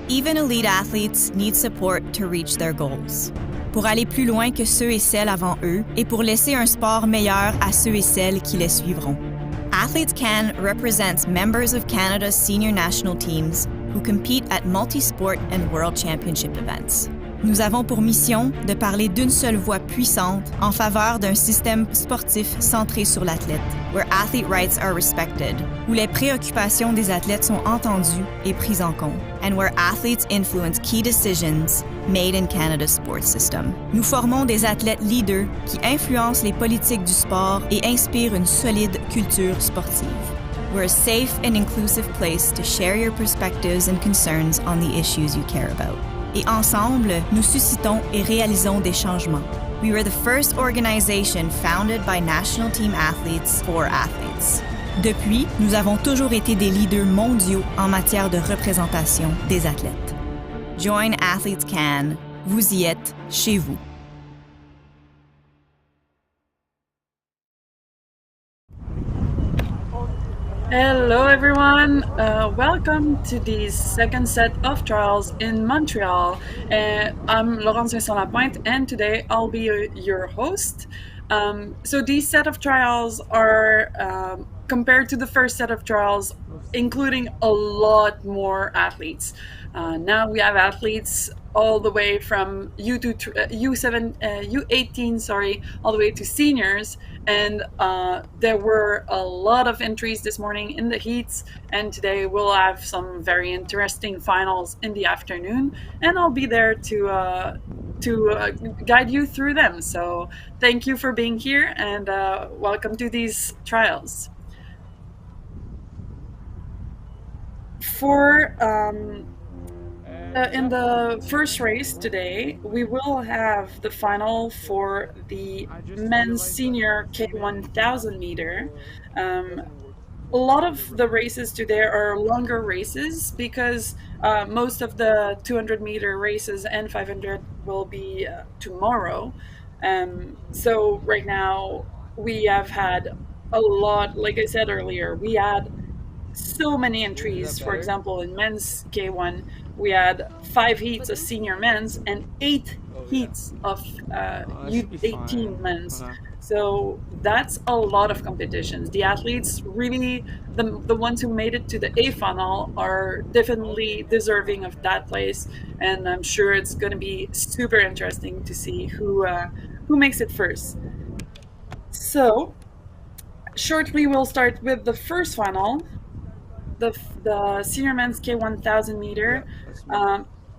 Even elite athletes need support to reach their goals. Pour aller plus loin que ceux et celles avant eux et pour laisser un sport meilleur à ceux et celles qui les suivront. Athletes Can represents members of Canada's senior national teams who compete at multi-sport and world championship events. Nous avons pour mission de parler d'une seule voix puissante en faveur d'un système sportif centré sur l'athlète, where athlete rights are respected, où les préoccupations des athlètes sont entendues et prises en compte, and where athletes influence key decisions made in Canada's sports system. Nous formons des athlètes leaders qui influencent les politiques du sport et inspirent une solide culture sportive. We're a safe and inclusive place to share your perspectives and concerns on the issues you care about. Et ensemble, nous suscitons et réalisons des changements. We were the first organization founded by national team athletes for athletes. Depuis, nous avons toujours été des leaders mondiaux en matière de représentation des athlètes. Join Athletes Can. Vous y êtes chez vous. Hello everyone, welcome to the second set of trials in Montreal. I'm Laurence Vincent-Lapointe and today I'll be your host. So these set of trials are compared to the first set of trials, including a lot more athletes. Now we have athletes all the way from U18, all the way to seniors. And there were a lot of entries this morning in the heats, and today we'll have some very interesting finals in the afternoon, and I'll be there to guide you through them. So thank you for being here, and welcome to these trials. In the first race today, we will have the final for the men's senior K1 1000 meter. A lot of the races today are longer races because most of the 200 meter races and 500 will be tomorrow. So right now we have had a lot, like I said earlier, we had so many entries. For example, in men's K1, we had 5 heats of senior men's and 8 heats of U18 men's. So that's a lot of competitions. The athletes really, the ones who made it to the A final are definitely deserving of that place. And I'm sure it's going to be super interesting to see who makes it first. So shortly, we'll start with the first final. The senior men's K1000 meter.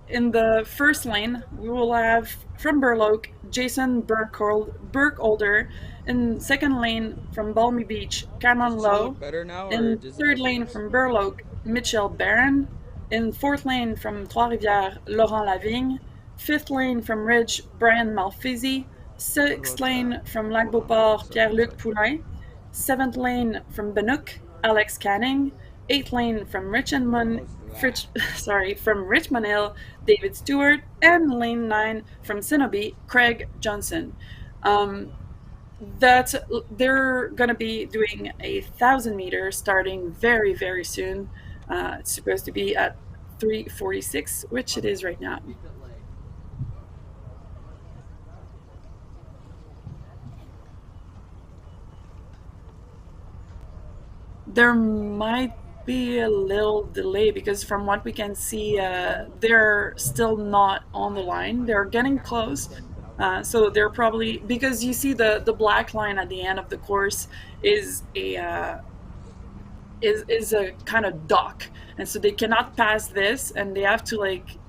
In the first lane, we will have from Burloak, Jason Burkholder. In second lane, from Balmy Beach, Cameron Lowe. In third lane, from Burloak, Mitchell Barron. In fourth lane, from Trois-Rivières, Laurent Lavigne. Fifth lane, from Ridge, Brian Malfisi. Sixth lane, from Lac-Beauport, Pierre-Luc Poulain. Seventh lane, from Benook, Alex Canning. 8th lane from Richmond Hill, David Stewart, and lane 9 from Sinobe, Craig Johnson. They're going to be doing 1,000 meters starting very, very soon. It's supposed to be at 3:46, which it is right now. There might be a little delay because from what we can see, they're still not on the line. They're getting close. So they're probably, because you see the black line at the end of the course is a kind of dock, and so they cannot pass this, and they have to, like,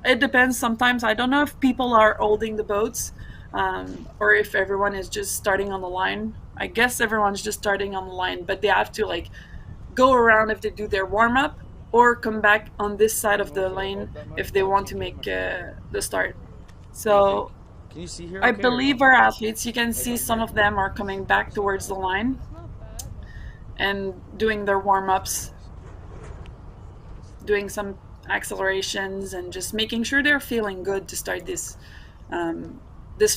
it depends sometimes. I don't know if people are holding the boats or if everyone is just starting on the line. I guess everyone's just starting on the line, but they have to, like, go around if they do their warm-up or come back on this side of the lane if they want to make the start. So can you see here? I believe our athletes, you can see some of them are coming back towards the line and doing their warm-ups, doing some accelerations and just making sure they're feeling good to start this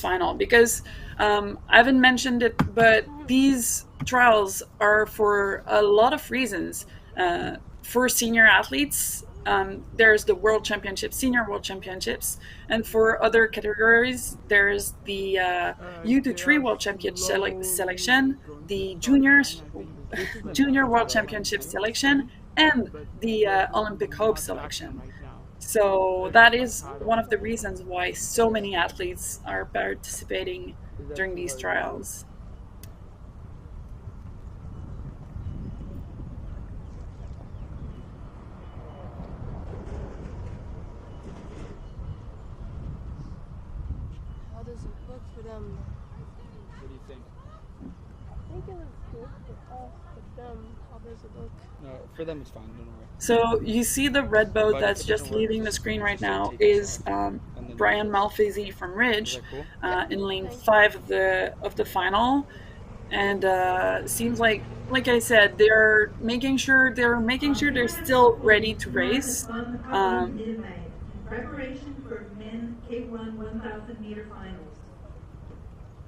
final, because I haven't mentioned it, but these trials are for a lot of reasons. For senior athletes, There's the World Championships, Senior World Championships, and for other categories, there's the U23 World Championship selection, the Junior World Championship selection, and the Olympic Hope selection. So that is one of the reasons why so many athletes are participating during these trials. How does it look for them? What do you think? I think it looks good for us, but them, how does it look? No, for them it's fine. Don't worry. So you see the red boat But that's if it just doesn't work, leaving the just- screen right just say now take is us out, and then Brian you- Malfisi from Is Ridge that cool? in lane Thank you. 5 of the final, and seems like I said, they're making sure they're still ready to race. Um, In preparation for Men K1 1,000-meter finals.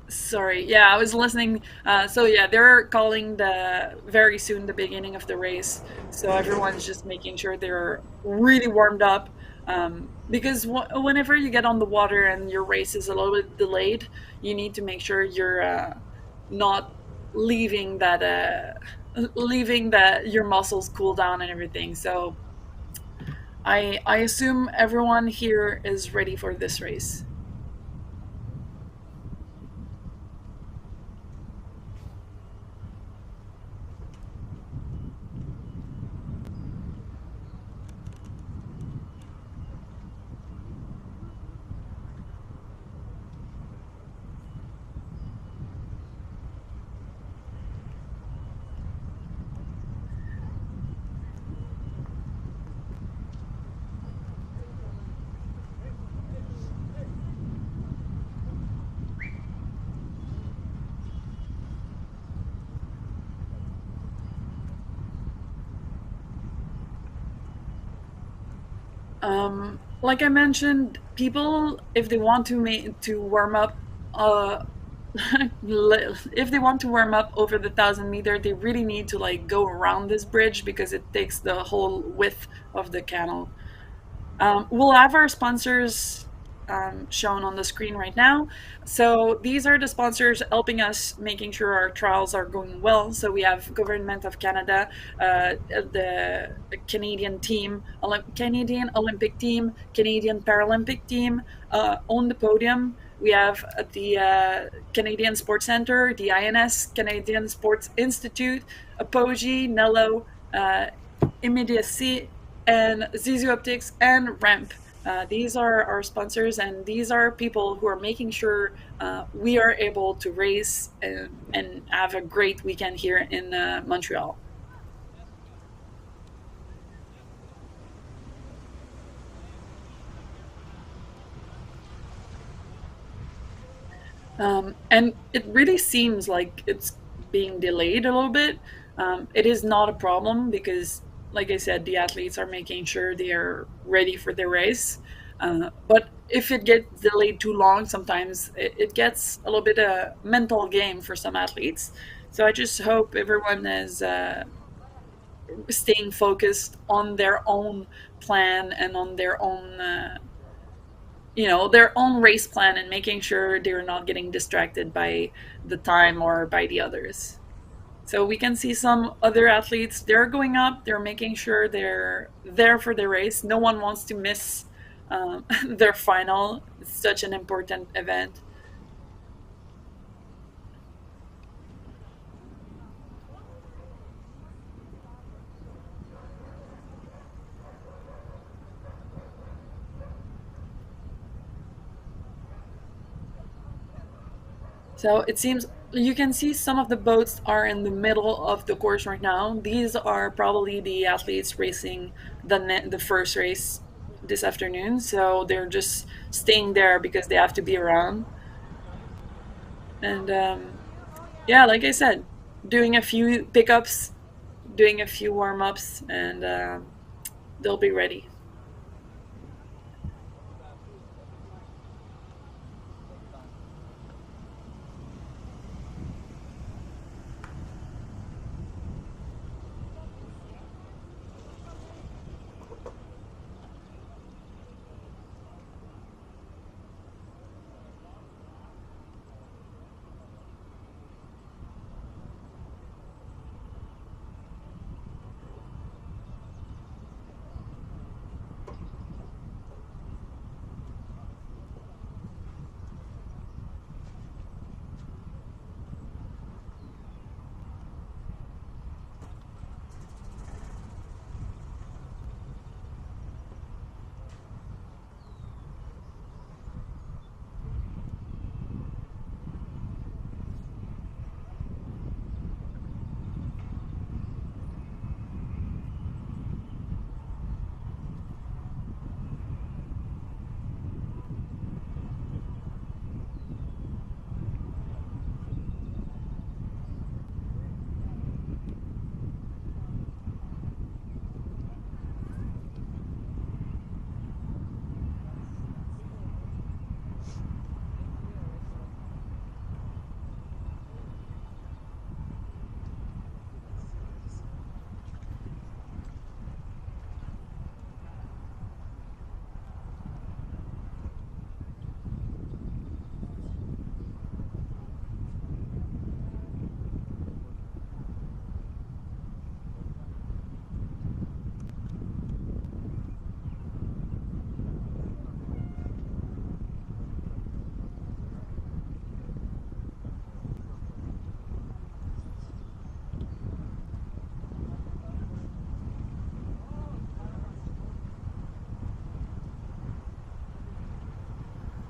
Sorry, yeah, I was listening. So yeah, they're calling the very soon the beginning of the race. So everyone's just making sure they're really warmed up. Because whenever you get on the water and your race is a little bit delayed, you need to make sure you're not leaving that your muscles cool down and everything. So I assume everyone here is ready for this race. Like I mentioned, people, if they want to warm up, uh, if they want to warm up over the 1,000 meter, they really need to like go around this bridge because it takes the whole width of the canal. We'll have our sponsors shown on the screen right now. So these are the sponsors helping us making sure our trials are going well. So we have Government of Canada, the Canadian team, Canadian Olympic team, Canadian Paralympic team on the podium. We have the Canadian Sports Centre, the INS, Canadian Sports Institute, Apogee, Nello, Immediacy, and Zizu Optics, and Ramp. These are our sponsors, and these are people who are making sure we are able to race and have a great weekend here in Montreal. And it really seems like it's being delayed a little bit. It is not a problem because, like I said, the athletes are making sure they are ready for the race. But if it gets delayed too long, sometimes it gets a little bit a mental game for some athletes. So I just hope everyone is staying focused on their own plan and on their own their own race plan and making sure they're not getting distracted by the time or by the others. So we can see some other athletes, they're going up, they're making sure they're there for the race. No one wants to miss their final. It's such an important event. So it seems you can see some of the boats are in the middle of the course right now. These are probably the athletes racing the first race this afternoon. So they're just staying there because they have to be around. And yeah, like I said, doing a few pickups, doing a few warm ups, and they'll be ready.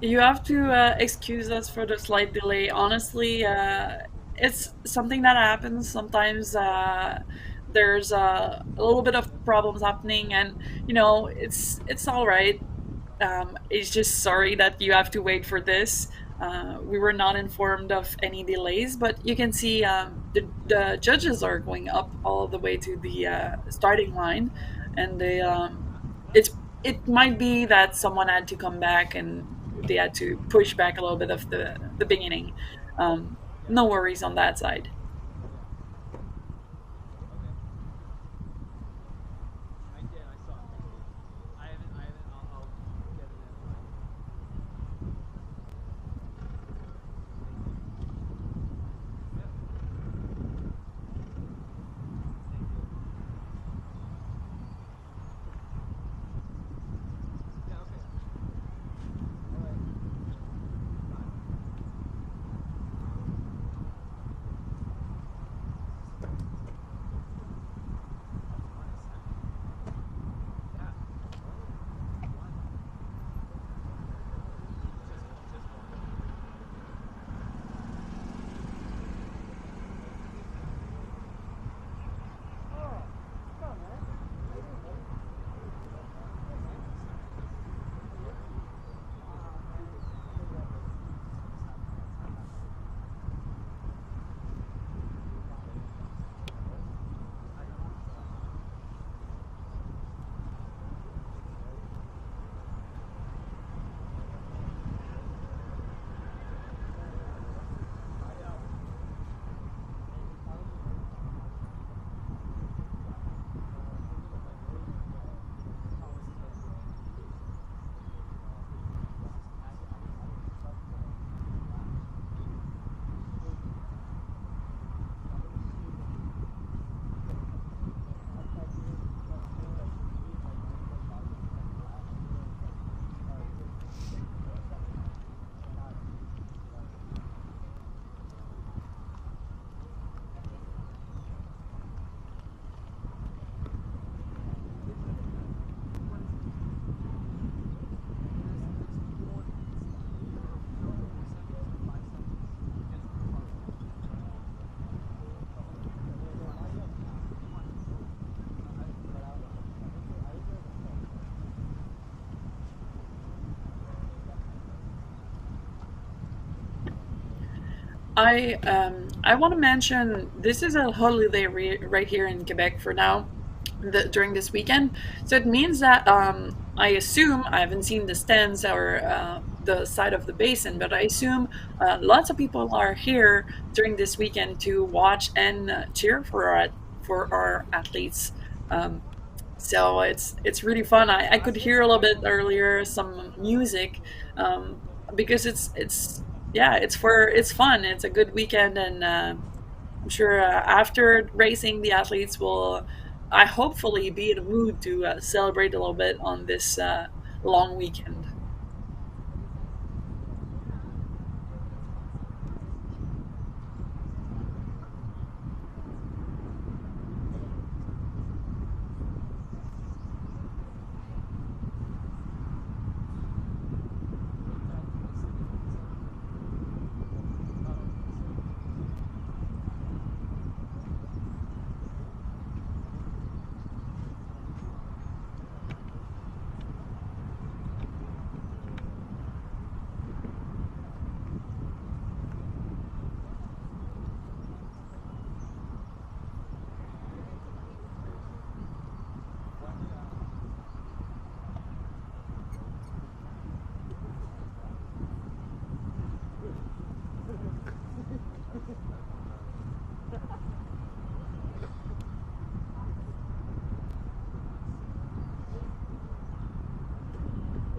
You have to excuse us for the slight delay. Honestly, it's something that happens sometimes. There's a little bit of problems happening, and it's all right. It's just sorry that you have to wait for this. We were not informed of any delays, but you can see the judges are going up all the way to the starting line, and it's it might be that someone had to come back and they had to push back a little bit of the beginning. No worries on that side. I did. I saw it. Thank you. I haven't. I haven't. I'll get it in. Yeah. Okay. All right. I want to mention this is a holiday right here in Quebec for now, during this weekend. So it means that I assume I haven't seen the stands or the side of the basin, but I assume lots of people are here during this weekend to watch and cheer for our athletes. Um, so it's really fun. I could hear a little bit earlier some music, because it's yeah, it's fun. It's a good weekend, and I'm sure after racing, the athletes will, I hopefully, be in a mood to celebrate a little bit on this long weekend.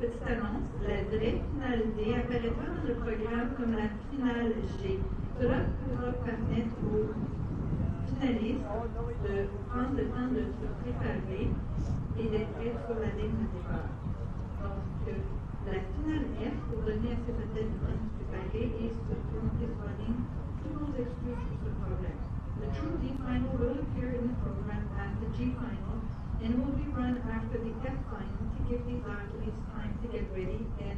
Petite annonce, la vraie finale D apparaîtra dans le programme comme la finale G. Cela pourra permettre aux finalistes de prendre le temps de se préparer et d'être prêts sur la ligne de départ. Donc, la finale F, pour donner à ces athlètes le temps de se préparer et se présenter sur la ligne, tous nos excuses pour ce problème. The true D final will appear in the program as the G final and will be run after the F final to give these athletes time to get ready and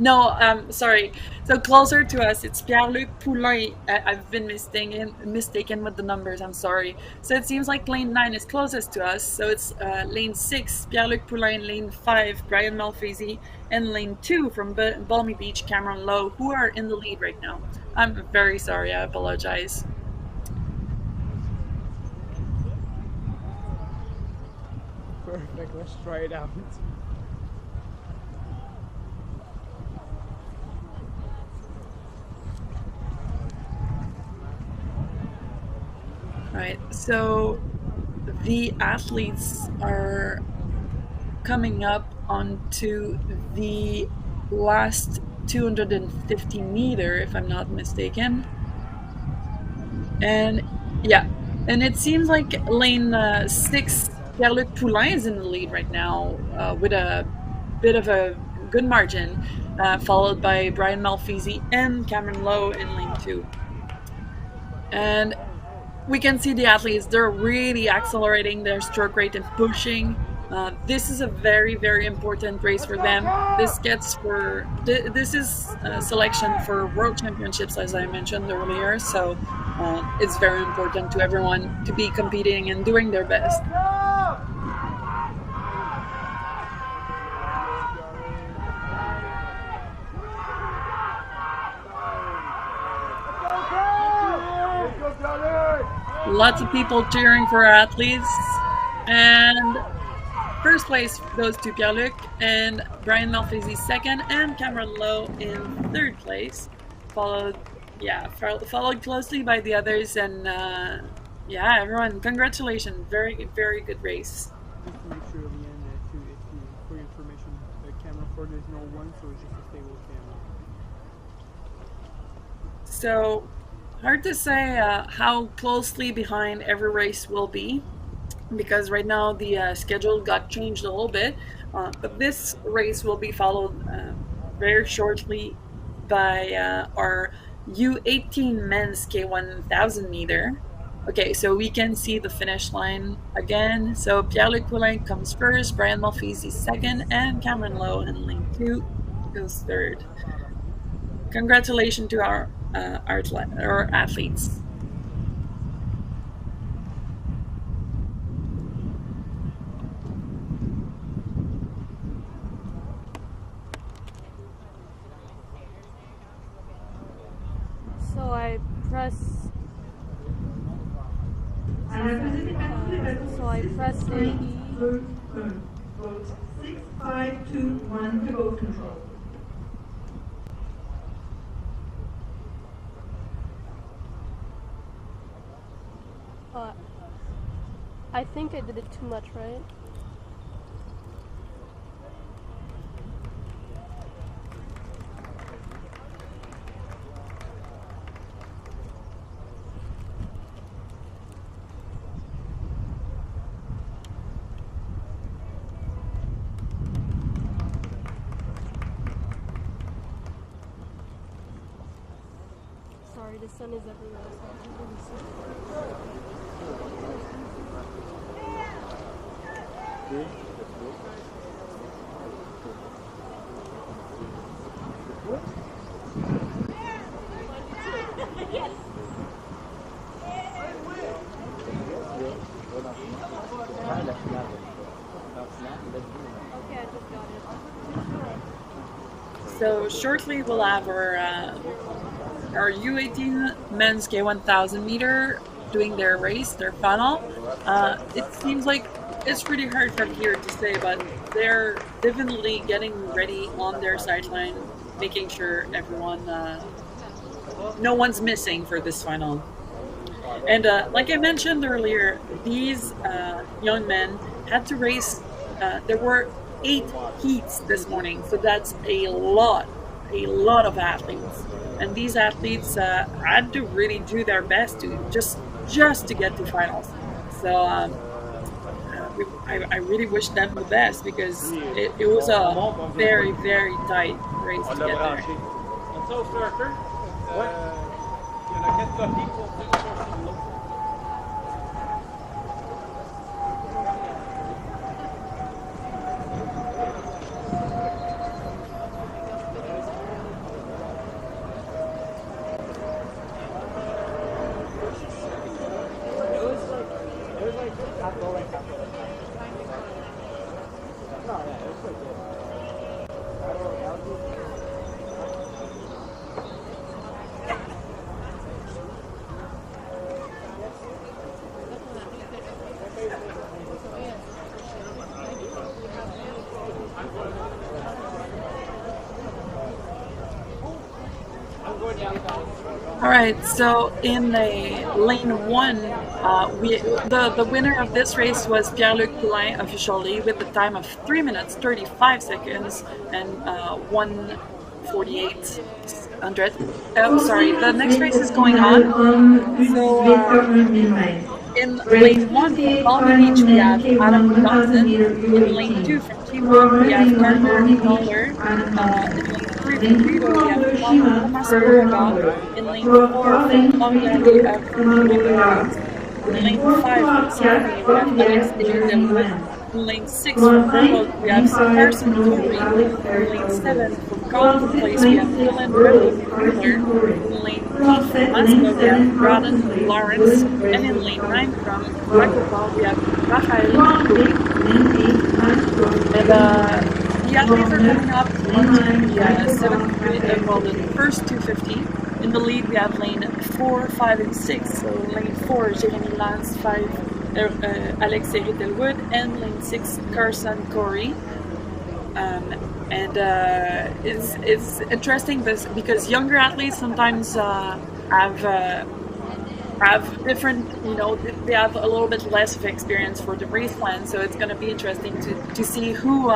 No, sorry. So closer to us, it's Pierre-Luc Poulain. I've been mistaken with the numbers. I'm sorry. So it seems like lane 9 is closest to us. So it's lane 6, Pierre-Luc Poulain, lane 5, Brian Malfeasy, and lane 2 from Balmy Beach, Cameron Lowe, who are in the lead right now. I'm very sorry. I apologize. Perfect, let's try it out. Right. So the athletes are coming up onto the last 250 meter, if I'm not mistaken. And yeah, and it seems like lane 6, Pierre-Luc Poulain is in the lead right now with a bit of a good margin, followed by Brian Malfeasy and Cameron Lowe in lane 2. And we can see the athletes, they're really accelerating their stroke rate and pushing. This is a very, very important race for them. This is selection for world championships, as I mentioned earlier. So it's very important to everyone to be competing and doing their best. Lots of people cheering for our athletes. And first place goes to Pierre-Luc, and Brian Malfeasy second, and Cameron Lowe in third place, followed closely by the others. And yeah, everyone, congratulations! Very, very good race. Just to make sure at the end, for your information, the camera for there's no one, so it's just a stable camera. So hard to say how closely behind every race will be, because right now the schedule got changed a little bit, but this race will be followed very shortly by our U18 Men's K1 1000 meter. Okay, so we can see the finish line again. So Pierre-Luc Poulain comes first, Brian Malfeasy second, and Cameron Lowe in lane 2 goes third. Congratulations to our athletes. So I press. So I press AE. Vote 6521 to vote control. I think I did it too much, right? Sorry, the sun is everywhere, so I can't really see. Okay, I just got it. So shortly we'll have our U18 Men's K1000 meter doing their race, their final. It seems like it's pretty hard from here to say, but they're definitely getting ready on their sideline, making sure everyone, no one's missing for this final. And like I mentioned earlier, these young men had to race. There were 8 heats this morning, so that's a lot of athletes. And these athletes had to really do their best to just to get to finals. So I really wish them the best, because it was a very, very tight race to get there. All right, so in the lane one, the winner of this race was Pierre-Luc Poulain officially with the time of 3 minutes 35 seconds and 1:48 hundred. Oh, sorry, the next race is going on. So in lane one from Palmy Beach we have Adam Johnson. In lane two from Keyword we have Carter Knoller. In lane three from Rideau we have Thomas Beauregard. In lane four from Montreal we have Quebec. In lane five from Saint-Denis we have Alex Delwood. In lane six from Vermont we have Carson Corey. In lane seven from Carleton Place we have Dylan Bradley Miller. In lane eight from Masco we have Braden Lawrence. And in lane nine from Lac-Beauport we have Raphael Coury. And the athletes are coming up onto the first 250. In the lead, we have lane 4, 5, and 6. So lane 4, Jeremy Lance, 5, Alex Delwood, and lane 6, Carson Corey. It's interesting because younger athletes sometimes have different, they have a little bit less of experience for the race plan. So it's going to be interesting to see who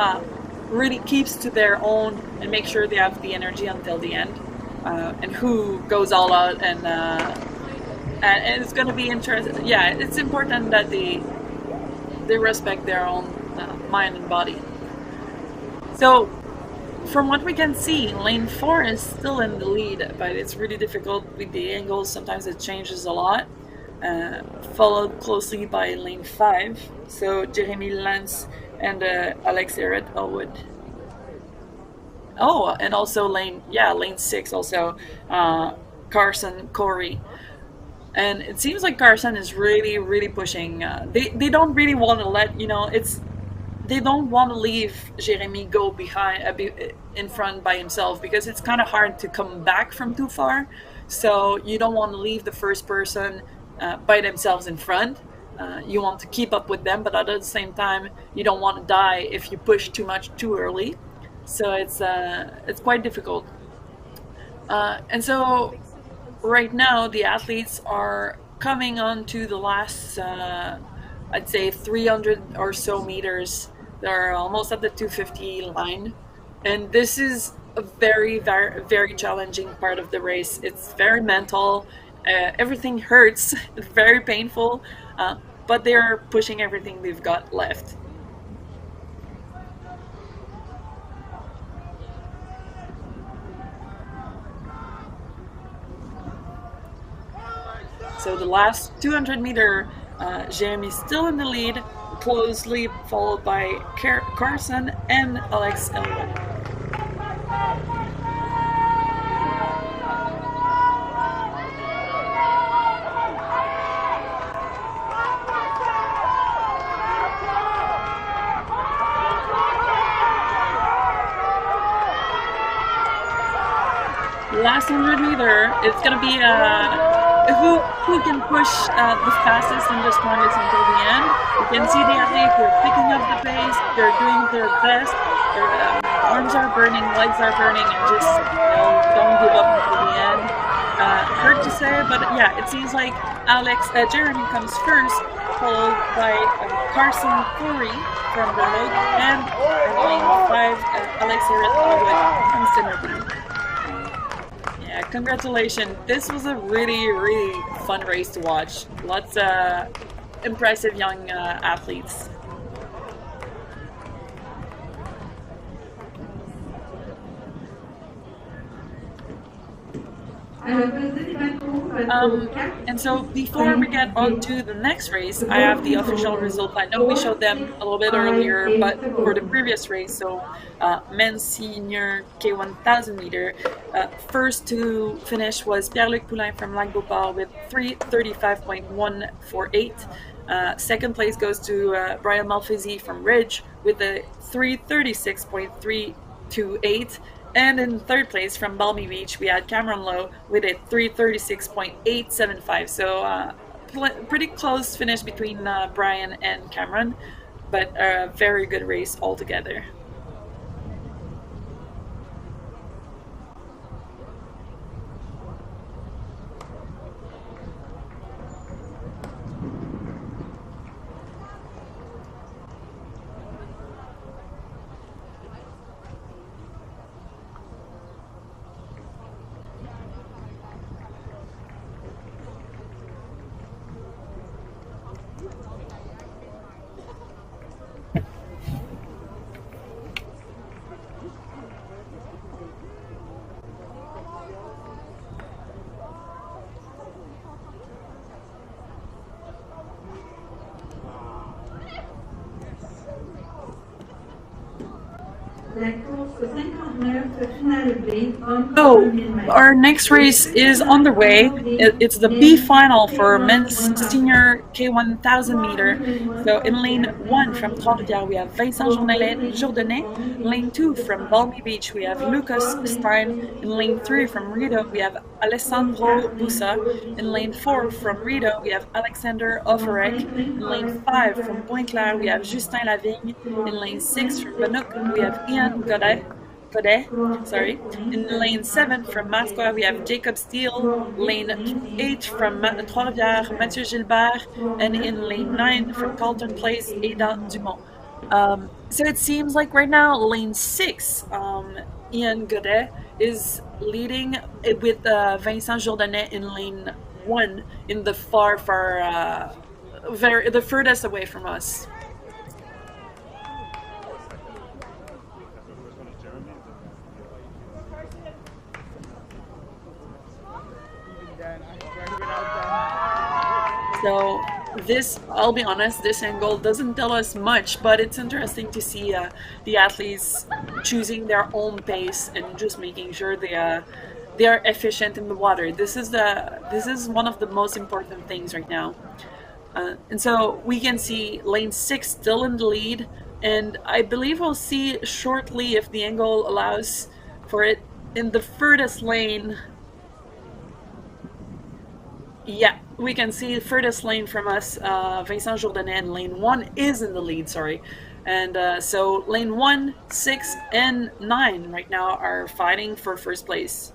really keeps to their own and make sure they have the energy until the end. And who goes all out, and it's going to be interesting. Yeah, it's important that they respect their own mind and body. So, from what we can see, lane 4 is still in the lead, but it's really difficult with the angles. Sometimes it changes a lot. Followed closely by lane 5, so Jeremy Lance and Alex Elwood. Oh, and also lane 6 also, Carson Corey. And it seems like Carson is really, really pushing. They don't really want to they don't want to leave Jeremy go behind, in front by himself, because it's kind of hard to come back from too far. So you don't want to leave the first person by themselves in front. You want to keep up with them, but at the same time, you don't want to die if you push too much too early. So it's quite difficult. And so right now the athletes are coming on to the last, I'd say 300 or so meters. They're almost at the 250 line. And this is a very, very, very challenging part of the race. It's very mental. Everything hurts. It's very painful. But they're pushing everything they've got left. So the last 200 meter, Jeremy's still in the lead, closely followed by Carson and Alex Elwood. Last 100 meter, it's gonna be who can push the fastest and the strongest until the end. You can see the athletes, they're picking up the pace, they're doing their best, their arms are burning, legs are burning, and just don't give up until the end. Hard to say, but yeah, it seems like Jeremy comes first, followed by Carson Corey from Vermont, and lane 5, Alex Elwood from Centerville. Yeah, congratulations. This was a really, really fun race to watch. Lots of impressive young athletes. And so before we get on to the next race, I have the official results. I know we showed them a little bit earlier, but for the previous race, so Men Senior K1 1000 meter, first to finish was Pierre-Luc Poulain from Lac-Beauport with 3:35.148. Second place goes to Brian Malfizzi from Ridge with a 3:36.328. And in third place from Balmy Beach, we had Cameron Lowe with a 3:36.875. So pretty close finish between Brian and Cameron, but a very good race altogether. la course 59 finale B. So our next race is on the way. It's the B final for men's senior K1 1000 meter. So in lane 1 from Trois-Rivières, we have Vincent Jourdain. Lane 2 from Balmy Beach, we have Lucas Stein. In lane 3 from Rideau, we have Alessandro Busa. In lane 4 from Rideau, we have Alexander Offerek. In lane 5 from Pointe-Claire, we have Justin Lavigne. In lane 6 from Benook, we have Ian Godet. In lane 7 from Masqua, we have Jacob Steele. Lane 8 from Trois-Rivières, Mathieu Gilbert. And in lane 9 from Carlton Place, Aidan Dumont. So it seems like right now, lane 6, Ian Godet is leading with Vincent Jourdain in lane 1 in the the furthest away from us. So this, I'll be honest, this angle doesn't tell us much, but it's interesting to see the athletes choosing their own pace and just making sure they are efficient in the water. This is one of the most important things right now. And so we can see lane 6 still in the lead, and I believe we'll see shortly, if the angle allows for it, in the furthest lane. Yeah, we can see the furthest lane from us, Vincent Jourdain, and lane 1 is in the lead, sorry. And so lane 1, 6, and 9 right now are fighting for first place.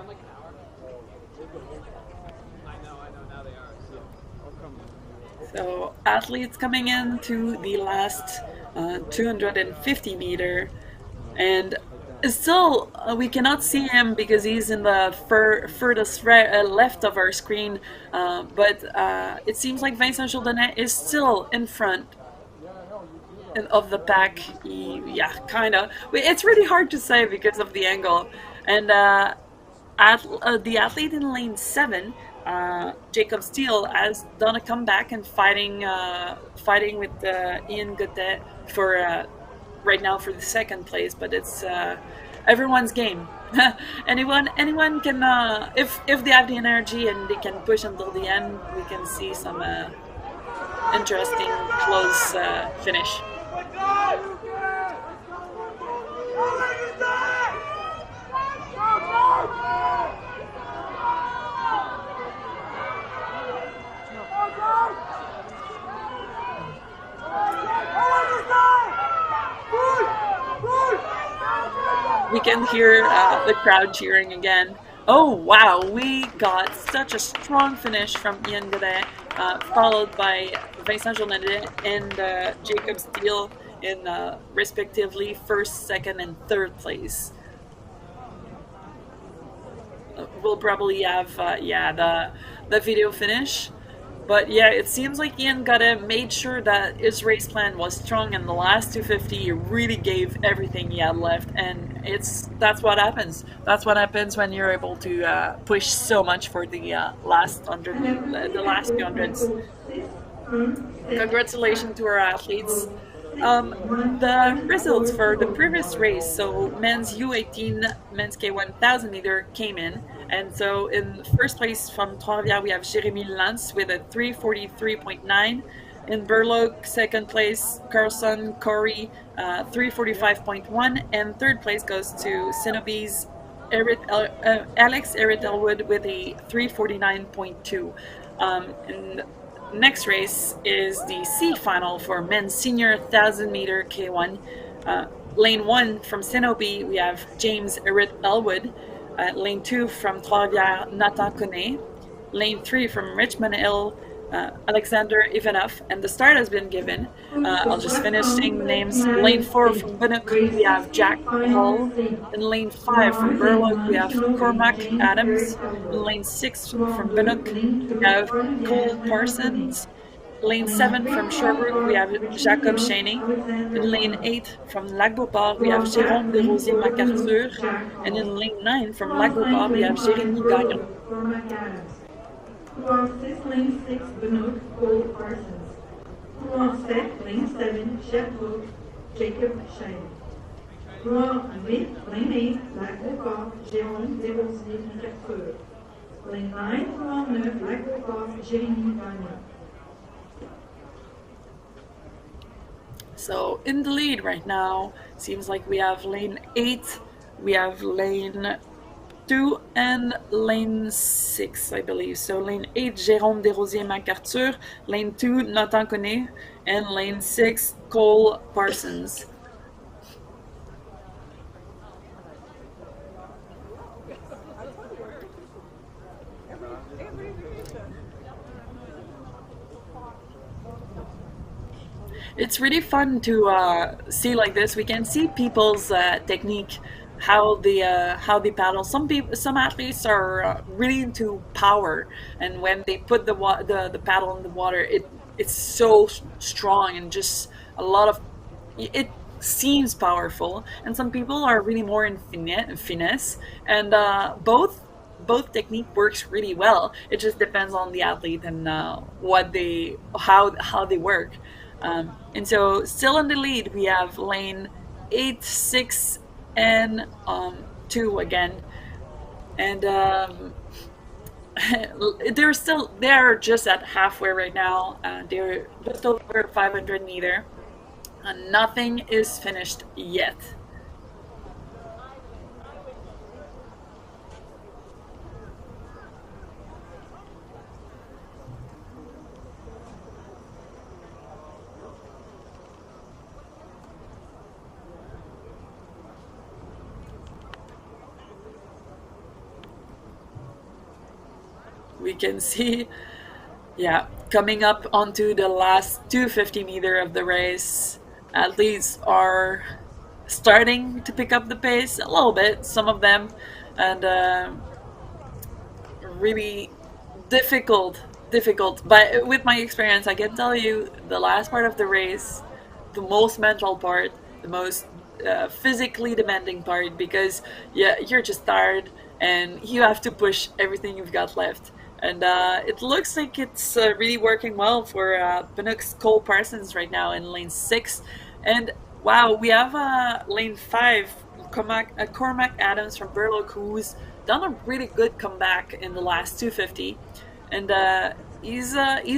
Like an hour. I know, now they are. So athletes coming into the last 250 meter, and still we cannot see him because he's in the furthest left of our screen, but it seems like Vincent Jourdain is still in front of the pack. Yeah, kind of. It's really hard to say because of the angle. And the athlete in lane 7, Jacob Steele, has done a comeback and fighting with Ian Godet for right now for the second place. But it's everyone's game. anyone can, if they have the energy and they can push until the end, we can see some interesting close finish. We can hear the crowd cheering again. Oh wow, we got such a strong finish from Ian Godet, followed by Vincent Jourdain and Jacob Steele in respectively first, second, and third place. We'll probably have the video finish, but yeah, it seems like Ian Godet made sure that his race plan was strong, and the last 250 he really gave everything he had left, and that's what happens. That's what happens when you're able to push so much for the last few hundreds. Congratulations to our athletes. The results for the previous race, so men's U18 Men's K1 1000 meter came in, and so in first place from Trois-Rivières we have Jérémy Lance with a 3:43.9. In Burloak, second place, Carlson Corey, 3:45.1, and third place goes to Cenobi's Alex Eric Elwood with a 3:49.2. And next race is the C final for men's senior 1000 meter K1. Lane 1 from Cenobi, we have James Eric Elwood. Lane 2 from Trois-Rivières, Nathan Koné. Lane 3 from Richmond Hill, Alexander Ivanov, and the start has been given. I'll just finish saying names. Lane 4 from Bunnock, we have Jack Hall. In lane 5 from Burloak, we have Cormac Adams. In lane 6 from Bunnock, we have Cole Parsons. Lane 7 from Sherbrooke, we have Jacob Cheney. In lane 8 from Lac-Beauport, we have Jérôme Desrosiers MacArthur. And in lane 9 from Lac-Beauport, we have Jérémy Gagnon. Couloir 6, lane 6, Benoît Cole Parsons. Couloir 7, lane 7, Sherbrooke, Jacob Shane. Couloir 8, lane 8, Lac-Beauport, Jérôme Desrosiers MacArthur. Lane 9, couloir 9, Lac-Beauport, Jérémy Gagnon. So in the lead right now, seems like we have lane 8, we have lane 2 and lane 6, I believe. So lane 8, Jérôme Desrosiers MacArthur, lane 2, Nathan Koné, and lane 6, Cole Parsons. It's really fun to see like this. We can see people's technique, how they paddle. Some athletes are really into power, and when they put the paddle in the water, it's so strong and just a lot of it seems powerful. And some people are really more in finesse, and both technique works really well. It just depends on the athlete and how they work. And so still in the lead, we have lane 8, 6, and 2 again. And they're just at halfway right now. They're just over 500 meter. And nothing is finished yet. We can see, yeah, coming up onto the last 250 meter of the race, athletes are starting to pick up the pace a little bit, some of them, and really difficult. But with my experience, I can tell you the last part of the race, the most mental part, the most physically demanding part, because you're just tired and you have to push everything you've got left. And it looks like it's really working well for Benoit's Cole Parsons right now in lane 6. And wow, we have lane 5, Cormac Adams from Burloak, who's done a really good comeback in the last 250. And he's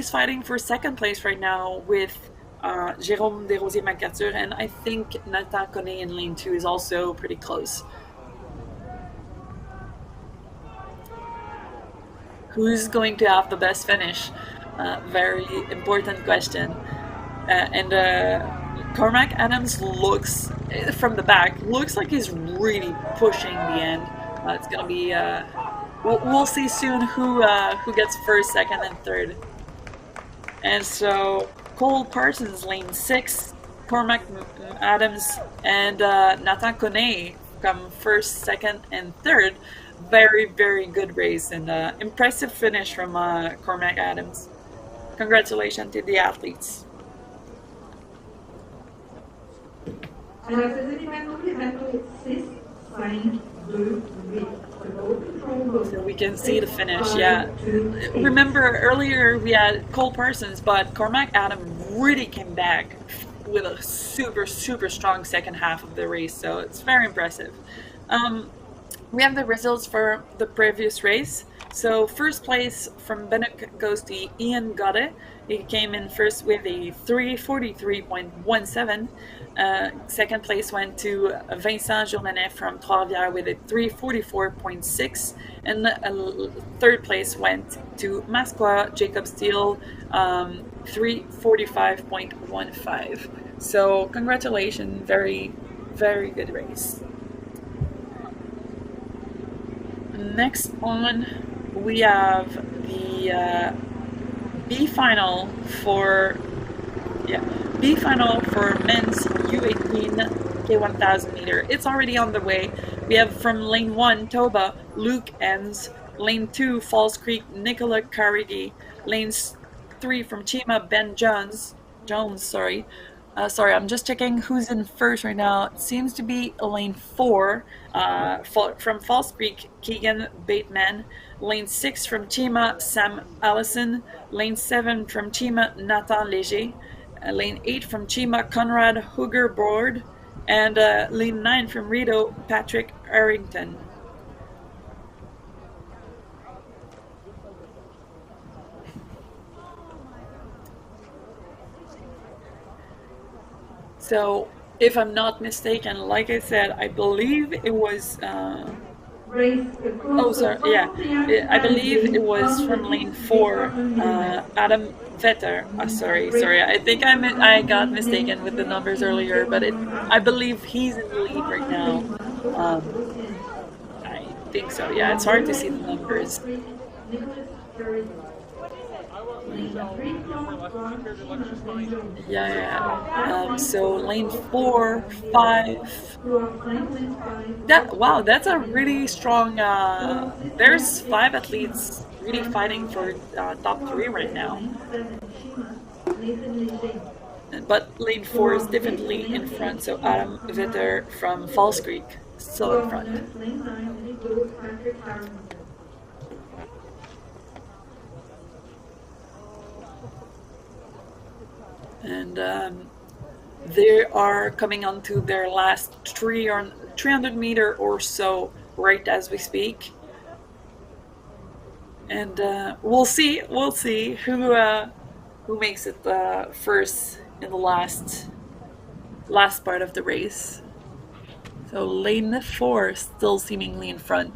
fighting for second place right now with Jérôme Desrosiers MacArthur. And I think Nathan Koné in lane 2 is also pretty close. Who's going to have the best finish? Very important question. And Cormac Adams looks, from the back, looks like he's really pushing the end. It's going to be, we'll see soon who gets first, second, and third. And so Cole Parsons, lane 6, Cormac Adams, and Nathan Koné come first, second, and third. Very, very good race and impressive finish from Cormac Adams. Congratulations to the athletes. Alors, ces éléments, les bateaux 6, 5, 2, 8. So we can see the finish, yeah. Remember earlier we had Cole Parsons, but Cormac Adams really came back with a super, super strong second half of the race, so it's very impressive. We have the results for the previous race. So first place from Benoit goes to Ian Goddard. He came in first with a 3:43.17. Second place went to Vincent Journanet from Trois-Rivières with a 3:44.6. And third place went to Masqua Jacob Steele, 3:45.15. So congratulations, very, very good race. Next on, we have the B final for men's U18 K1000 meter. It's already on the way. We have from lane 1 Toba, Luke Enns, lane 2 Falls Creek, Nicola Carigi, lanes 3 from Chima, Ben Jones, sorry. Sorry, I'm just checking who's in first right now. It seems to be lane 4 from Falls Creek, Keegan Bateman. Lane 6 from Chima, Sam Allison. Lane 7 from Chima, Nathan Léger. Lane 8 from Chima, Conrad Hugerboard. And lane 9 from Rideau, Patrick Arrington. So, if I'm not mistaken, like I said, I believe it was. I believe it was from lane 4, Adam Vetter. Sorry. I think I got mistaken with the numbers earlier, but I believe he's in the lead right now. I think so. Yeah, it's hard to see the numbers. So lane 4, 5. That's a really strong. There's 5 athletes really fighting for top 3 right now. But lane 4 is definitely in front. So Adam Vetter from Falls Creek still in front. And they are coming onto their last 300 meter or so right as we speak. And we'll see who makes it first in the last part of the race. So lane 4 still seemingly in front.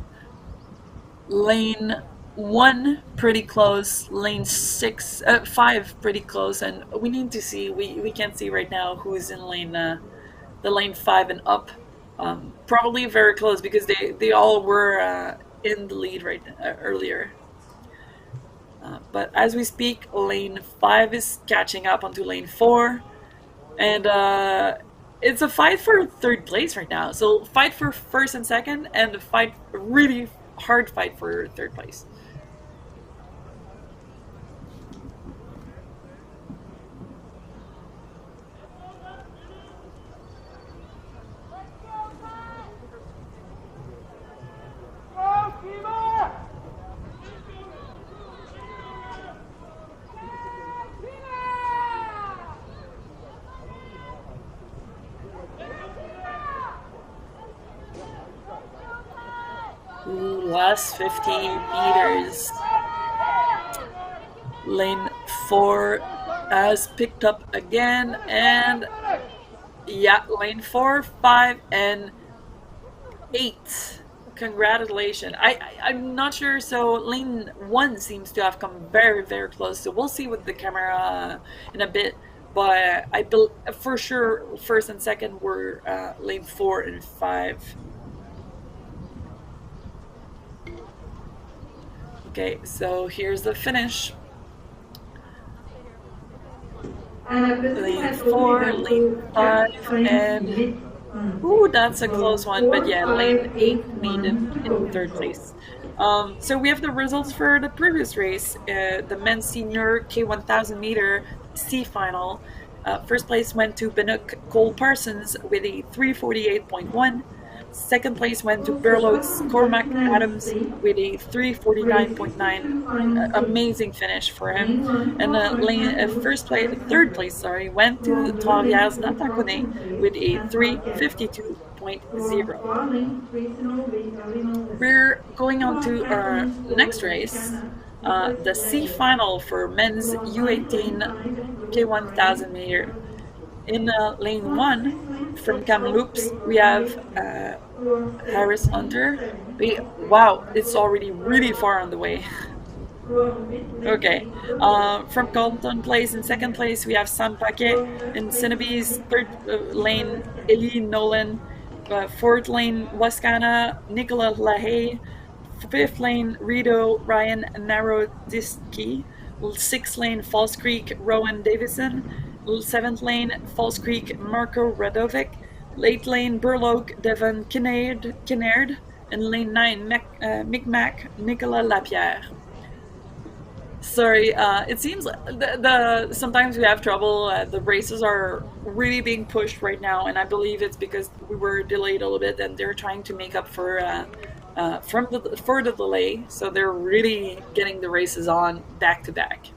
Lane 1 pretty close, lane 5 pretty close, and we need to see. We can't see right now who's in the lane 5 and up. Probably very close because they all were in the lead earlier. But as we speak, lane 5 is catching up onto lane 4, and it's a fight for 3rd place right now. So fight for 1st and 2nd, and really hard fight for 3rd place. Last 15 meters. Lane 4 has picked up again, and lane 4, 5, and 8. Congratulations. I'm not sure. So lane 1 seems to have come very, very close. So we'll see with the camera in a bit. But for sure, 1st and 2nd were lane 4 and 5. Okay, so here's the finish. Lane 4, lane 5, and that's a close one. But yeah, lane 8 made it in 3rd place. So we have the results for the previous race, the men's senior K1000 meter C final. 1st place went to Benook Cole Parsons with a 3:48.1. 2nd place went to Burlo's Cormac Adams with a 3:49.9. Amazing finish for him. And 3rd place went to Trois-Rivières Natakone with a 3:52.0. We're going on to our next race, the C final for men's U18 K1000 meter. In lane 1, from Kamloops, we have Harris Hunter. It's already really far on the way. Okay. From Colton Place in 2nd place, we have Sam Paquet. In Cinnabe's 3rd lane, Ellie Nolan. 4th lane, Wascana, Nicola Lahaye. 5th lane, Rideau, Ryan Narodisky. 6th lane Falls Creek Rowan Davison, 7th lane Falls Creek Marco Radovic, 8th lane Burloak Devon Kinnaird, and lane 9 Micmac Nicolas Lapierre. Sorry, it seems sometimes we have trouble. The races are really being pushed right now, and I believe it's because we were delayed a little bit, and they're trying to make up for the delay. So they're really getting the races on back to back.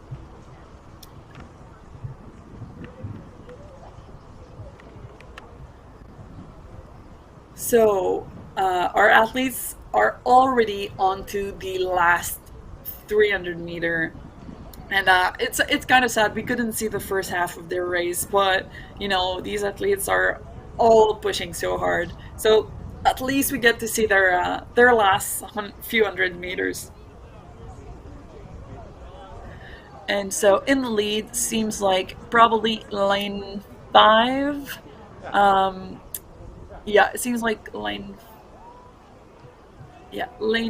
So our athletes are already onto the last 300 meter, and it's kind of sad we couldn't see the first half of their race, but you know, these athletes are all pushing so hard, so at least we get to see their last few hundred meters. And so in the lead seems like probably lane 5. Yeah, it seems like lane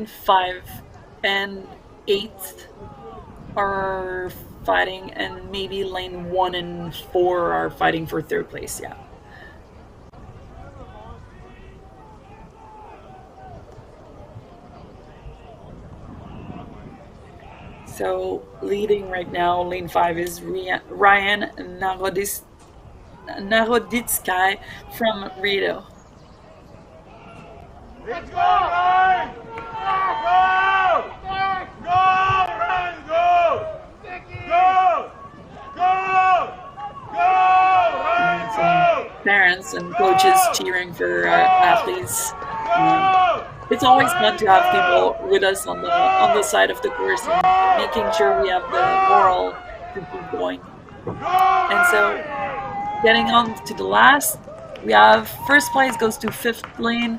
5 and 8 are fighting, and maybe lane 1 and 4 are fighting for 3rd place. Yeah. So leading right now, lane 5 is Ryan Naroditsky from Rideau. Let's go, Ryan! Go! Go, Ryan, go! Go! Go! Go, Ryan, go! Parents and coaches cheering for athletes. It's always fun to have people with us on the side of the course and making sure we have the moral to keep going. And so, getting on to the last, we have first place goes to 5th lane.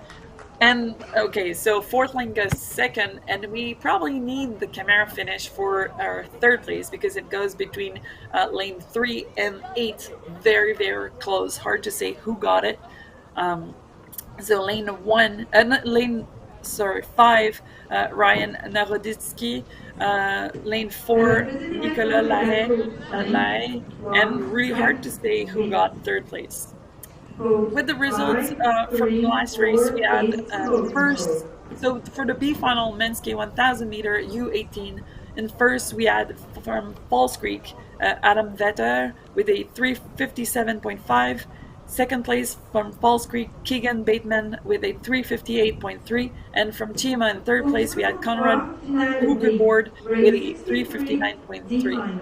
And okay, so 4th lane goes 2nd, and we probably need the Camara finish for our 3rd place because it goes between lane 3 and 8, very, very close. Hard to say who got it. So lane 5, Ryan Naroditsky, lane 4, Nicolas Lahaye, and really hard to say who got 3rd place. With the results from the last race, we had first, so for the B final men's K1000 meter U18, in first we had from Falls Creek Adam Vetter with a 3:57.5. Second place from Falls Creek Keegan Bateman with a 3:58.3, and from Chima in 3rd place we had Conrad Hugerboard with a 3:59.3.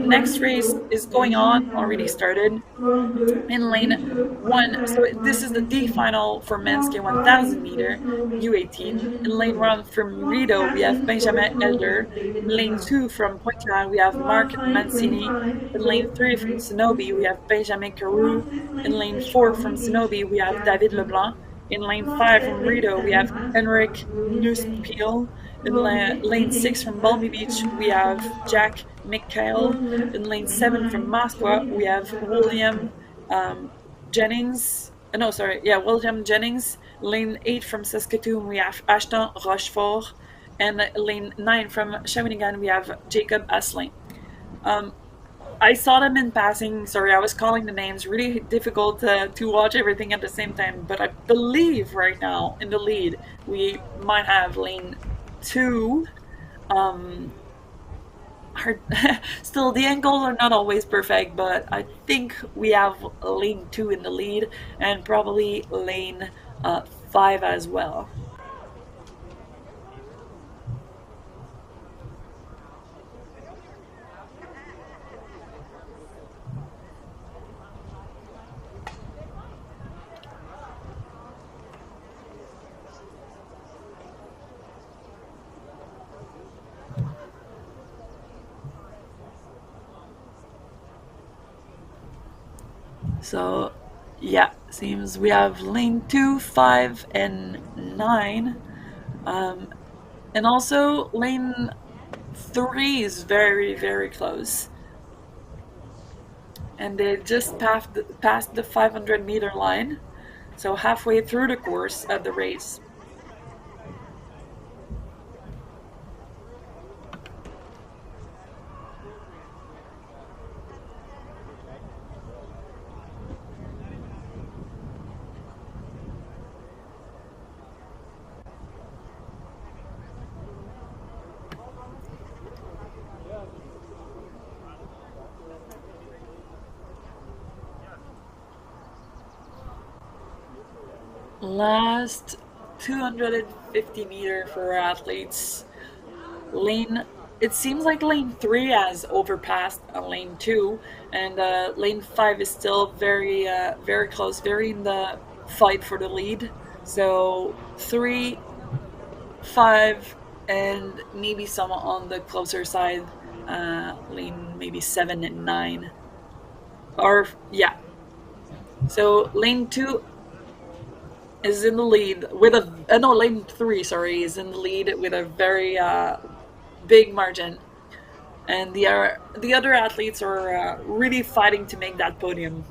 Next race is going on, already started, in lane 1. So this is the D final for men's K1000 meter U18. In lane 1 from Rideau, we have Benjamin Elder. In lane 2 from Pointe-Claire, we have Marc Mancini. In lane 3 from Sinobi, we have Benjamin Carew. In lane 4 from Sinobi, we have David Leblanc. In lane 5 from Rideau, we have Henrik Nuspiel. In lane 6 from Balmy Beach, we have Jack McHale. In lane 7 from Moscow, we have William Jennings. William Jennings. Lane 8 from Saskatoon, we have Ashton Rochefort. And lane 9 from Shawinigan, we have Jacob Asselin. I saw them in passing. Sorry, I was calling the names. Really difficult to watch everything at the same time. But I believe right now in the lead, we might have lane 2. Still, the angles are not always perfect, but I think we have lane 2 in the lead, and probably lane 5 as well. So, yeah, seems we have lane 2, 5, and 9. And also, lane 3 is very, very close. And they just passed the 500 meter line. So, halfway through the course of the race. last 250 meter for our athletes. Lane, it seems like lane 3 has overpassed lane 2, and lane 5 is still very close, very in the fight for the lead. So 3, 5, and maybe some on the closer side, lane maybe 7 and 9. Or, yeah. So lane 2 is in the lead with a no, lane 3, sorry, is in the lead with a very big margin, and the other athletes are really fighting to make that podium.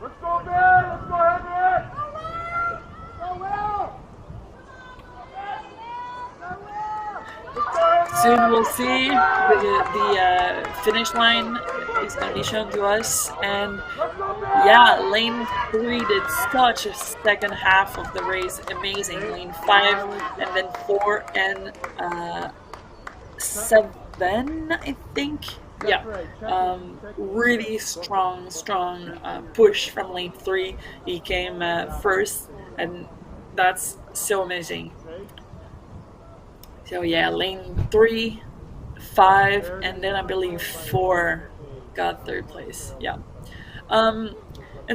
Let's go, man! Let's go, Henry! Go, Will! Soon we'll see the finish line is going to be shown to us, and yeah, lane 3 did such a second half of the race, amazing. Lane 5 and then 4 and 7, I think. Yeah, really strong push from lane 3. He came first, and that's so amazing. So yeah, lane 3, 5, and then I believe 4 got third place. Yeah. And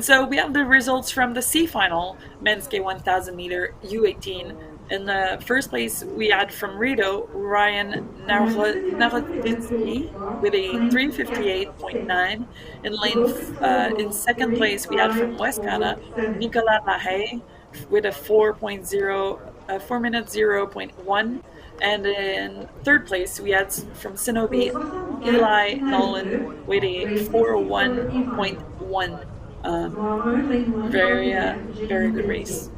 so we have the results from the C final, men's K1000 meter U18. In the first place, we had from Rideau, Ryan Naroditsky with a 3:58.9. In second place, we had from West Canada, Nicolas Lahaye with a 4 minute 0.1. And in third place, we had from Cenobi, Eli Nolan with a 4:01.1. Very good race.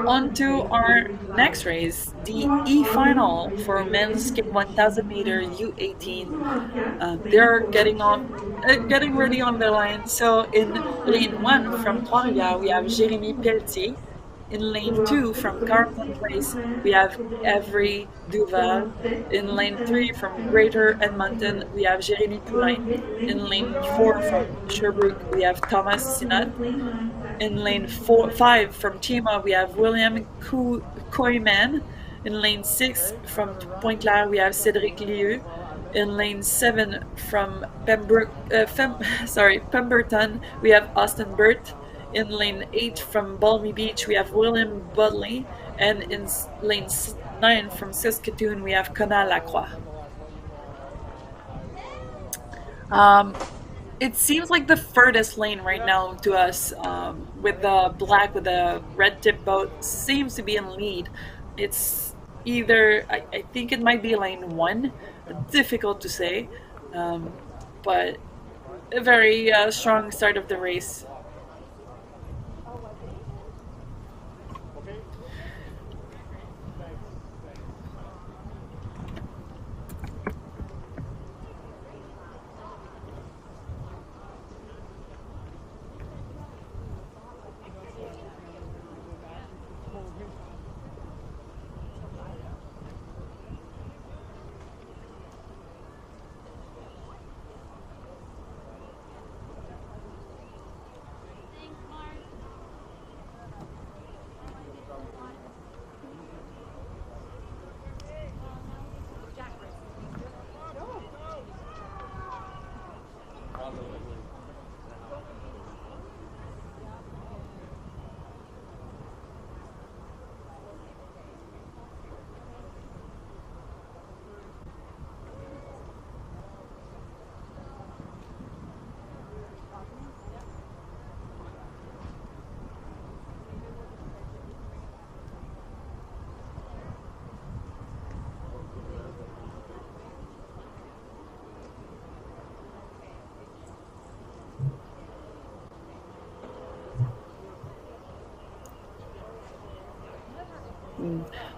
On to our next race, the E final for men's 1000 meter U18. They're getting ready on the line. So in lane 1 from Montreal, we have Jérémy Pelletier. In lane 2 from Carleton Place, we have Evry Duval. In lane 3 from Greater Edmonton, we have Jérémy Poulain. In lane 4 from Sherbrooke, we have Thomas Sinat. In lane 5 from Chima, we have William Koyman. In lane 6 from Pointe-Claire, we have Cédric Liu. In lane 7 from Pemberton, we have Austin Burt. In lane 8 from Balmy Beach, we have William Budley. And in lane 9 from Saskatoon, we have Conal Lacroix. It seems like the furthest lane right now to us, with the red tip boat, seems to be in lead. It's either, I think it might be lane 1, difficult to say, but a very strong start of the race.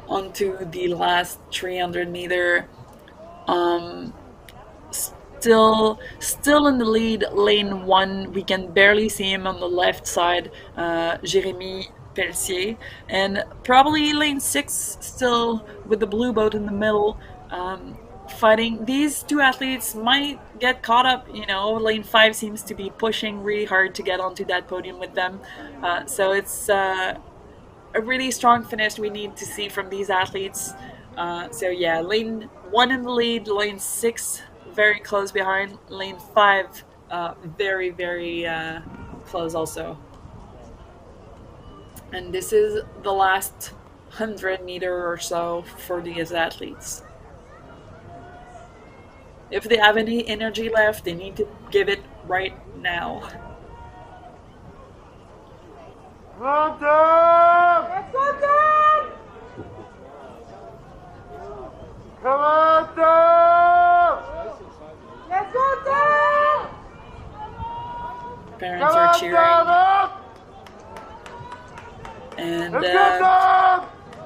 Onto the last 300 meter. still in the lead. Lane 1, we can barely see him on the left side, Jérémy Pelletier, and probably lane 6 still with the blue boat in the middle. Fighting. These two athletes might get caught up. Lane 5 seems to be pushing really hard to get onto that podium with them. So it's a really strong finish we need to see from these athletes. So yeah, lane 1 in the lead, lane 6 very close behind, lane 5 very, very close also. And this is the last 100-meter or so for these athletes. If they have any energy left, they need to give it right now. Come on, Tom! Let's go, Tom! Come on, Tom! Let's go, Tom! Parents Come are on, cheering. Tom! Up! And Let's go, Tom!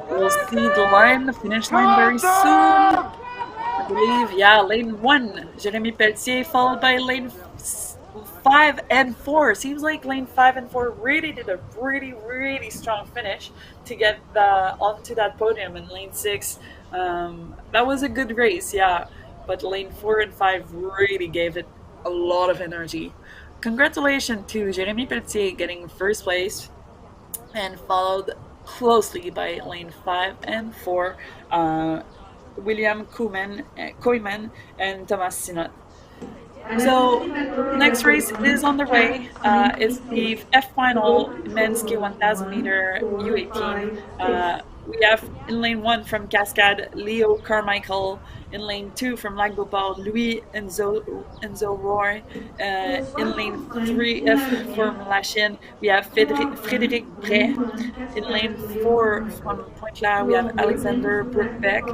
we'll see the finish line very soon. I believe, yeah, lane 1, Jérémy Pelletier, followed by lane 5 and 4. Seems like lane 5 and 4 really did a really, really strong finish to get onto that podium. And lane 6, that was a good race, yeah. But lane 4 and 5 really gave it a lot of energy. Congratulations to Jérémy Pelletier getting first place, and followed closely by lane 5 and 4, William Koyman and Thomas Sinot. So next race is on the way. It's the F final men's K1000 meter U18. We have in lane 1 from Cascade, Leo Carmichael. In lane 2 from Lac Beauport, Louis Enzo Roy. In lane 3 from Lachine, we have Frédéric Bray. In lane 4 from Pointe-Claire, we have Alexander Brookbeck.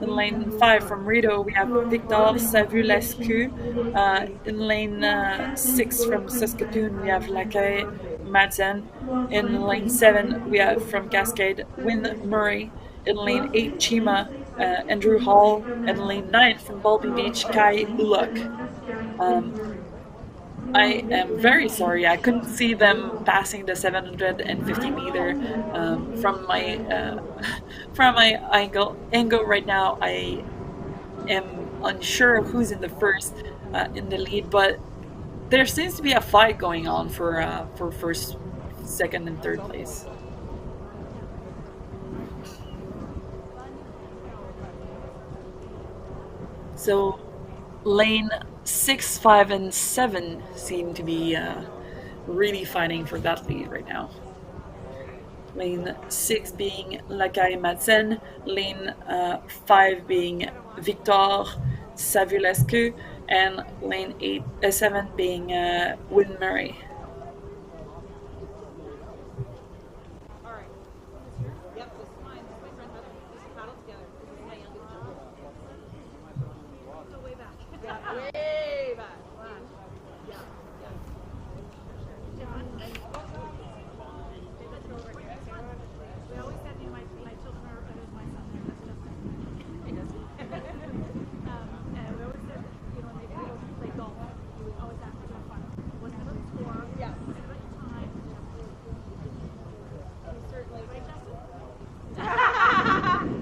In lane 5 from Rideau, we have Victor Savulescu. In lane 6 from Saskatoon, we have Lacaille Madsen. In lane 7, we have from Cascade, Win Murray. In lane 8, Chima, Andrew Hall. And lane 9 from Balby Beach, Kai Uluk. I am very sorry, I couldn't see them passing the 750 meter from my angle right now. I am unsure of who's in the first in the lead, but there seems to be a fight going on for first, second, and third place. So lane 6, 5, and 7 seem to be really fighting for that lead right now. Lane 6 being Lacaille Madsen, lane 5 being Victor Savulescu, and lane 7 being Win Murray.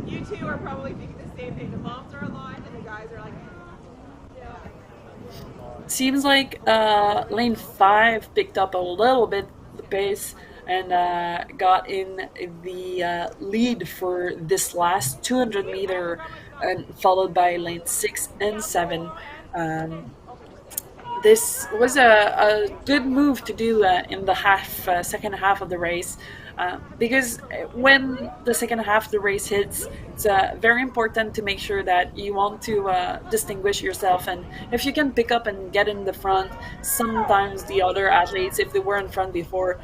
You two are probably thinking the same thing. The moms are aligned and the guys are like, Seems like lane 5 picked up a little bit the pace and got in the lead for this last 200 meter, and followed by lane 6 and 7. This was a good move to do in the second half of the race, because when the second half of the race hits, it's very important to make sure that you want to distinguish yourself. And if you can pick up and get in the front, sometimes the other athletes, if they were in front before,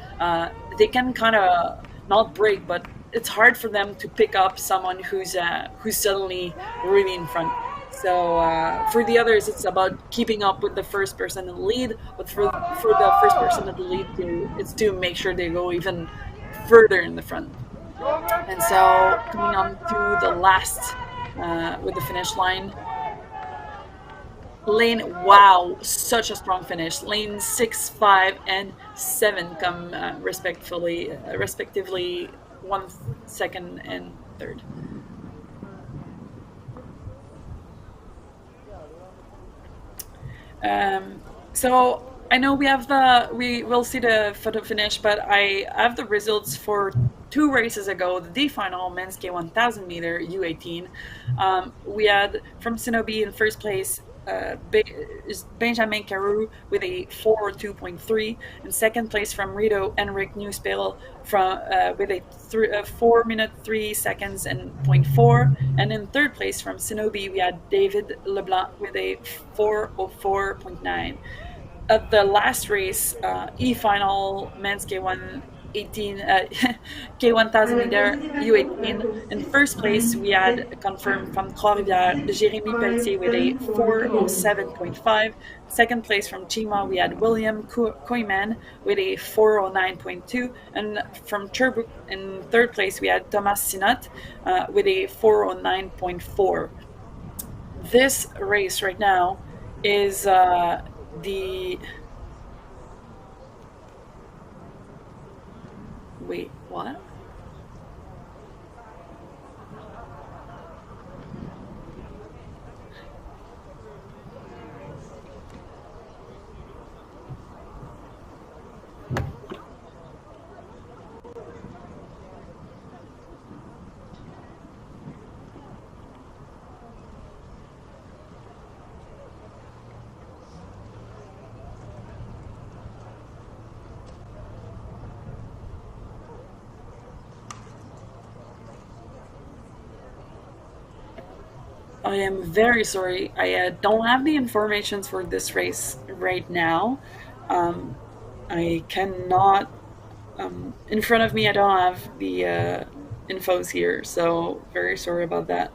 they can kind of not break, but it's hard for them to pick up someone who's suddenly really in front. So for the others, it's about keeping up with the first person in the lead. But for the first person in the lead, it's to make sure they go even further in the front. And so coming on to the last with the finish line, Lane, wow, such a strong finish. Lane 6, 5, and 7 come respectively 1 second and third. So I know we will see the photo finish, but I have the results for 2 races ago, the D final men's K1000 meter U18. We had from Canoe in first place Benjamin Carew with a 4:02.3, and second place from Rito Henrik Newspill with a 4 minute 3 seconds and 0.4, and in third place from Canoe we had David Leblanc with a 4:04.9. At the last race, e-final men's K1 18 K1000 meter U18. In first place, we had confirmed from Trois-Rivières Jérémy Pelletier with a 4:07.5. Second place from Chima, we had William Koyman with a 4:09.2, and from Sherbrooke in third place we had Thomas Sinot with a 4:09.4. This race right now is the wait, what? I am very sorry. I don't have the information for this race right now. I cannot. In front of me, I don't have the infos here, so very sorry about that.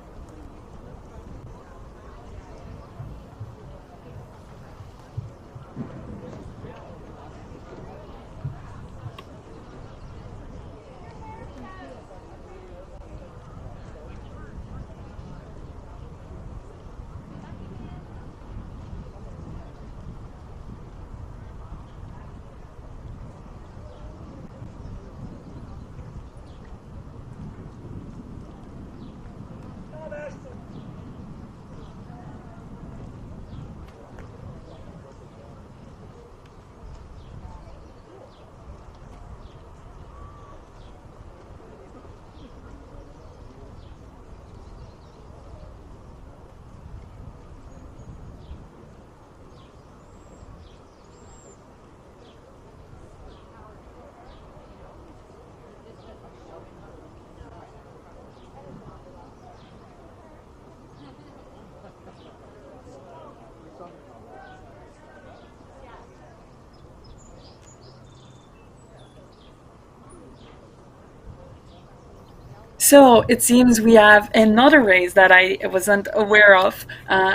So it seems we have another race that I wasn't aware of.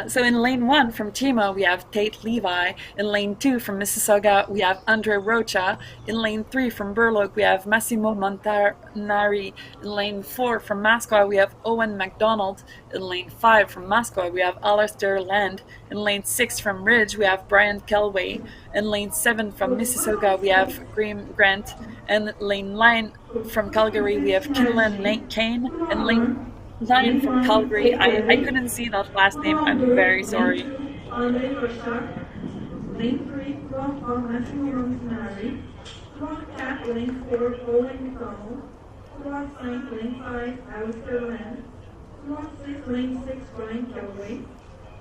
So in lane 1 from Chima, we have Tate Levi. In lane 2 from Mississauga, we have Andre Rocha. In lane 3 from Burloak, we have Massimo Montanari. In lane 4 from Masqua, we have Owen McDonald. In lane 5 from Masqua, we have Alistair Land. In lane 6 from Ridge, we have Brian Kelway. In lane 7 from Mississauga, we have Graham Grant. And lane 9 from Calgary, we have Kinlan Kane. And lane 9 from Calgary, I couldn't see that last name. I'm very sorry. Andre Rocha. Lane 3, Croix on Massimo Montanari. Croix 4, lane 4, Owen McDonald. Croix 5, lane 5, Alistair Land. Croix 6, lane 6, Brian Kelway.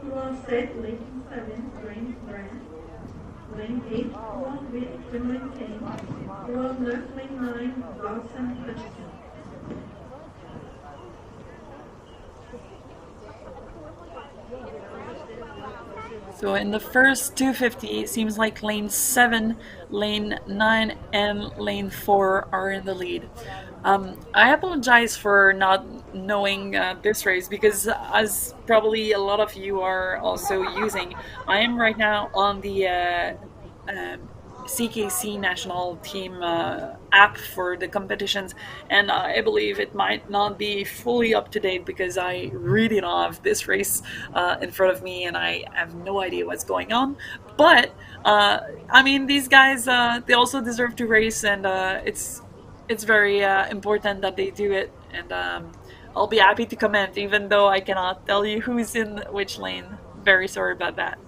Croix 7, lane 7, Graham Grant. Lane 8, Croix 8, Kinlan Kane. Croix 9, lane 9, Dawson Hutchinson. So in the first 250, it seems like lane 7, lane 9, and lane 4 are in the lead. I apologize for not knowing this race because, as probably a lot of you are also using, I am right now on the CKC national team app for the competitions, and I believe it might not be fully up to date because I really don't have this race in front of me and I have no idea what's going on. But I mean, these guys they also deserve to race, and it's very important that they do it. And I'll be happy to comment, even though I cannot tell you who's in which lane. Very sorry about that.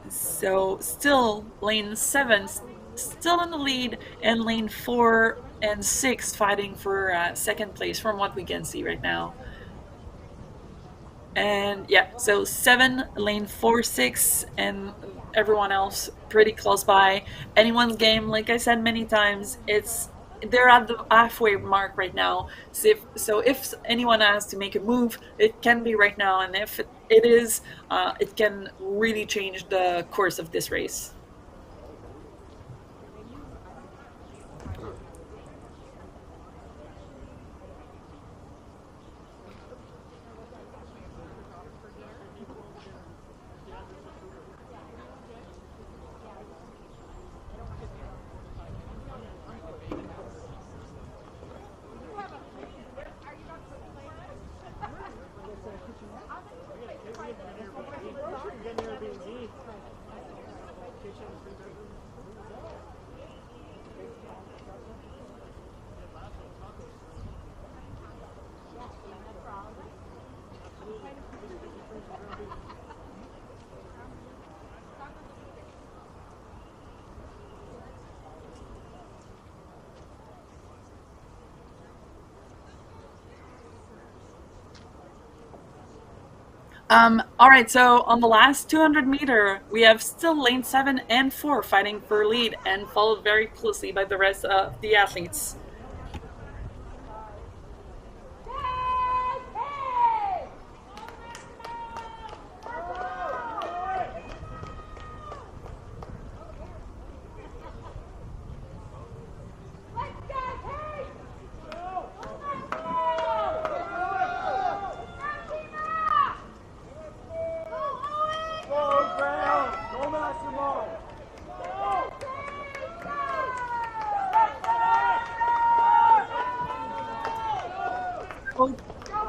So still lane 7 still in the lead, and lane 4 and 6 fighting for second place from what we can see right now. And yeah, so 7, lane 4, 6, and everyone else pretty close by. Anyone's game, like I said many times, they're at the halfway mark right now. So if anyone has to make a move, it can be right now, and if it is, it can really change the course of this race. All right, so on the last 200 meter, we have still lane 7 and 4 fighting for lead, and followed very closely by the rest of the athletes.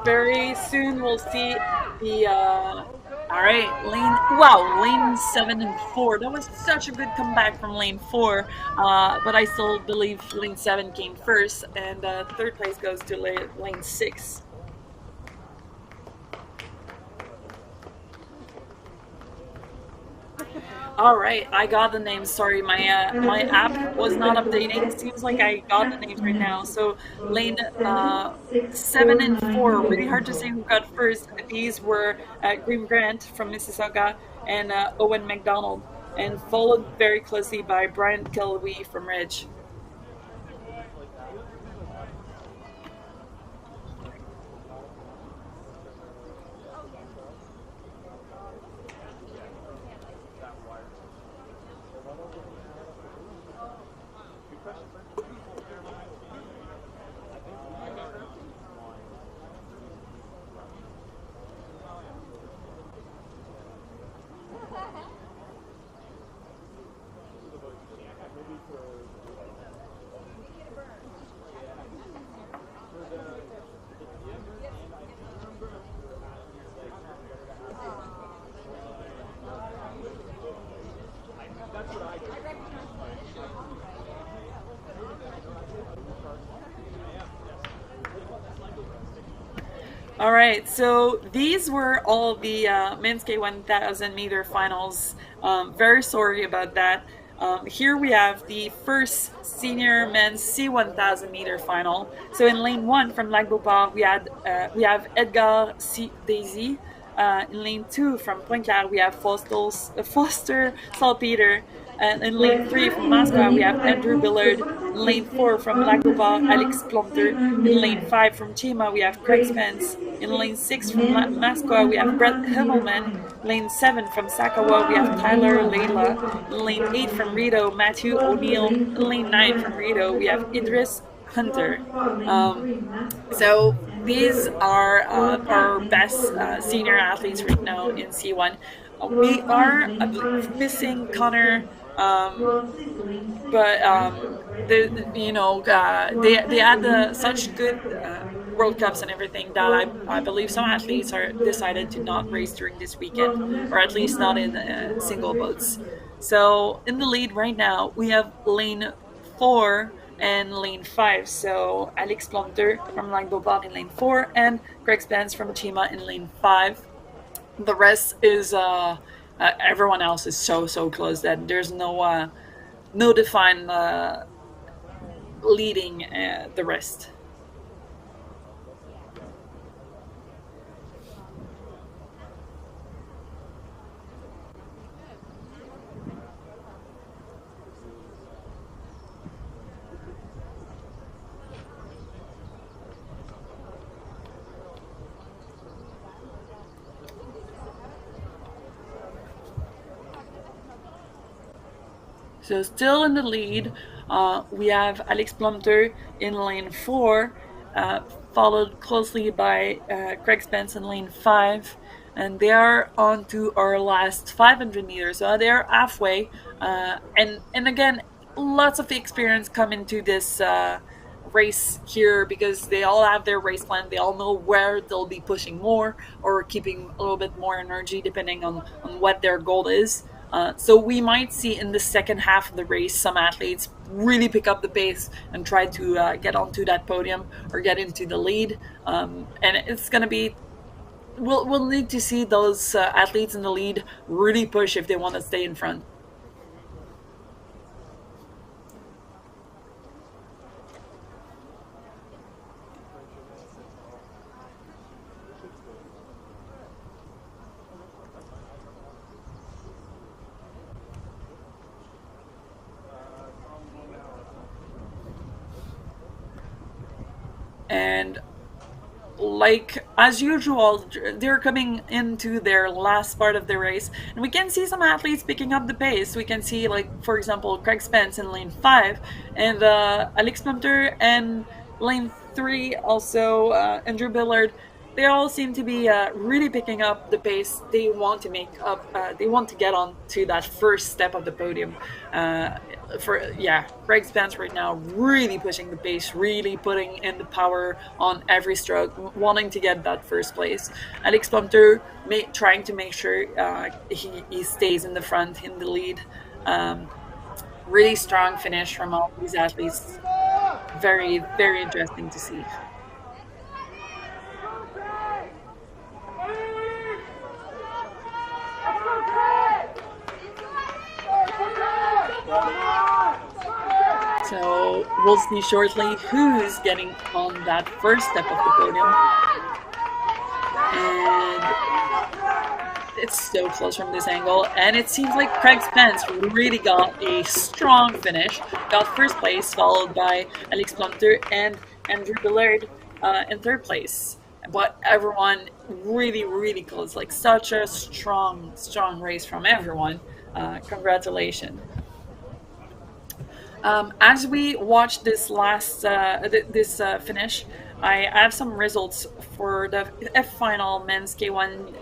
Very soon we'll see the all right, lane 7 and 4. That was such a good comeback from lane 4, but I still believe lane 7 came first, and third place goes to lane 6. All right, I got the names. Sorry, my app was not updating. It seems like I got the names right now. So lane 7 and 4, really hard to say who got first. These were Graham Grant from Mississauga and Owen McDonald, and followed very closely by Brian Kilwee from Ridge. All right, so these were all the men's K1000 meter finals. Very sorry about that. Here we have the first senior men's C1000 meter final. So in lane 1 from Lac Beauport, we have Edgar Daisy. In lane 2 from Pointe-Claire, we have Foster Salpeter. And in lane 3 from Mascua, we have Andrew Billard. In lane 4 from Lac Beauport, Alex Plumter. In lane 5 from Chima, we have Craig Spence. In lane 6 from Mascua, we have Brett Himmelman. Lane 7 from Sakawa, we have Tyler Leila. In lane 8 from Rideau, Matthew O'Neill. In lane 9 from Rideau, we have Idris Hunter. So these are our best senior athletes right now in C1. We are, I believe, missing Connor, but they had such good World Cups and everything that I believe some athletes are decided to not race during this weekend, or at least not in single boats. So in the lead right now, we have lane 4 and lane 5. So Alex Plumter from Line Bobard in lane 4 and Craig Spence from Chima in lane 5. The rest is everyone else is so close that there's no defined leading the rest. So still in the lead, we have Alex Plumter in lane 4, followed closely by Craig Spence in lane 5. And they are on to our last 500 meters. So they're halfway. And again, lots of experience come into this race here because they all have their race plan. They all know where they'll be pushing more or keeping a little bit more energy depending on what their goal is. So we might see in the second half of the race some athletes really pick up the pace and try to get onto that podium or get into the lead. And it's going to be, we'll need to see those athletes in the lead really push if they want to stay in front. And like as usual, they're coming into their last part of the race, and we can see some athletes picking up the pace. We can see, like, for example, Craig Spence in lane 5 and Alex Plumter and lane 3, also Andrew Billard. They all seem to be really picking up the pace. They want to make up. They want to get on to that first step of the podium. Craig Spence right now really pushing the pace, really putting in the power on every stroke, wanting to get that first place. Alex Plumter trying to make sure he stays in the front, in the lead. Really strong finish from all these athletes. Very, very interesting to see. So we'll see shortly who's getting on that first step of the podium. And it's so close from this angle. And it seems like Craig Spence really got a strong finish. Got first place, followed by Alex Plumter and Andrew Billard in third place. But everyone really, really close. Like such a strong race from everyone. Congratulations. As we watch this last finish, I have some results for the F final men's K1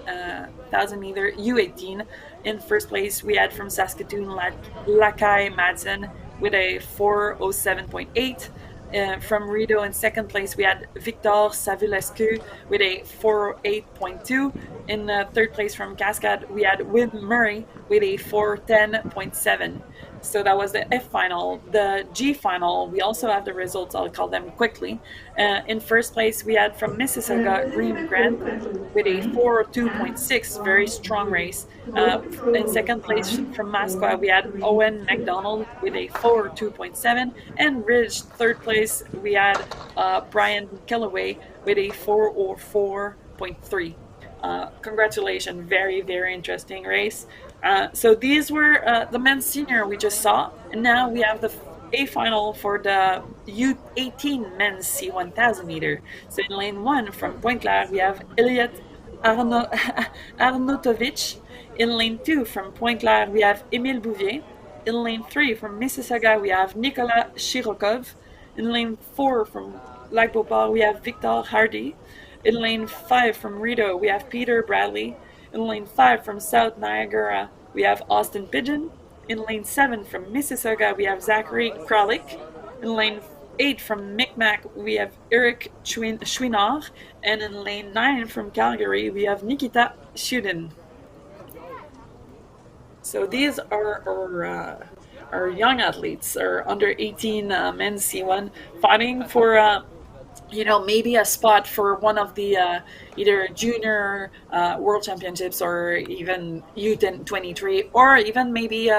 1000 meter U18. In first place, we had from Saskatoon Lakai Madsen with a 4:07.8. From Rideau in second place, we had Victor Savulescu with a 4:08.2. In third place from Cascade, we had Wim Murray with a 4:10.7. So that was the F final. The G final, we also have the results. I'll call them quickly. In first place, we had from Mississauga Green Grant with a 4:02.6, very strong race. In second place from Masqua, we had Owen McDonald with a 4:02.7. And Ridge, third place, we had Brian Kellaway with a 4:04.3. Congratulations, very, very interesting race. So these were the men's senior we just saw, and now we have the A final for the U18 Men C1 1000 meter. So in lane 1 from Pointe-Claire, we have Elliot Arnautovic. In lane 2 from Pointe-Claire, we have Émile Bouvier. In lane 3 from Mississauga, we have Nicolas Shirokov. In lane 4 from Lac Beauport, we have Victor Hardy. In lane 5 from Rideau, we have Peter Bradley. In lane 5 from South Niagara, we have Austin Pigeon. In lane 7 from Mississauga, we have Zachary Kralik. In lane 8 from Micmac, we have Eric Chouinard. And in lane 9 from Calgary, we have Nikita Shudin. So these are our young athletes, our under 18 Men C1, fighting for maybe a spot for one of the either junior world championships or even U23 or even maybe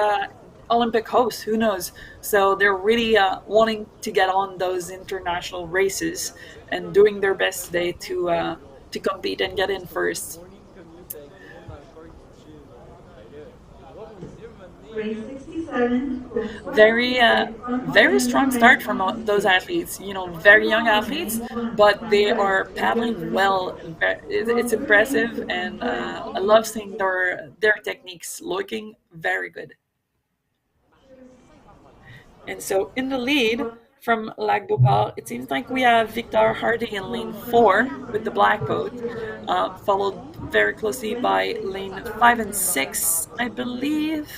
Olympic hosts. Who knows? So they're really wanting to get on those international races and doing their best today to compete and get in first. Race 67. Very strong start from those athletes. Very young athletes, but they are paddling well. It's impressive, and I love seeing their techniques looking very good. And so in the lead from Lac Beauport, it seems like we have Victor Hardy in lane 4 with the black boat, followed very closely by lane 5 and 6, I believe.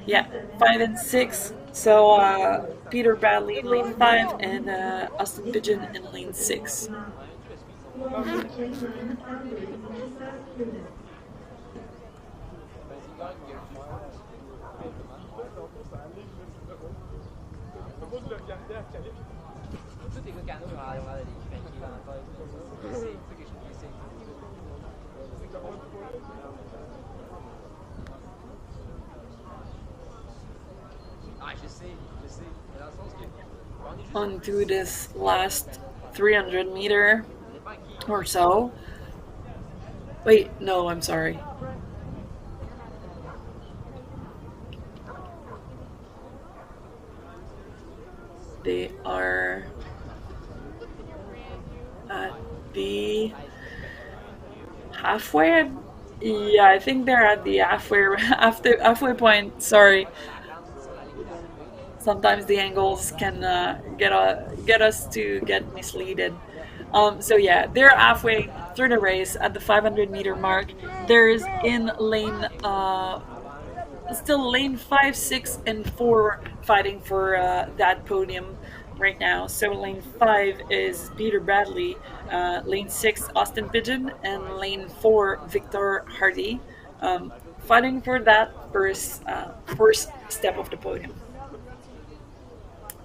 Yeah, 5 and 6. So Peter Bradley in lane 5 and Austin Pigeon in lane 6. Onto this last 300 meter or so. Wait, no, I'm sorry. They are at the halfway. Yeah, I think they're at the halfway point. Sorry. Sometimes the angles can get us to get misleaded. So yeah, they're halfway through the race at the 500 meter mark. There's in lane still lane 5, 6, and 4 fighting for that podium right now. So lane 5 is Peter Bradley, lane 6 Austin Pigeon, and lane 4 Victor Hardy, fighting for that first step of the podium.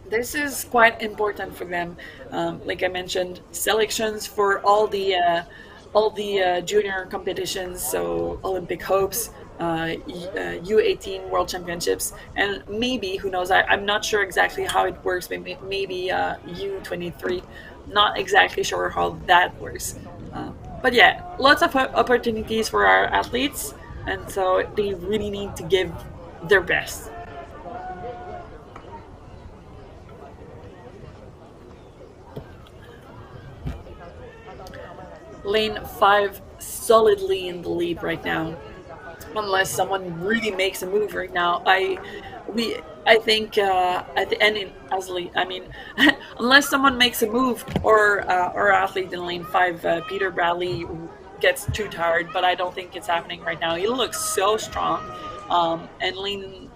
This is quite important for them. Like I mentioned, selections for all the junior competitions, so Olympic hopes, U18 World Championships, and maybe, who knows, I'm not sure exactly how it works, maybe U23, not exactly sure how that works. But yeah, lots of opportunities for our athletes, and so they really need to give their best. Lane 5 solidly in the lead right now, unless someone really makes a move right now. I think at the end in Asley, I mean, unless someone makes a move or athlete in lane 5, Peter Bradley gets too tired, but I don't think it's happening right now. He looks so strong. And lane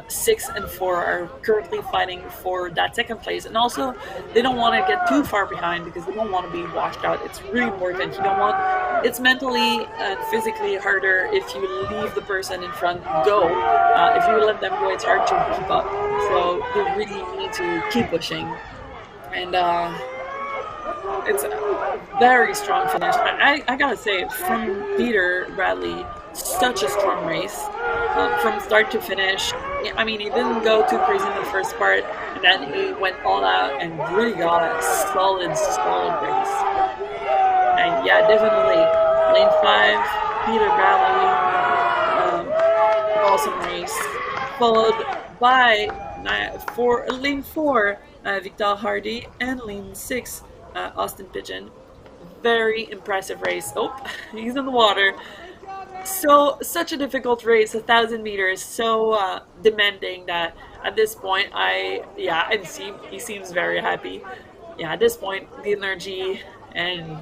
6 and 4 are currently fighting for that second place, and also they don't want to get too far behind because they don't want to be washed out. It's really important. It's mentally and physically harder if you leave the person in front go. If you let them go, it's hard to keep up. So they really need to keep pushing, and it's a very strong finish. I gotta say, from Peter Bradley, such a strong race from start to finish. I mean, he didn't go too crazy in the first part, and then he went all out and really got a solid race. And yeah, definitely lane 5, Peter Bradley, awesome race, followed by lane 4, Victor Hardy, and lane 6, Austin Pigeon. Very impressive race. Oh, he's in the water. Such a difficult race, 1,000 meters, so demanding that at this point, he seems very happy. yeah, at this point, the energy and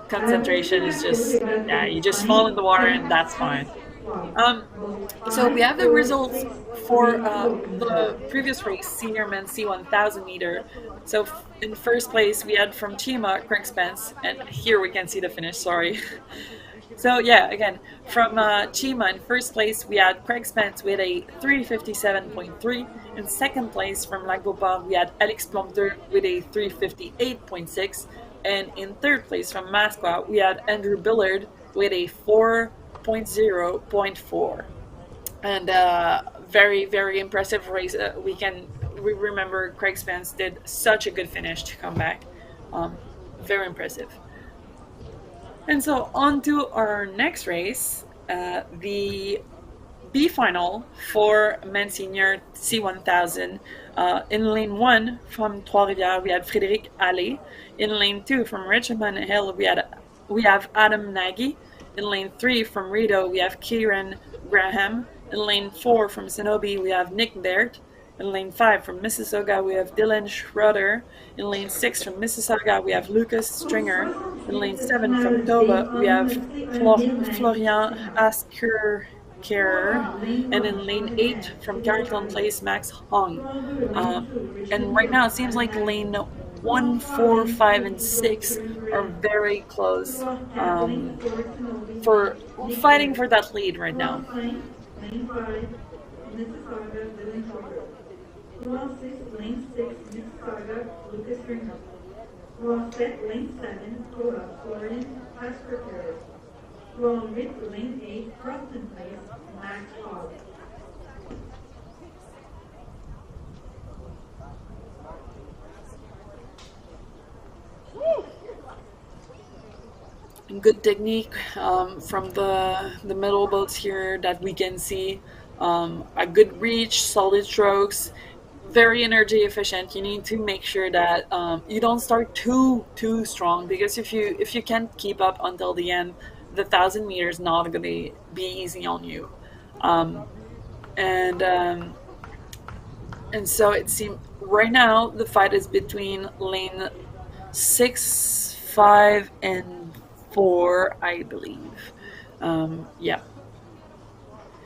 concentration is just, yeah, you just fall in the water and that's fine. So we have the results for the previous race, senior men C1,000 meter. So in first place, we had from Chima, Craig Spence, and here we can see the finish, sorry. So yeah, again, from Chima in first place, we had Craig Spence with a 357.3. In second place, from Lac Beauport, we had Alex Plumter with a 358.6. And in third place, from Masqua, we had Andrew Billard with a 4.0.4. And very, very impressive race. We remember Craig Spence did such a good finish to come back. Very impressive. And so on to our next race, the B final for men senior C1000. In lane 1 from Trois-Rivières, we had Frédéric Allais. In lane 2 from Richmond Hill, we have Adam Nagy. In lane 3 from Rideau, we have Kieran Graham. In lane 4 from Cenobi, we have Nick Baird. In lane 5 from Mississauga, we have Dylan Schroeder. In lane 6 from Mississauga, we have Lucas Stringer. In lane 7 from Toba, we have Florian Askerker. And in lane 8 from Carrington Place, Max Hong. And right now, it seems like lane 1, 4, 5, and 6 are very close for fighting for that lead right now. Lane 5, Mississauga, Dylan Schroeder. Roll 6, lane 6, Mississauga, Lucas Stringer. Roll 7, lane 7, Toba, Florian Askerker. Roll 8, lane 8, Carlton Place, Max Hogg. Good technique from the middle boats here that we can see. A good reach, solid strokes, very energy efficient. You need to make sure that you don't start too strong, because if you can't keep up until the end, the 1,000 meters not going to be easy on you. And so it seems right now the fight is between lane 6, 5, and 4, I believe. Yeah.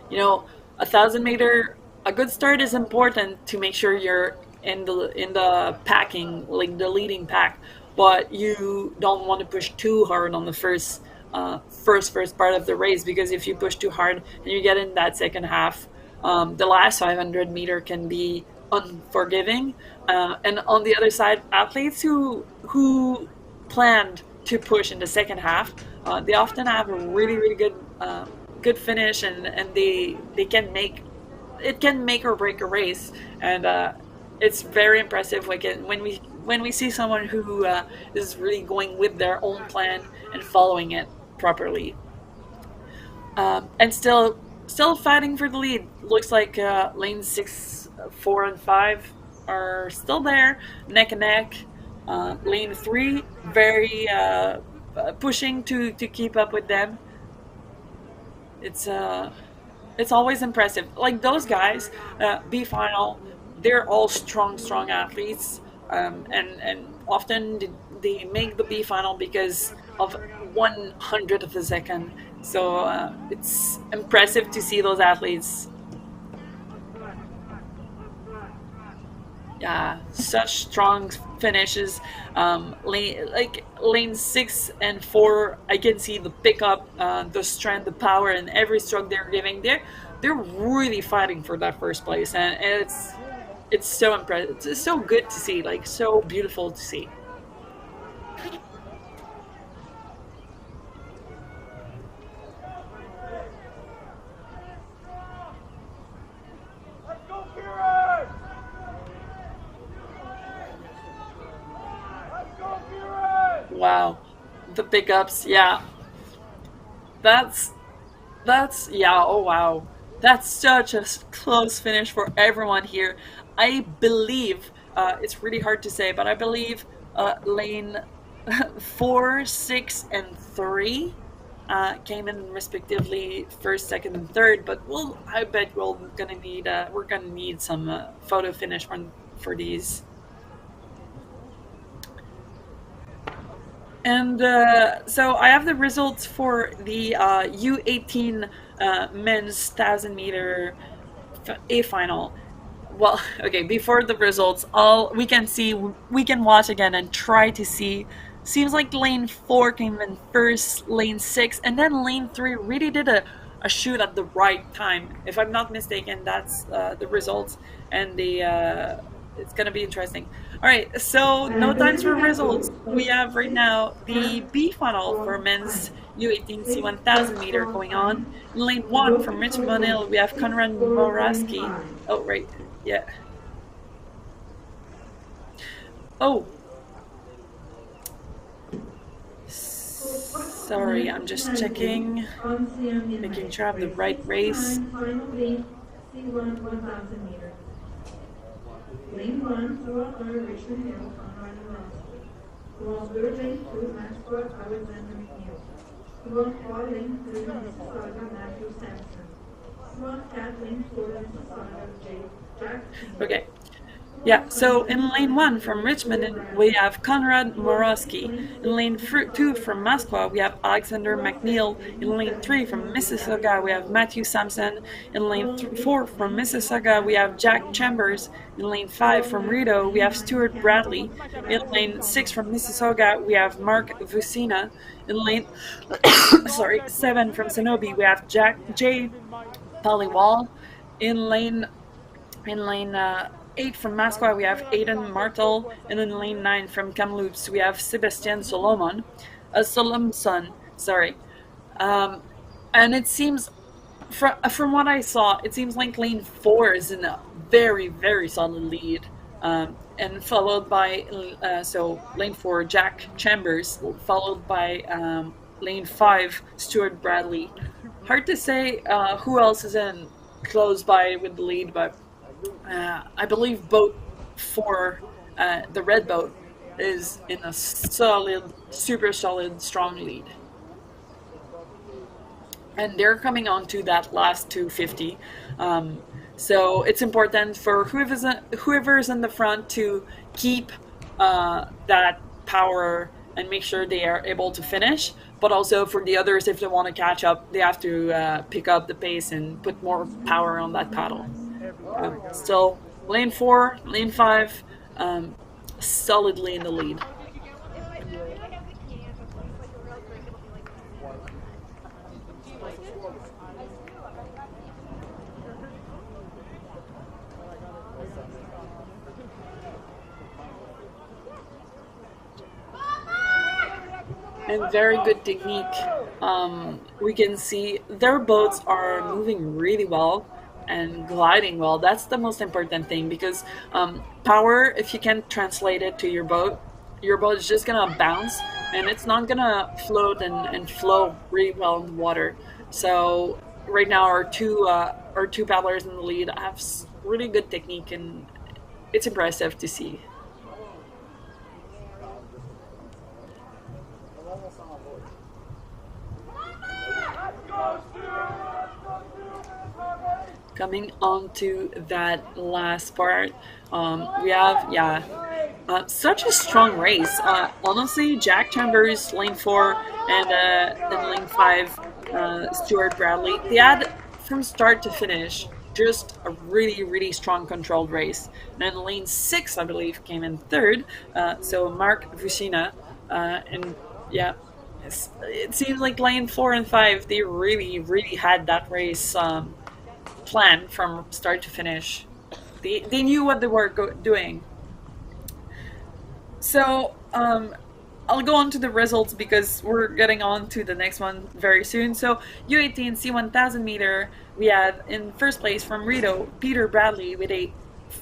You know, 1,000 meter, a good start is important to make sure you're in the packing, like the leading pack, but you don't want to push too hard on the first part of the race, because if you push too hard and you get in that second half, the last 500 meter can be unforgiving. And on the other side, athletes who planned to push in the second half, they often have a really good finish, and they can make or break a race. And it's very impressive when we see someone who is really going with their own plan and following it properly, and still fighting for the lead. Looks like lane 6, 4, and 5 are still there, neck and neck. Lane 3 very pushing to keep up with them. It's always impressive. Like those guys, B final, they're all strong athletes, and often they make the B final because of 100th of a second. So it's impressive to see those athletes. Yeah, such strong finishes. Lane 6 and 4, I can see the pickup, the strength, the power, and every stroke they're giving. They're really fighting for that first place, and it's so impressive. It's so good to see, like so beautiful to see. Wow, the pickups, yeah. That's yeah. Oh wow, that's such a close finish for everyone here. I believe it's really hard to say, but I believe lane 4, 6, and 3 came in respectively first, second, and third. But I bet we're gonna need some photo finish for these. And so I have the results for the U18 men's 1,000 meter A final. Well, okay, before the results, all we can see, we can watch again and try to see. Seems like lane 4 came in first, lane 6, and then lane 3 really did a shoot at the right time. If I'm not mistaken, that's the results, and it's gonna be interesting. All right, so no times for results. We have right now the B final for men's U18 C1 1,000 meter going on. In lane 1 from Richmond Hill, we have Conrad Moraski. Oh, right. Yeah. Oh. Sorry, I'm just checking, making sure I have the right race. C1 1000 meters. Lane 1, Toronto, Richmond Hill, Conrad Moraski. Toronto 2, lane 2, Maxwell, Alexander McNeil. Toronto 3, lane 3, Mississauga, Matthew Sampson. Toronto 4, lane 4, Mississauga, Jack. Okay. Yeah, so in lane 1 from Richmond, we have Conrad Moraski. In lane 2 from Masqua, we have Alexander McNeil. In lane 3 from Mississauga, we have Matthew Sampson. In lane 4 from Mississauga, we have Jack Chambers. In lane 5 from Rideau, we have Stuart Bradley. In lane 6 from Mississauga, we have Mark Vucina. In lane 7 from Cenobi, we have Jay Paliwal. In lane 8 from Masqua, we have Aidan Martel, and in lane 9 from Kamloops, we have Sebastian Solomon, sorry. And it seems, from what I saw, it seems like lane 4 is in a very, very solid lead, and followed by, lane 4, Jack Chambers, followed by lane 5, Stuart Bradley. Hard to say who else is in close by with the lead, but I believe boat 4, the red boat, is in a solid, super solid, strong lead. And they're coming on to that last 250. So it's important for whoever's in the front to keep that power and make sure they are able to finish. But also for the others, if they want to catch up, they have to pick up the pace and put more power on that paddle. Still, lane 4, lane 5, solidly in the lead. And very good technique. We can see their boats are moving really well and gliding well. That's the most important thing, because power, if you can translate it to your boat is just gonna bounce and it's not gonna float and flow really well in the water. So right now our two paddlers in the lead have really good technique, and it's impressive to see. Coming on to that last part, we have, such a strong race. Honestly, Jack Chambers, lane 4, and then lane 5, Stuart Bradley, they had, from start to finish, just a really, really strong controlled race. And then lane 6, I believe, came in third, so Mark Vucina, and yeah, it seems like lane 4 and 5, they really, really had that race plan from start to finish. They knew what they were doing. So I'll go on to the results because we're getting on to the next one very soon. So U18 C1000 meter, we had in first place from Rideau, Peter Bradley with a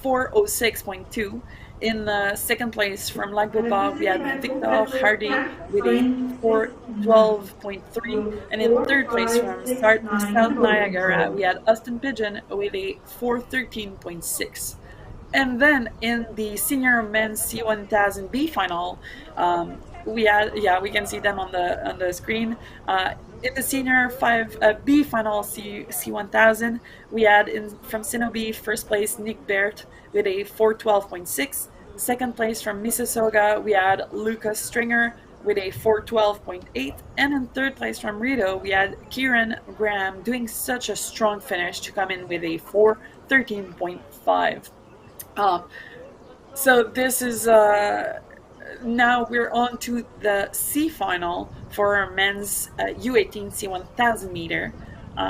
4:06.2. In second place from Lac-Beauport, we had Victor Hardy with a 4:12.3. And in third place from South Niagara, we had Austin Pigeon with a 4:13.6. And then in the senior men's C1000B final, we can see them on the screen. In the senior B final C1000, we had from Cenobi first place Nick Baert with a 4:12.6. Second place from Mississauga, we had Lucas Stringer with a 4:12.8, and in third place from Rito, we had Kieran Graham doing such a strong finish to come in with a 4:13.5. So this is now we're on to the C final for our men's U18 C1 1000 meter.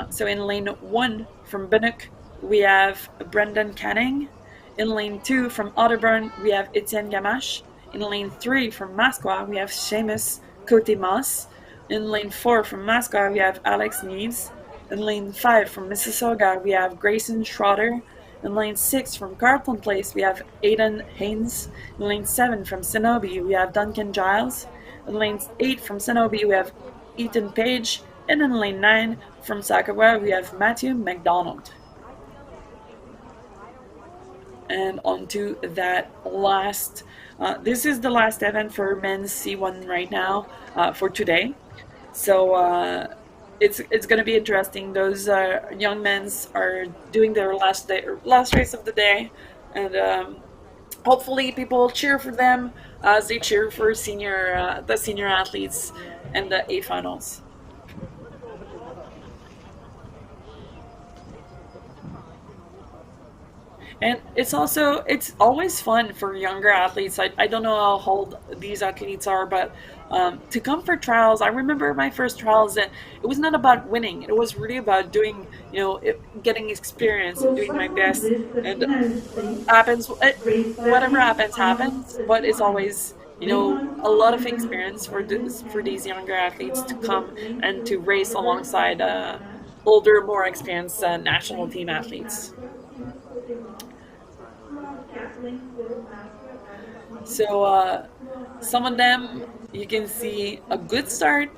So in lane 1 from Bunnock, we have Brendan Canning. In lane 2 from Otterburn, we have Etienne Gamache. In lane 3 from Masqua, we have Seamus Cote-Mas. In lane 4 from Masqua, we have Alex Neves. In lane 5 from Mississauga, we have Grayson Schroeder. In lane 6 from Carleton Place, we have Aidan Haynes. In lane 7 from Cenobi, we have Duncan Giles. In lane 8 from Cenobi, we have Ethan Page. And in lane 9 from Sakawa, we have Matthew McDonald. And on to that last, this is the last event for men's C1 right now for today. So it's going to be interesting. Those young men are doing their last race of the day, and hopefully people cheer for them as they cheer for the senior athletes and the A finals. And it's always fun for younger athletes. I don't know how old these athletes are, but to come for trials, I remember my first trials, and it was not about winning. It was really about doing, getting experience and doing my best. And whatever happens, but it's always, a lot of experience for these younger athletes to come and to race alongside older, more experienced national team athletes. So some of them you can see a good start.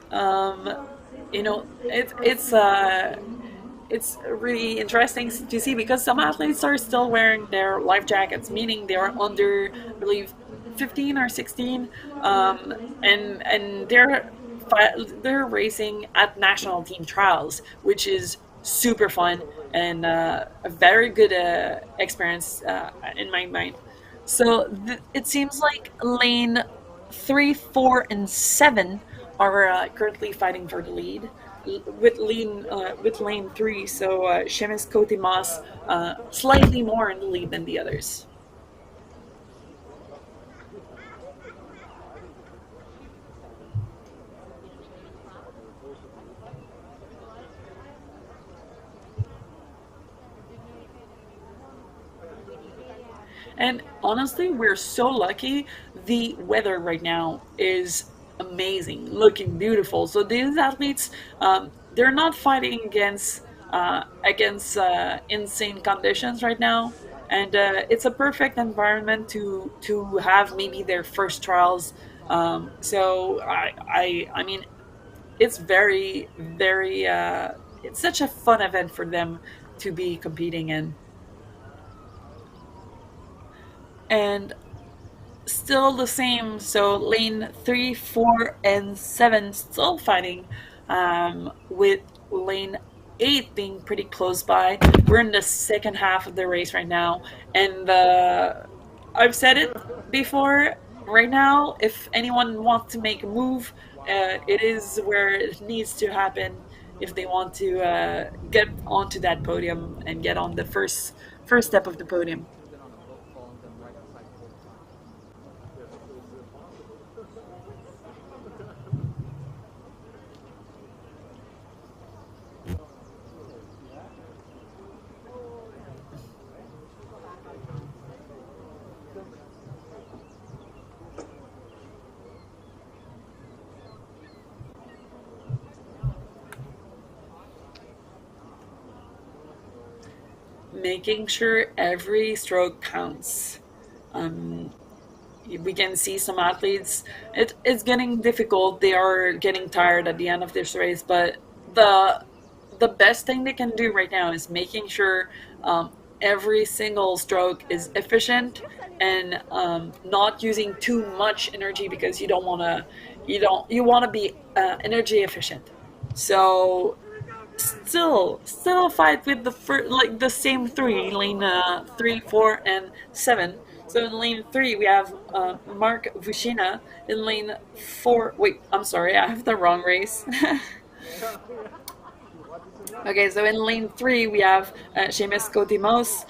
It's really interesting to see because some athletes are still wearing their life jackets, meaning they are under, I believe, 15 or 16, and they're racing at national team trials, which is super fun and a very good experience in my mind. So it seems like lane 3, 4, and 7 are currently fighting for the lead. With lane 3, so Seamus Cote-Mas slightly more in the lead than the others. And honestly, we're so lucky. The weather right now is amazing, looking beautiful. So these athletes, they're not fighting against insane conditions right now, and it's a perfect environment to have maybe their first trials. So I mean, it's very very it's such a fun event for them to be competing in. And still the same. So lane 3, 4, and 7 still fighting, with lane 8 being pretty close by. We're in the second half of the race right now, and I've said it before. Right now, if anyone wants to make a move, it is where it needs to happen if they want to get onto that podium and get on the first step of the podium. Making sure every stroke counts. We can see some athletes, it's getting difficult. They are getting tired at the end of this race, but the best thing they can do right now is making sure every single stroke is efficient and not using too much energy, because you want to be energy efficient. So still fight with the same 3, lane 3, 4, and 7. So in lane 3, we have Mark Vucina. In lane 4, wait, I'm sorry, I have the wrong race. Okay, so in lane 3, we have Seamus Cotimos.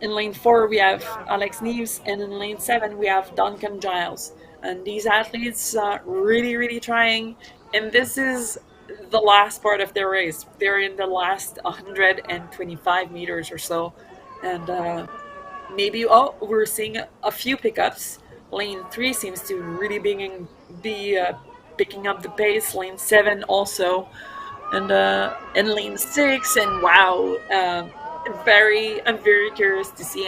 In lane 4, we have Alex Neves. And in lane 7, we have Duncan Giles. And these athletes really, really trying. And this is the last part of their race. They're in the last 125 meters or so. And maybe, oh, we're seeing a few pickups. Lane 3 seems to really be picking up the pace. Lane 7 also. And in lane 6, and wow, I'm very curious to see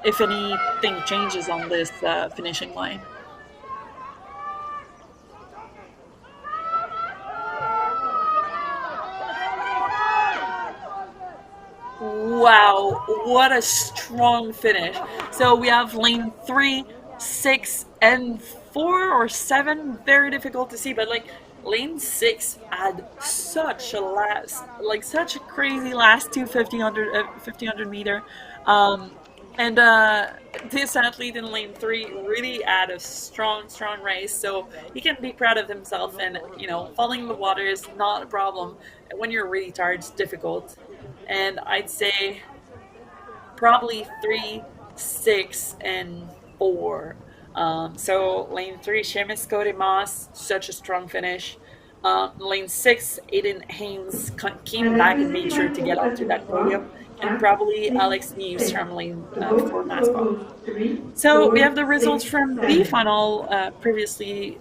if anything changes on this finishing line. Wow, what a strong finish. So we have lane 3, 6, and 4 or 7, very difficult to see, but like lane 6 had such a crazy last two 1500 meter. And this athlete in lane 3 really had a strong race, so he can be proud of himself. And falling in the water is not a problem. When you're really tired, it's difficult. And I'd say probably 3, 6, and 4. So lane 3, Seamus Cotimos, such a strong finish. Lane 6, Aiden Haynes came back and made sure to get onto that podium. And probably Alex Neves from lane 4 Mascot. So we have the results from the final previously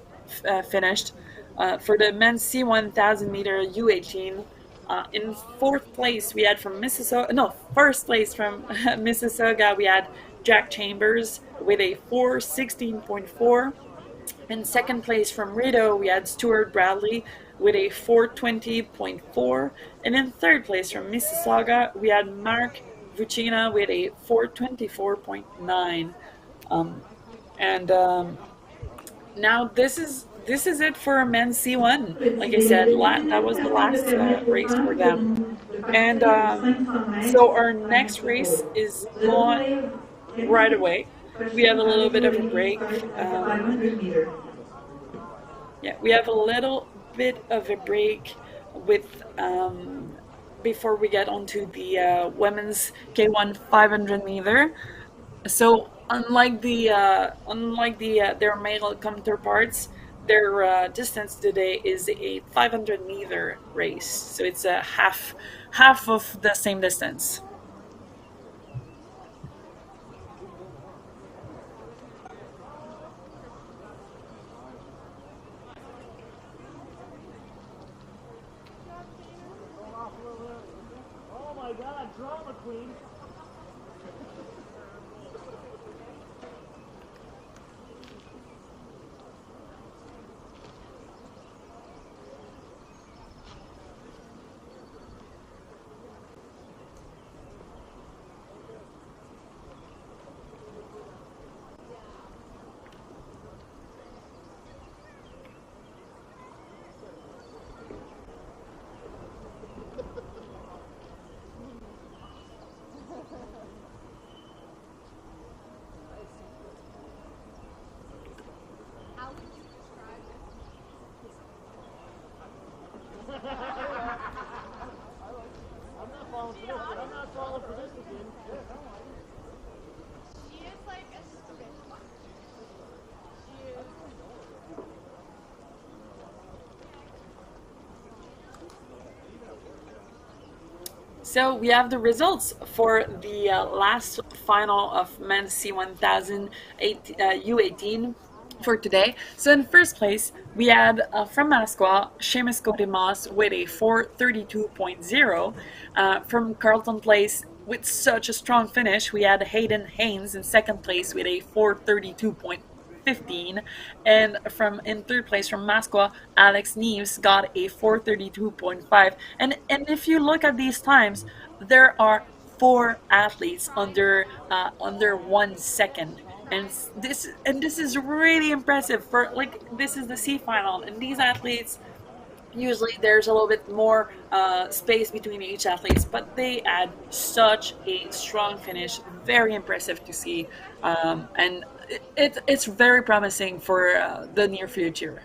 finished for the men's C1 1,000 meter U18. In fourth place, we had from Mississauga. No, first place from Mississauga, we had Jack Chambers with a 4:16.4. In second place from Rideau, we had Stuart Bradley with a 4:20.4. And in third place from Mississauga, we had Mark Vucina with a 4:24.9. Now this is it for men's C1. Like I said, that was the last race for them. And so our next race is on right away. We have a little bit of a break. We have a little bit of a break with before we get onto the women's K1 500 meter. So unlike their male counterparts, their distance today is a 500 meter race. So it's a half of the same distance. Oh my god, drama queen. I'm not falling for this again. She is like a stupid fuck. She is. So we have the results for the last final of men's C1000 U18 for today. So in first place, we had from Masqua, Seamus Cotimos with a 4:32.0. From Carleton Place, with such a strong finish, we had Hayden Haynes in second place with a 4:32.15. And in third place from Masqua, Alex Neves got a 4:32.5. And if you look at these times, there are 4 athletes under 1 second. And this is really impressive for, like, this is the C final, and these athletes Usually there's a little bit more space between each athletes, but they had such a strong finish, very impressive to see, and it's very promising for the near future.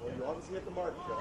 Well, you obviously hit the mark, Joe.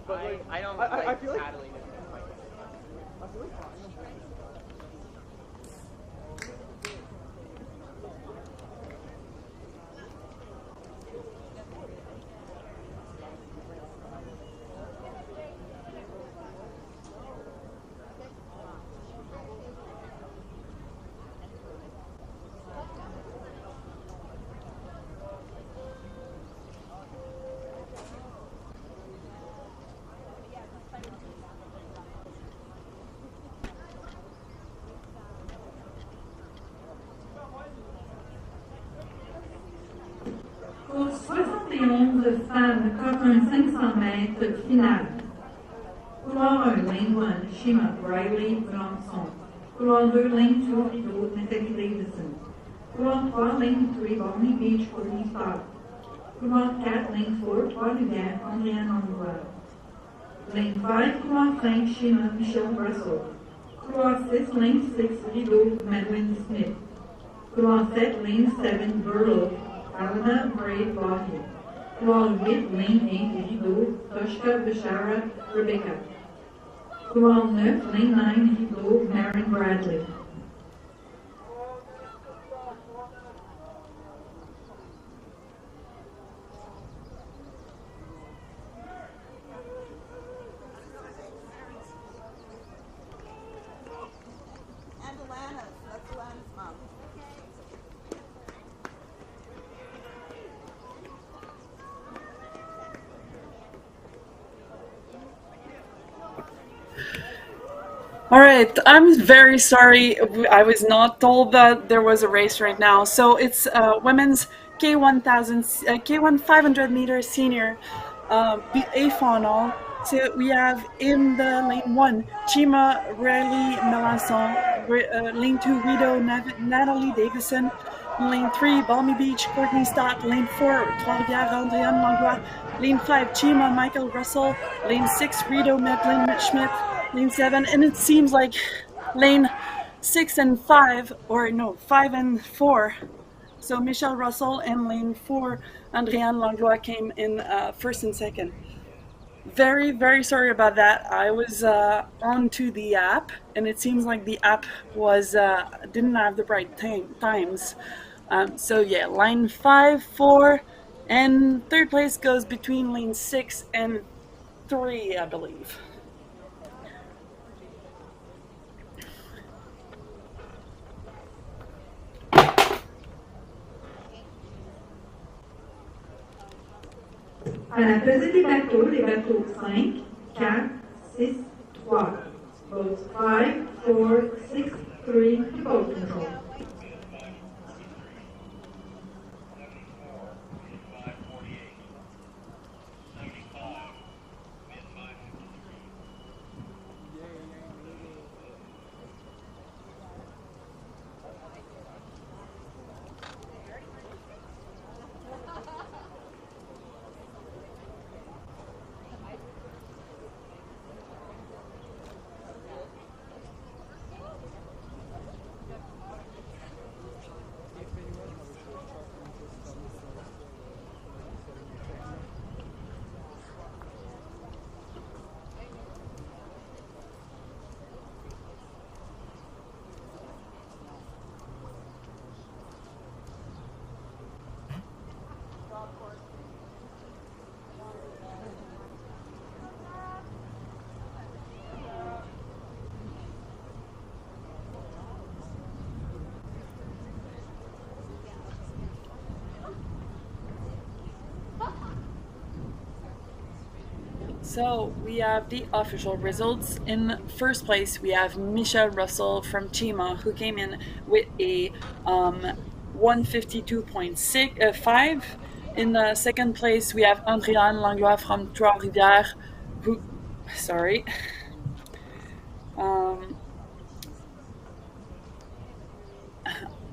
But like, I don't I feel like paddling as much. I feel like Pour 71 femmes K1 500 mètres finale. Couloir 1, lane 1, Shima, Riley, Blanson. Couloir 2, lane 2, Rideau, Nathalie Davison. Couloir 3, lane 3, Bonnie Beach, Courtney Stark. Couloir 4, lane 4, Trois-Rivières, Andréane Langlois. Lane 5, couloir 5, Shima, Michelle Russell. Couloir 6, lane 6, Rideau, Madeline Smith. Couloir 7, lane 7, Burlow, Alana Marie Bahi. Couloir 8, lane 8, Rideau, Toshka Bishara, Rebecca. Couloir 9, lane 9, Rideau, Marin Bradley. And Alana's. That's Alana's mom. All right, I'm very sorry. I was not told that there was a race right now. So it's women's K1000, K1 500 meter senior A final. So we have in the lane 1, Chima Riley Melanson, lane 2, Rideau Natalie Davison, lane 3, Balmy Beach, Courtney Stott, lane 4, Trois-Rivières Andréane Langlois, lane 5, Chima Michael Russell, lane 6, Rideau Madeline Schmidt, lane 7, and it seems like lane 6 and 5, or no, 5 and 4. So Michelle Russell and lane 4, Andréane Langlois came in first and second. Very, very sorry about that. I was onto the app, and it seems like the app was didn't have the right times. So yeah, line 5, 4, and third place goes between lane 6 and 3, I believe. À la pesée des bateaux, les bateaux 5, 4, 6, 3. Boats 5, 4, 6, 3, boat control. So we have the official results. In first place, we have Michelle Russell from Chima, who came in with a 152.5. In second place, we have Andréane Langlois from Trois-Rivières, who, sorry,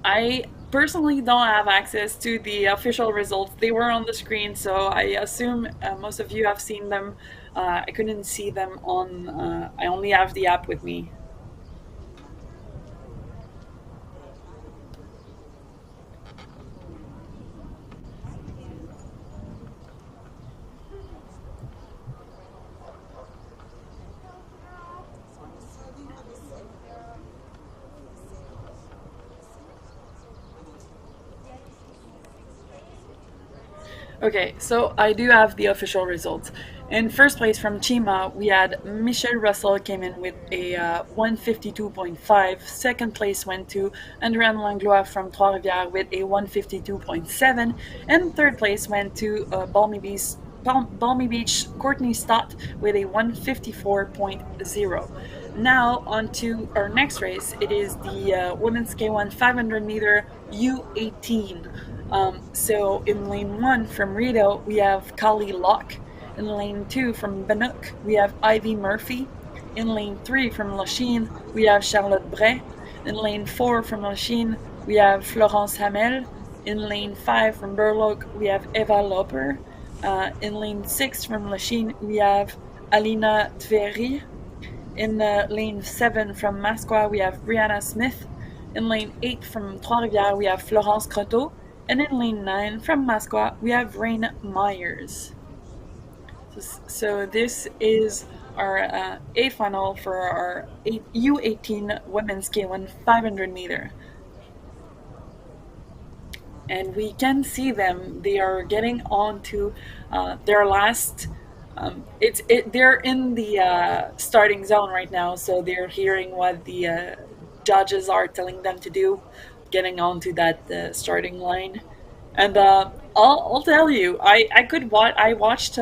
I personally don't have access to the official results. They were on the screen, so I assume most of you have seen them. I couldn't see them on, I only have the app with me. Okay, so I do have the official results. In first place from Chima, we had Michelle Russell came in with a 152.5. Second place went to Andréane Langlois from Trois-Rivières with a 152.7. And third place went to Balmy Beach Courtney Stott with a 154.0. Now on to our next race. It is the Women's K1 500 meter U18. So in lane 1 from Rideau, we have Kali Locke. In lane 2 from Bannock, we have Ivy Murphy. In lane 3 from Lachine, we have Charlotte Bray. In lane 4 from Lachine, we have Florence Hamel. In lane 5 from Burloak, we have Eva Loper. In lane 6 from Lachine, we have Alina Tveri. In lane 7 from Masqua, we have Brianna Smith. In lane 8 from Trois-Rivières, we have Florence Croteau. And in lane 9 from Masqua, we have Rain Myers. So this is our A final for our U18 Women's K1 500 meter. And we can see them. They are getting on to their last. They're in the starting zone right now, so they're hearing what the judges are telling them to do, getting onto that starting line. And I'll tell you, I watched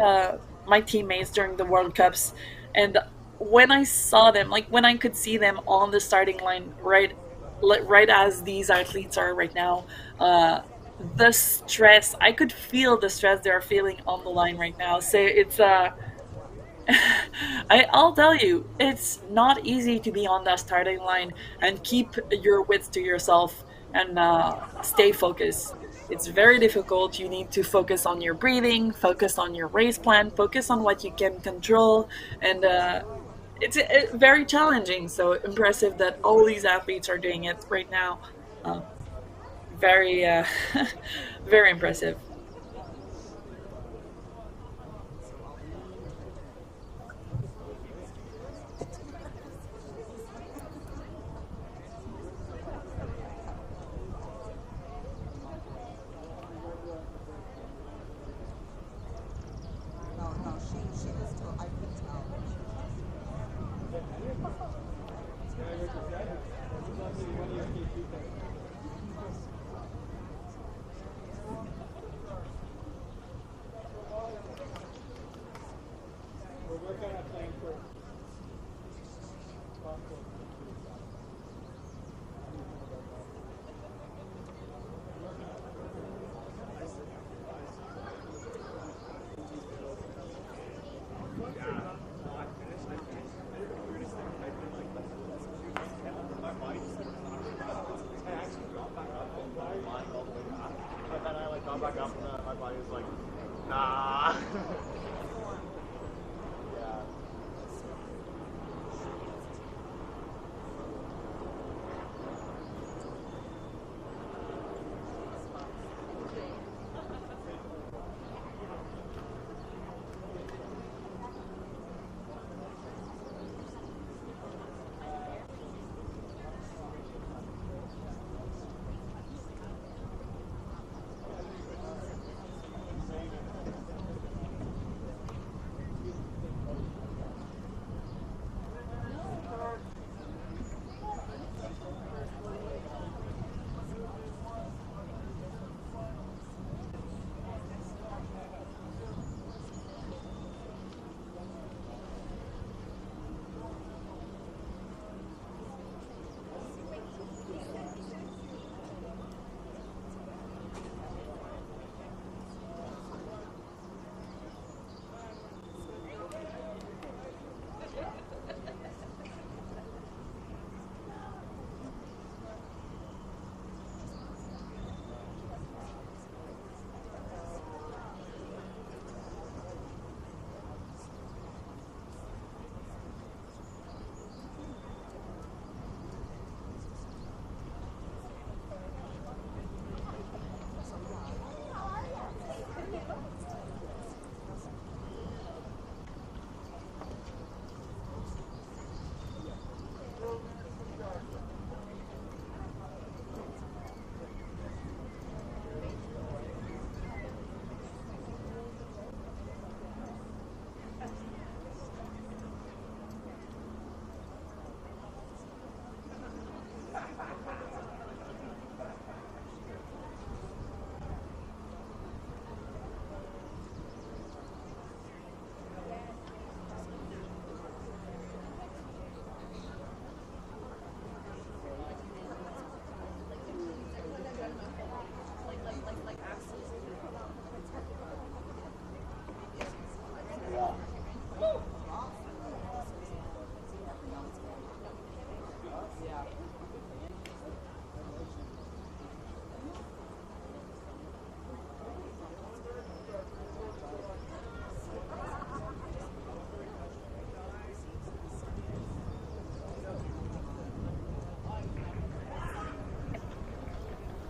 my teammates during the World Cups, and when I saw them, like when I could see them on the starting line, right as these athletes are right now, the stress, I could feel the stress they're feeling on the line right now. So it's I'll tell you, it's not easy to be on that starting line and keep your wits to yourself and stay focused. It's very difficult. You need to focus on your breathing, focus on your race plan, focus on what you can control, and it's very challenging. So impressive that all these athletes are doing it right now. Very, very impressive.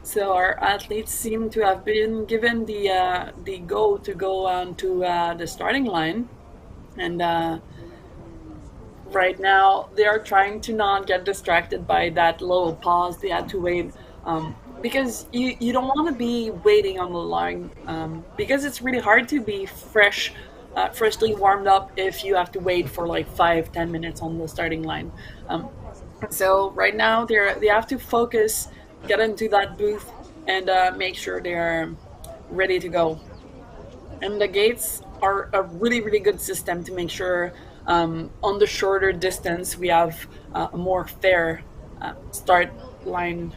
So our athletes seem to have been given the go to go on to the starting line, and right now they are trying to not get distracted by that little pause they had to wait, because you don't want to be waiting on the line, because it's really hard to be freshly warmed up if you have to wait for like 5-10 minutes on the starting line. So right now they have to focus, get into that booth, and make sure they're ready to go. And the gates are a really really good system to make sure, on the shorter distance we have a more fair start line.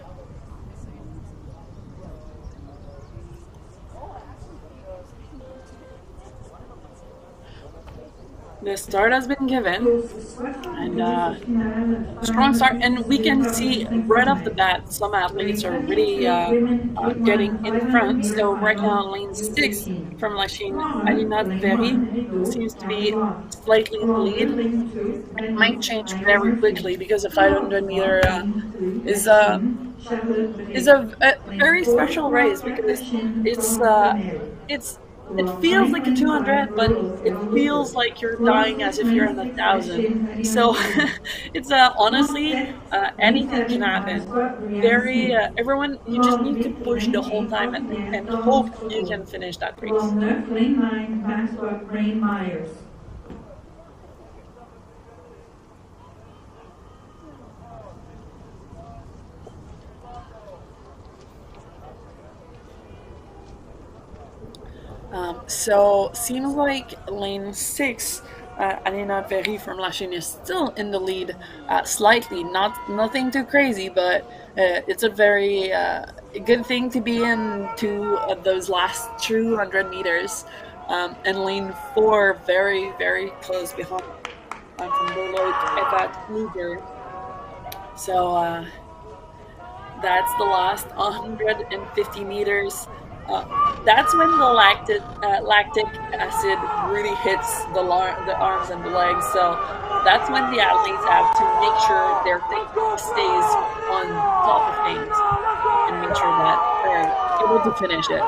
The start has been given, and strong start, and we can see right off the bat some athletes are really getting in front. So right now, lane 6 from Lachine, Alina Veri seems to be slightly in the lead. It might change very quickly because the 500-meter is a is a very special race, because it's it feels like a 200, but it feels like you're dying as if you're in 1,000. So it's honestly, anything can happen. Very everyone, you just need to push the whole time, and hope you can finish that race. Lane 9, Maxwell Rain Myers. So seems like lane 6, Alina Ferry from Lachine is still in the lead, slightly. Nothing too crazy, but it's a very good thing to be into those last 200 meters. And lane 4 very very close behind, from Berloit Evat Luger. So that's the last 150 meters. That's when the lactic acid really hits the arms and the legs. So that's when the athletes have to make sure their thing stays on top of things, and make sure that they're able to finish it.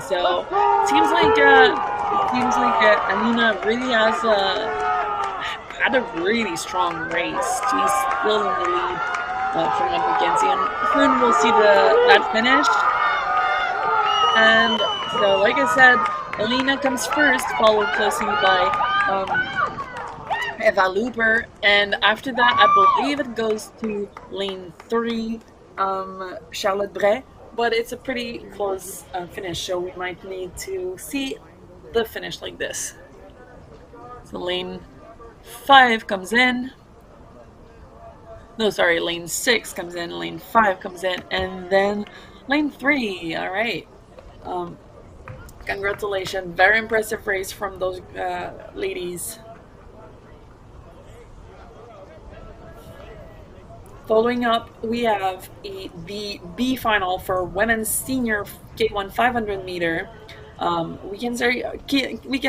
So it seems like Alina really has had a really strong race. She's still in the lead, from what we can see, and soon we'll see that finish. And so, like I said, Alina comes first, followed closely by Eva Looper, and after that, I believe it goes to lane 3, Charlotte Bray. But it's a pretty close finish, so we might need to see the finish like this. So lane 5 comes in. No, sorry, lane 6 comes in, lane 5 comes in, and then lane 3. All right. Congratulations. Very impressive race from those ladies. Following up, we have the B final for women's senior K1 500 meter. We can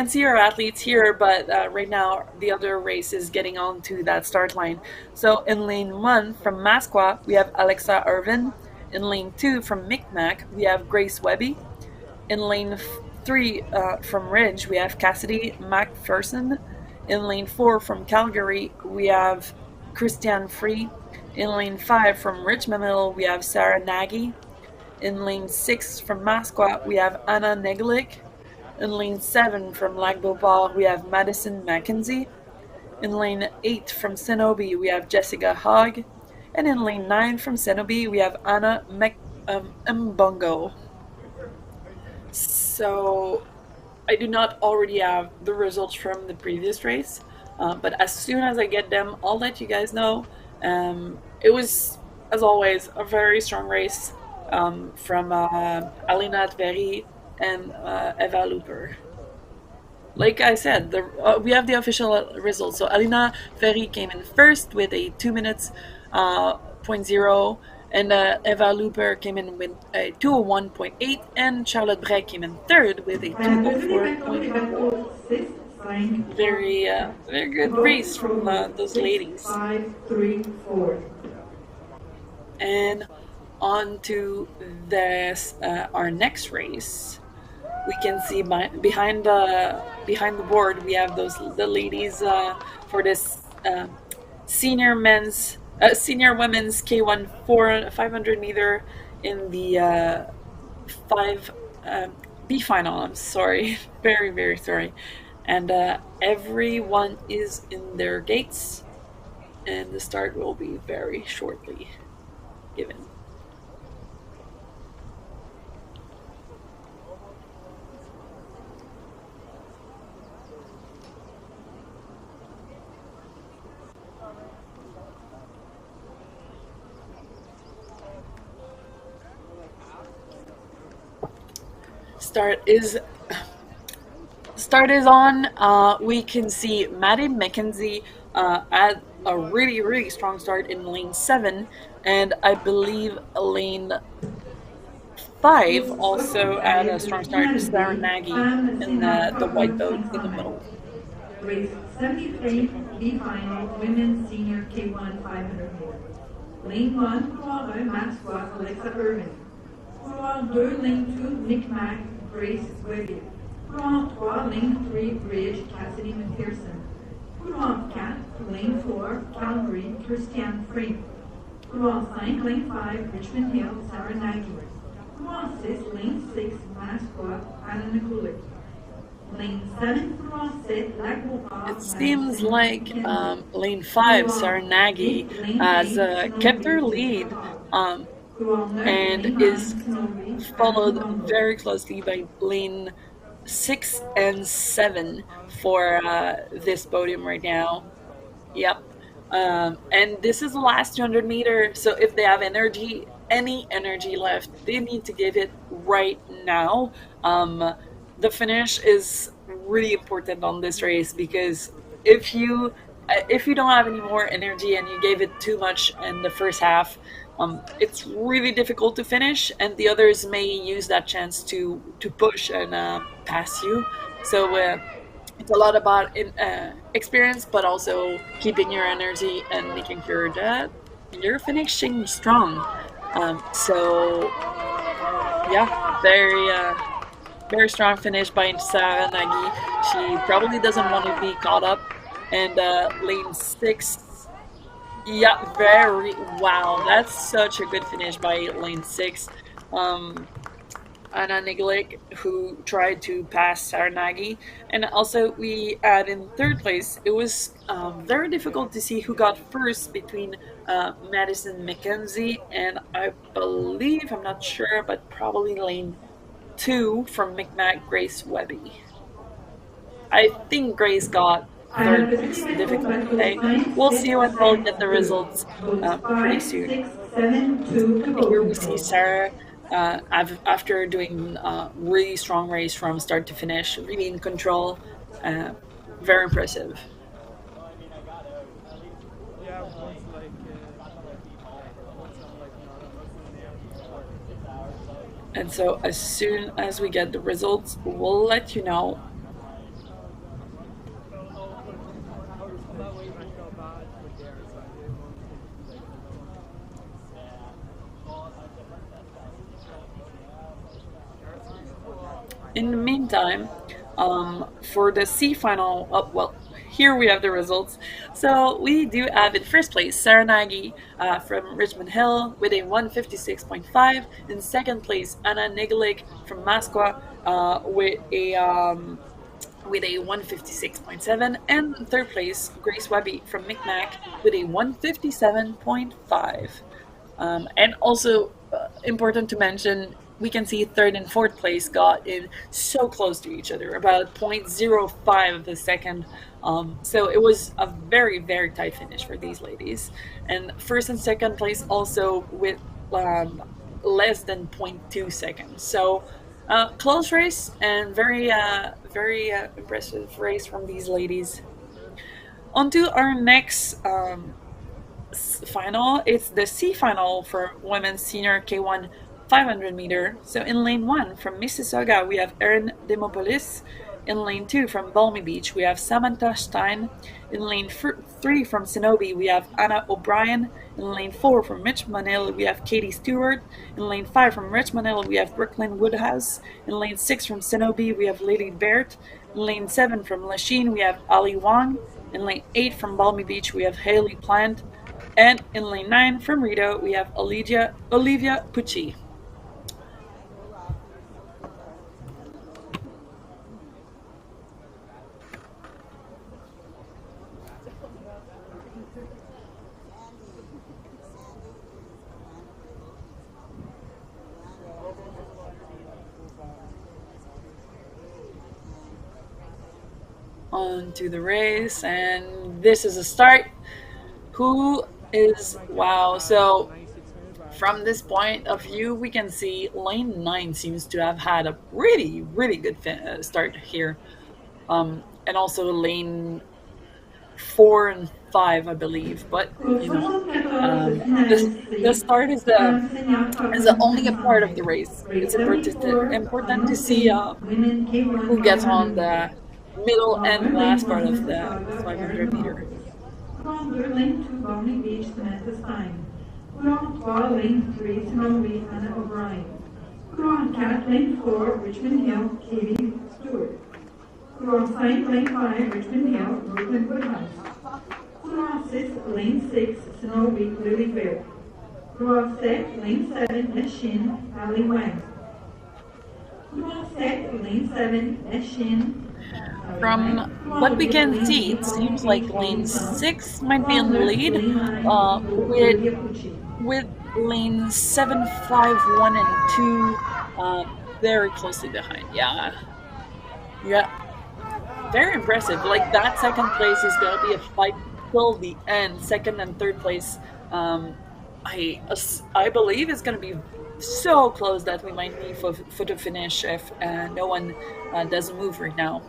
see our athletes here, but right now the other race is getting on to that start line. So in lane 1 from Masqua, we have Alexa Irvin. In lane 2 from Micmac, we have Grace Webby. In lane 3 from Ridge, we have Cassidy McPherson. In lane 4 from Calgary, we have Christiane Free. In lane 5 from Richmond Hill, we have Sarah Nagy. In lane 6 from Masqua, we have Anna Neglick. In lane 7 from Lac Beauport, we have Madison Mackenzie. In lane 8 from Cenobi, we have Jessica Hogg. And in lane 9 from Cenobi, we have Anna Mbongo. So I do not already have the results from the previous race, but as soon as I get them, I'll let you guys know. It was, as always, a very strong race from Alina Tveri and Eva Looper. Like I said, we have the official results. So Alina Ferry came in first with a 2 minutes 0.0, and Eva Looper came in with a 2:01.8, and Charlotte Bray came in third with a 2:04.4. Very good race from those ladies. 5-3-4. And on to this our next race, we can see behind the board we have the ladies for this senior women's K1 500 meter in the five B final. I'm sorry, very very sorry, and everyone is in their gates, and the start will be very shortly given. Start is on. We can see Maddie McKenzie at a really really strong start in lane 7, and I believe lane 5 also at a strong start. Sarah Nagy in the white boat in the middle. Race 73, B final, Women Senior K1 500 meter. Lane 1, couloir 1, Maxwell, Alexa Irvin. Couloir 2, lane 2, Micmac, Grace Webby. Couloir 3, lane 3, Bridge, Cassidy McPherson. Couloir 4, lane 4, Calgary, Christiane Frame. Couloir 5, lane 5, Richmond Hill, Sarah Nagy. Couloir 6, lane 6, Maxwell, Anna Nicolai. It seems like lane 5, Sarah Nagy, has kept her lead and is followed very closely by lane 6 and 7 for this podium right now. Yep. And this is the last 200 meters, so if they have any energy left, they need to give it right now. The finish is really important on this race, because if you don't have any more energy and you gave it too much in the first half, it's really difficult to finish, and the others may use that chance to push and pass you. So it's a lot about experience, but also keeping your energy and making sure that you're finishing strong. So yeah, very strong finish by Sarah Nagy. She probably doesn't want to be caught up. And lane 6, yeah, wow, that's such a good finish by lane 6. Anna Nicolai, who tried to pass Sarah Nagy. And also we had in third place, it was very difficult to see who got first between Madison McKenzie and I believe, I'm not sure, but probably lane 2 from Micmac, Grace Webby. I think Grace got third place. Difficult to say. We'll see when we'll get the results pretty soon. Here we see Sarah after doing a really strong race from start to finish, really in control. Very impressive. And so as soon as we get the results, we'll let you know. In the meantime, for the C final, here we have the results. So we do have in first place Sarah Nagy from Richmond Hill with a 156.5. In second place, Anna Nicolai from Masqua with a 156.7, and in third place, Grace Webby from Micmac with a 157.5. And also important to mention, we can see third and fourth place got in so close to each other, about 0.05 of a second. So it was a very, very tight finish for these ladies. And first and second place also with less than 0.2 seconds. So close race and very impressive race from these ladies. On to our next final. It's the C final for Women's Senior K1 500 meter. So in lane 1 from Mississauga, we have Erin Demopolis, In lane 2 from Balmy Beach, we have Samantha Stein. In lane 3 from Cenobi, we have Anna O'Brien. In lane 4 from Richmond Hill, we have Katie Stewart. In lane 5 from Richmond Hill, we have Brooklyn Woodhouse. In lane 6 from Cenobi, we have Lily Baird. In lane 7 from Lachine, we have Ali Wong. In lane 8 from Balmy Beach, we have Haley Plant. And in lane 9 from Rito, we have Olivia Pucci. On to the race, and this is a start. Who is wow? So from this point of view, we can see lane 9 seems to have had a really good start here, and also lane 4 and 5, I believe. But you know, the start is the only a part of the race. It's important to see who gets on the middle and last part of the 500 meter. Coulomb lane 2 Balmy Beach, Samantha Stein. Coulomb 3 lane 3 Snowy, Anna O'Brien. Coulomb 4 lane 4 Richmond Hill, Katie Stewart. Coulomb 5 lane 5 Richmond Hill, Brooklyn Woodhouse. Coulomb 6 lane 6 Snowy, Lily Baird. Coulomb 7 lane 7 Lachine, Ali Wang. Coulomb 7 lane 7 Lachine. From what we can see, it seems like lane 6 might be in the lead, with lane 7, 5, 1, and 2 very closely behind. Yeah, very impressive. Like, that second place is going to be a fight till the end. Second and third place, I believe it's going to be so close that we might need photo finish if no one doesn't move right now.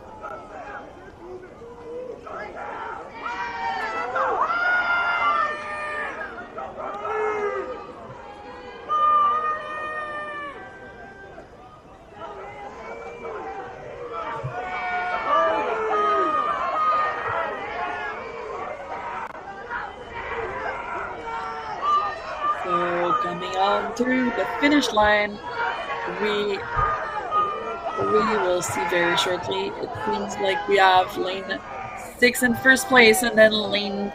So coming on through the finish line, we will see very shortly. It seems like we have lane 6 in first place, and then lane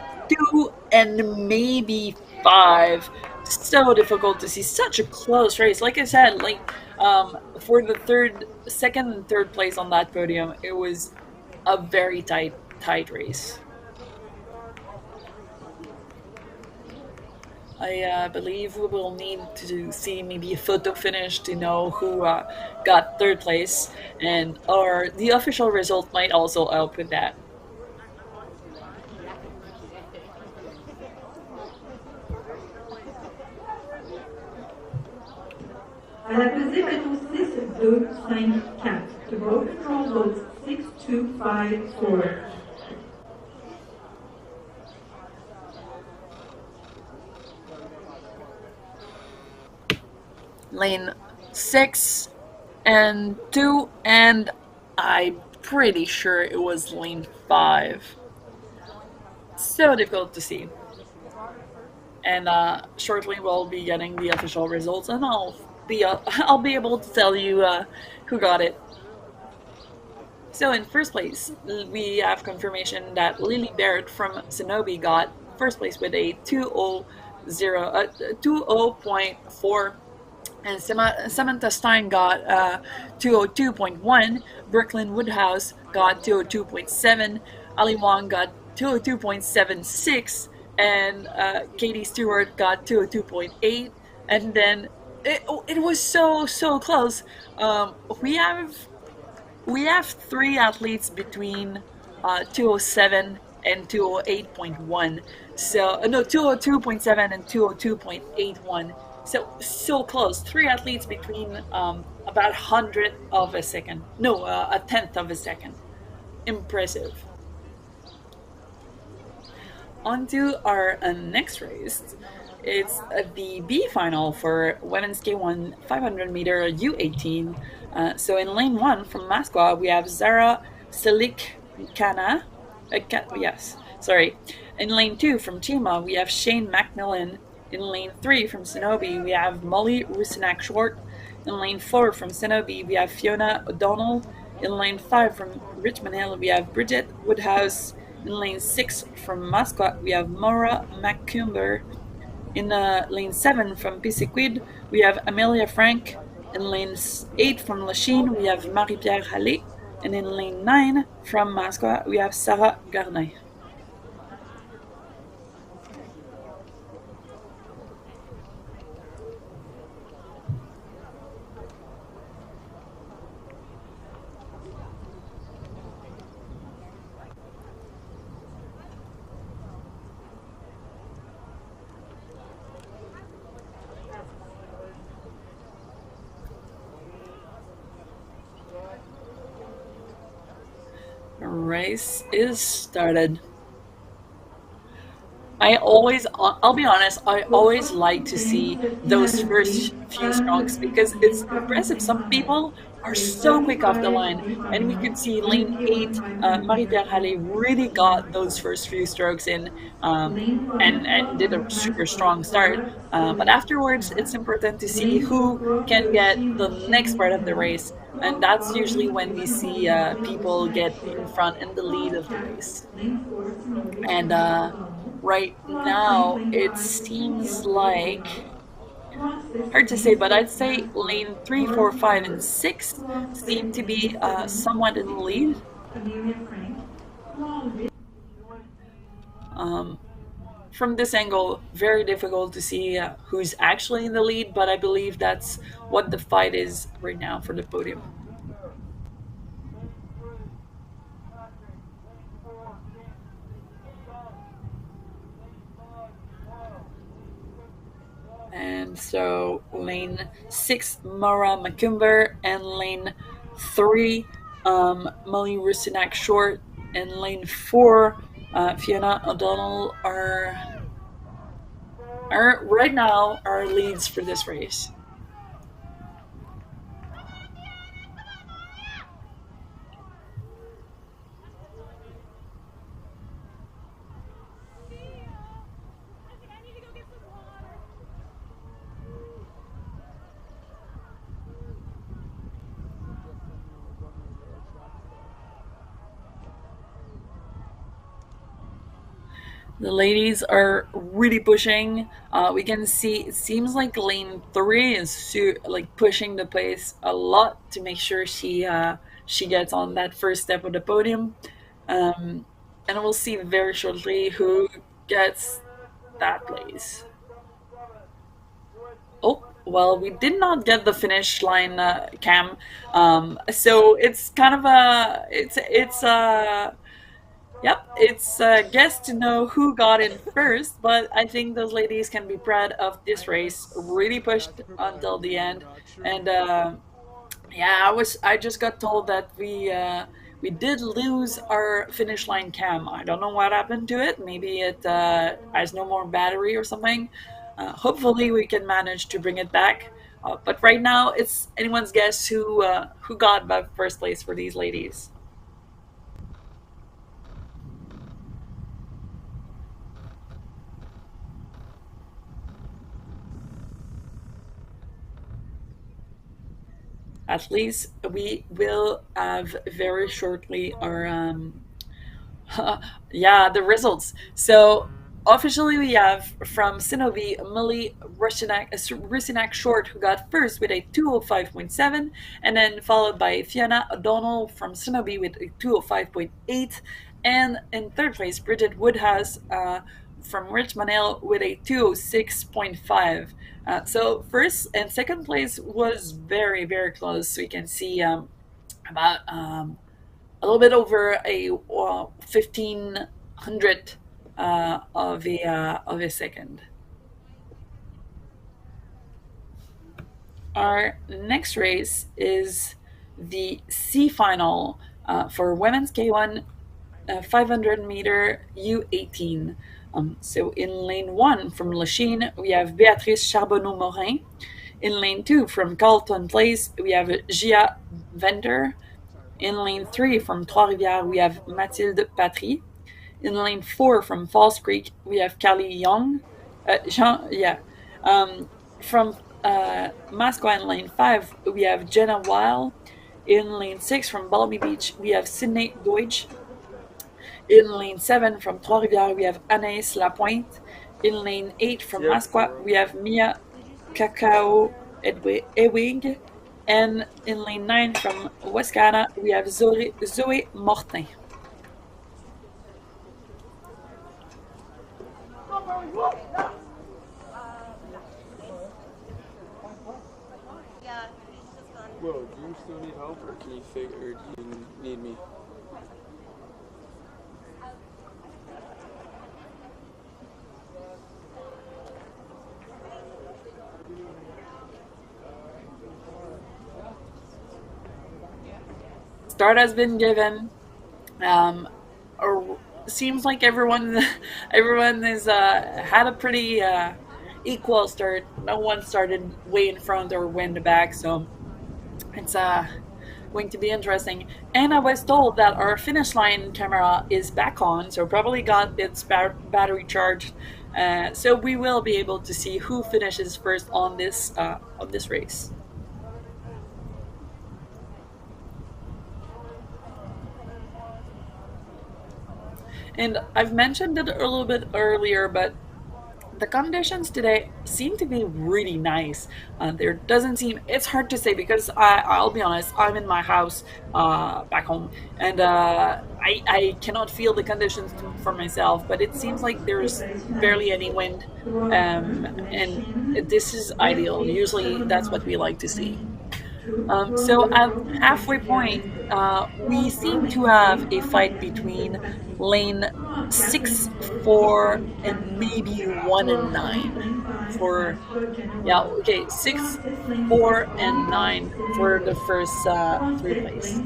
2 and maybe 5. So difficult to see. Such a close race. Like I said, like for the second and third place on that podium, it was a very tight race. I believe we will need to see maybe a photo finish to know who got third place, or the official result might also help with that. À la pesée, bateau 6, 2, 5, 4. To boat control boats 6, 2, 5, 4. Lane 6 and 2, and I'm pretty sure it was lane 5. So difficult to see. And shortly we'll be getting the official results, and I'll be able to tell you who got it. So in first place, we have confirmation that Lily Baird from Cenobi got first place with a 2:0.4. And Samantha Stein got 2:02.1. Brooklyn Woodhouse got 2:02.7. Ali Wong got 2:02.76. And Katie Stewart got 2:02.8. And then it was so close. We have 3 athletes between 2:07 and 2:08.1. So no, 2:02.7 and 2:02.81. So close. 3 athletes between about 100th of a second. No, a 10th of a second. Impressive. On to our next race. It's the B final for Women's K1 500 meter U18. So in lane 1 from Masqua, we have Zara Selik Kana. Yes, sorry. In lane 2 from Chima, we have Shane Macmillan. In lane 3 from Cenobi, we have Molly Rusinak Short. In lane 4 from Cenobi, we have Fiona O'Donnell. In lane 5 from Richmond Hill, we have Bridget Woodhouse. In lane 6 from Mascot, we have Maura McCumber. In lane 7 from Pisiquid, we have Amelia Frank. In lane 8 from Lachine, we have Marie-Pierre Hallé. And in lane 9 from Mascot, we have Sarah Garnet. Race is started. I'll be honest, I always like to see those first few strokes because it's impressive. Some people are so quick off the line, and we could see lane 8, Marie-Pierre Hallé really got those first few strokes in, and did a super strong start. But afterwards, it's important to see who can get the next part of the race, and that's usually when we see people get in front in the lead of the race. And right now, it seems like hard to say, but I'd say lane 3, 4, 5, and 6 seem to be somewhat in the lead. From this angle, very difficult to see who's actually in the lead, but I believe that's what the fight is right now for the podium. And so lane 6, Maura McCumber, and lane 3, Molly Rusinak Short, and lane 4, Fiona O'Donnell are right now our leads for this race. The ladies are really pushing. We can see it seems like lane 3 is like pushing the pace a lot to make sure she gets on that first step of the podium. And we'll see very shortly who gets that place. Oh, well, we did not get the finish line cam, so it's kind of it's a guess to know who got in first, but I think those ladies can be proud of this race. Really pushed until the end, and yeah, I just got told that we did lose our finish line cam. I don't know what happened to it. Maybe it has no more battery or something. Hopefully, we can manage to bring it back. But right now, it's anyone's guess who got the first place for these ladies. At least we will have very shortly our the results. So officially we have from Sinovi Millie Rusinak Short, who got first with a 205.7, and then followed by Fiona O'Donnell from Sinovi with a 205.8, and in third place Bridget Woodhouse from Richmond Hill with a 206.5. So first and second place was very, very close. So you can see about a little bit over a 1,500 of a second. Our next race is the C final for Women's K1 500 meter U18. So in lane 1 from Lachine, we have Béatrice Charbonneau-Morin. In lane 2 from Carleton Place, we have Gia Venter. In lane 3 from Trois-Rivières, we have Mathilde Patry. In lane 4 from Falls Creek, we have Carly Young. From Masqua in lane 5, we have Jenna Weil. In lane 6 from Balmy Beach, we have Sydney Deutsch. In lane 7 from Trois-Rivières, we have Anaïs Lapointe. In lane 8 from Masqua, we have Mia Cacao Ewig. And in lane 9 from Wascana, we have Zoe Martin. Whoa, do you still need help, or can you figure, or do you need me? Start has been given. Seems like everyone is had a pretty equal start. No one started way in front or way in the back, so it's going to be interesting. And I was told that our finish line camera is back on, so probably got its battery charged. So we will be able to see who finishes first on this race. And I've mentioned it a little bit earlier, but the conditions today seem to be really nice. There doesn't seem, it's hard to say because I'll be honest, I'm in my house back home, and I cannot feel the conditions for myself, but it seems like there's barely any wind, and this is ideal. Usually that's what we like to see. So at halfway point, we seem to have a fight between lane 6, 4, and maybe 1 and 9 for 6, 4, and 9 for the first 3 place.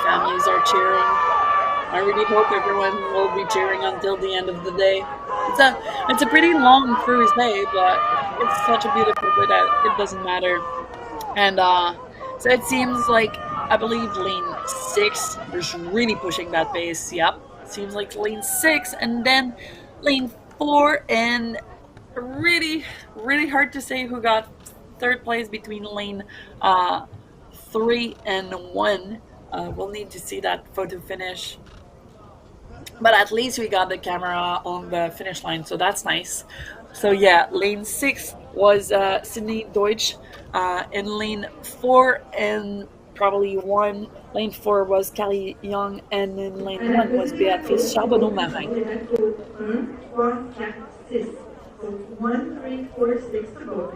Families are cheering. I really hope everyone will be cheering until the end of the day. It's a pretty long cruise day, but it's such a beautiful day that it doesn't matter. And so it seems like, I believe lane 6 is really pushing that pace. Yep, seems like lane 6, and then lane 4, and really hard to say who got third place between lane 3 and 1. We'll need to see that photo finish. But at least we got the camera on the finish line, so that's nice. So yeah, lane 6 was Sydney Deutsch. In lane 4 and probably 1, lane 4 was Carly Young, and in lane 1 was Béatrice Charbonneau-Marin. 1, 3, 4, 6 to go.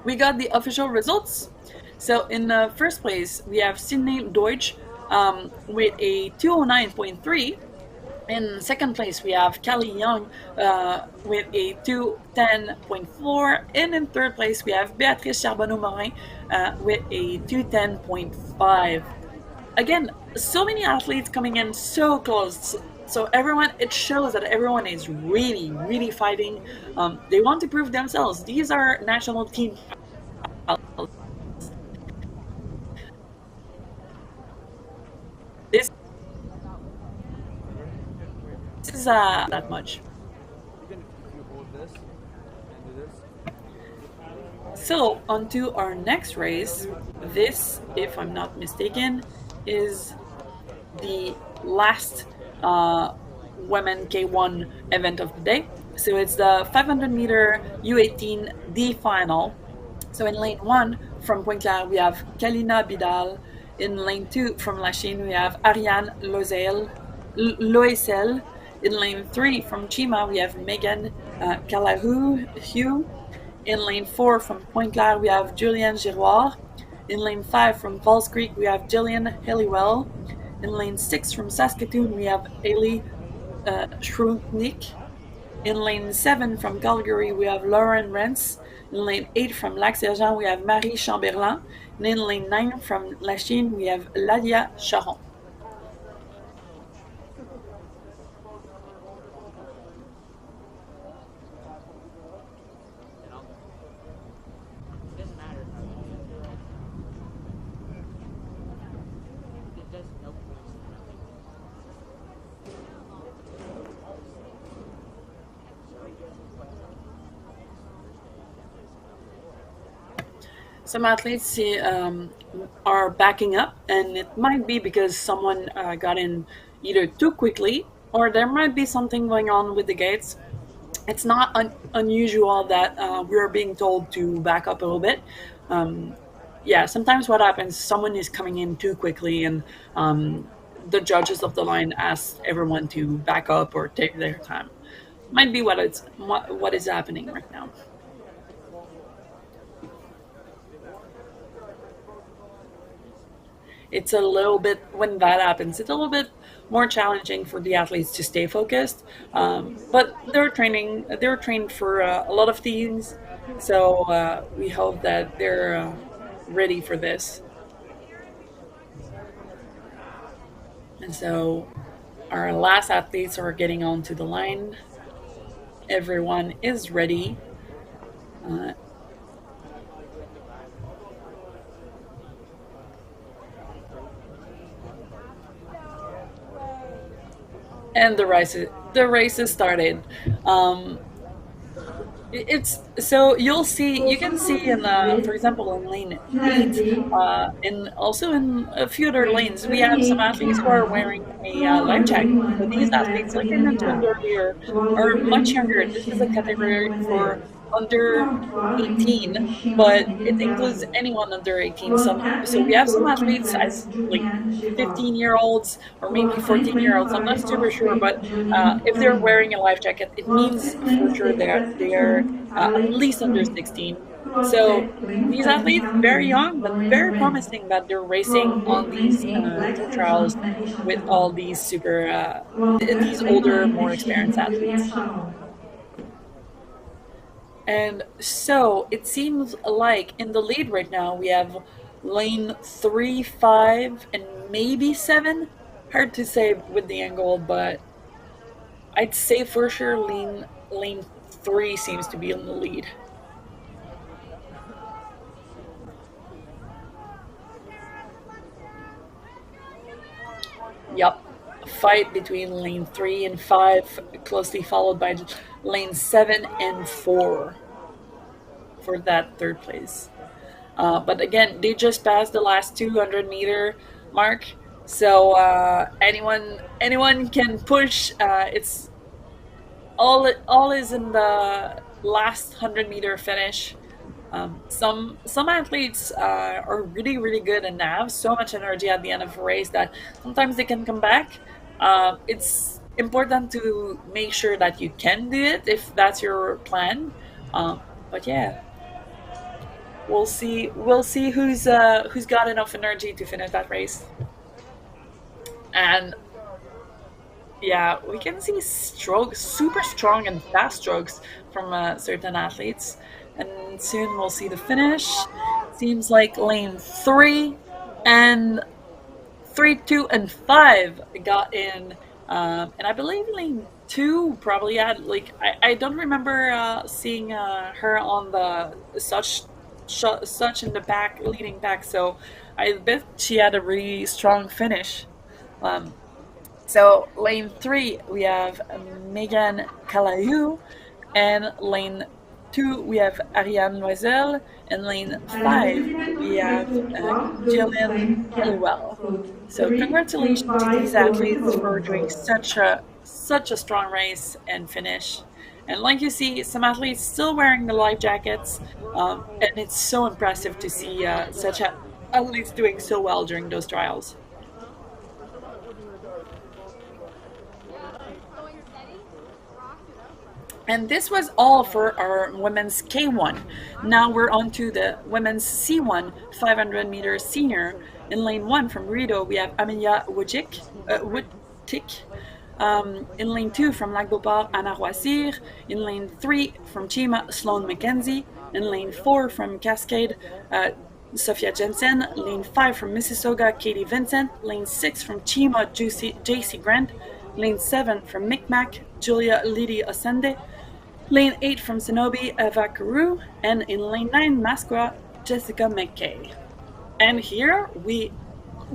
We got the official results. So in the first place, we have Sydney Deutsch with a 209.3. In second place, we have Carly Young with a 210.4. And in third place, we have Béatrice Charbonneau-Marin with a 210.5. Again, so many athletes coming in so close. So everyone, it shows that everyone is really fighting. They want to prove themselves. These are national team. This is that much. So on to our next race. This, if I'm not mistaken, is the last Women K1 event of the day. So it's the 500 meter U18 D final. So in lane 1 from Pointe-Claire, we have Kalina Bidal. In lane 2 from Lachine, we have Ariane Loisel. In lane 3 from Chima, we have Megan Calahu. In lane 4 from Pointe-Claire, we have Julienne Giroir. In lane 5 from Falls Creek, we have Jillian Halliwell. In lane 6 from Saskatoon, we have Ailey Shrutnik. In lane 7 from Calgary, we have Lauren Rentz. In lane 8 from Lac-Sergent, we have Marie Chamberlain. And in lane 9 from Lachine, we have Ladia Charon. Some athletes are backing up, and it might be because someone got in either too quickly, or there might be something going on with the gates. It's not unusual that we're being told to back up a little bit. Yeah, sometimes what happens, someone is coming in too quickly, and the judges of the line ask everyone to back up or take their time. Might be what is happening right now. It's a little bit, when that happens, it's a little bit more challenging for the athletes to stay focused. But they're trained for a lot of things, so we hope that they're ready for this. And so our last athletes are getting onto the line. Everyone is ready. And the race is started. It's so you can see in for example in lane 8 and also in a few other lanes we have some athletes who are wearing a life jacket. So these athletes, like I mentioned earlier, are much younger. This is a category for under 18, but it includes anyone under 18. So we have some athletes as like 15-year-olds or maybe 14-year-olds. I'm not super sure, but if they're wearing a life jacket, it means for sure they're at least under 16. So these athletes, very young, but very promising that they're racing on these two trials with all these these older, more experienced athletes. And so it seems like in the lead right now we have lane 3, 5, and maybe 7. Hard to say with the angle, but I'd say for sure lane 3 seems to be in the lead. Yep. Fight between lane 3 and 5, closely followed by lane 7 and 4 for that third place. But again, they just passed the last 200-meter mark, so anyone can push. It's all is in the last 100-meter finish. Some athletes are really, really good and have so much energy at the end of a race that sometimes they can come back. It's important to make sure that you can do it if that's your plan. But yeah, we'll see who's got enough energy to finish that race. And yeah, we can see strokes, super strong and fast strokes from certain athletes. And soon we'll see the finish. Seems like lane 3 and 3, 2, and 5 got in. And I believe lane 2 probably had, like, I don't remember seeing her on the such in the back, leading back. So I bet she had a really strong finish. So lane 3 we have Megan Calahu, and lane 2 we have Ariane Loisel, and lane 5 we have Jillian Halliwell. So congratulations to these athletes for doing such a strong race and finish. And like you see, some athletes still wearing the life jackets, and it's so impressive to see such athletes doing so well during those trials. And this was all for our women's K1. Now we're on to the women's C1 500 meter senior. In lane 1 from Rideau, we have Amelia Wojcik. In lane 2 from Lac-Beauport, Anna Roissir. In lane 3 from Chima, Sloane McKenzie. In lane 4 from Cascade, Sophia Jensen. Lane 5 from Mississauga, Katie Vincent. Lane 6 from Chima, JC Grant. Lane 7 from Micmac, Julia Lidi Osende. Lane 8 from Cenobi, Eva Carew. And in lane 9, Masqua, Jessica McKay. And here we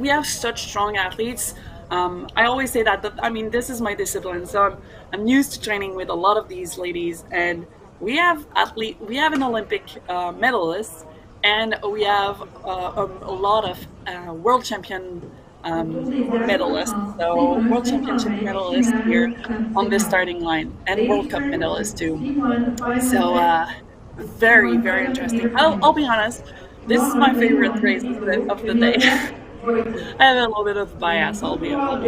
have such strong athletes. I always say that, I mean, this is my discipline, so I'm used to training with a lot of these ladies, and we have an Olympic medalist, and we have a lot of world champion medalists, so world championship medalists here on this starting line, and World Cup medalists too. So very, very interesting. I'll be honest, this is my favorite race of the day. I have a little bit of bias, I'll be honest.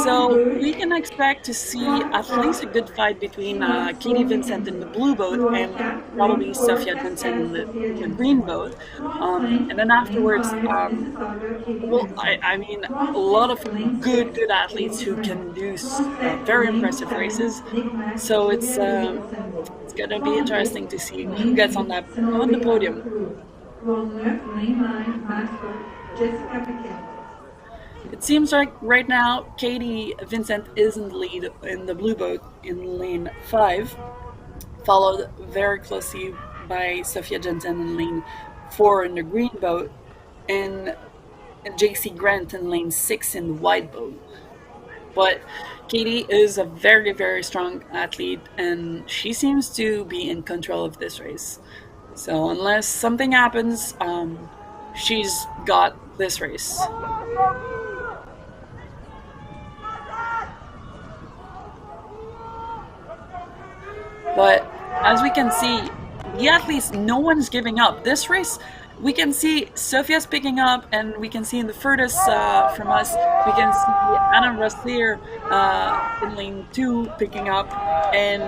So we can expect to see at least a good fight between Katie Vincent in the blue boat and probably Sophia Jensen in the green boat. And then afterwards, well, I mean, a lot of good athletes who can do very impressive races. So it's gonna be interesting to see who gets on the podium. It seems like right now Katie Vincent is in the lead in the blue boat in lane 5, followed very closely by Sophia Jensen in lane 4 in the green boat, and JC Grant in lane 6 in the white boat. But Katie is a very, very strong athlete, and she seems to be in control of this race. So unless something happens, she's got this race. But as we can see, the athletes, no one's giving up. This race, we can see Sophia's picking up, and we can see in the furthest from us, we can see Anna Rossier in lane 2 picking up, and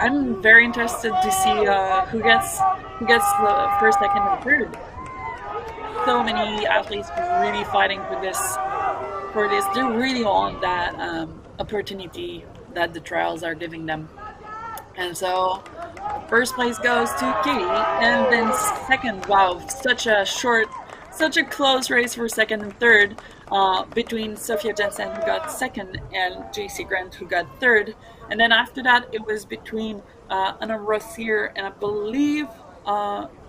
I'm very interested to see who gets the first, second, and third. So many athletes really fighting for this. They're really on that opportunity that the trials are giving them. And so first place goes to Katie, and then second, wow, such a close race for second and third between Sophia Jensen, who got second, and JC Grant, who got third. And then after that, it was between Anna Rossier and I believe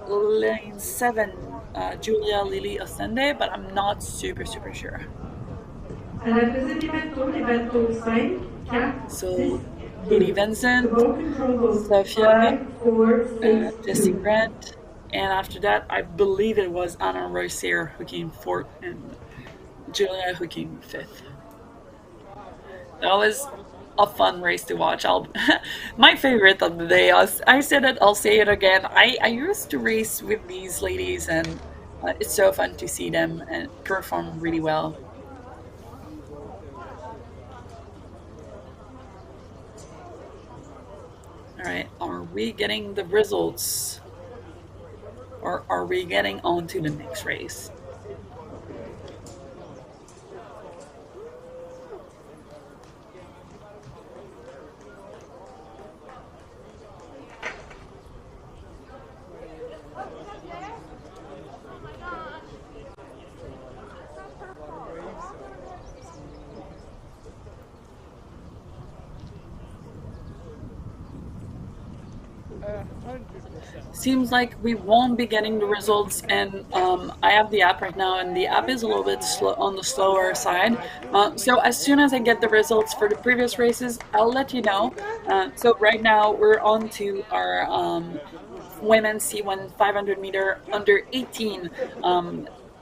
lane 7, Julia Lili Osende, but I'm not super sure. So Katie Vincent, Sophia, Jesse Grant, and after that, I believe it was Anna Rossier who came 4th and Julia who came 5th. That was a fun race to watch. My favorite of the day. I said it, I'll say it again. I used to race with these ladies, and it's so fun to see them and perform really well. Alright, are we getting the results? Or are we getting on to the next race? Seems like we won't be getting the results, and I have the app right now, and the app is a little bit on the slower side. So as soon as I get the results for the previous races, I'll let you know. So right now we're on to our Women C1 500 meter under 18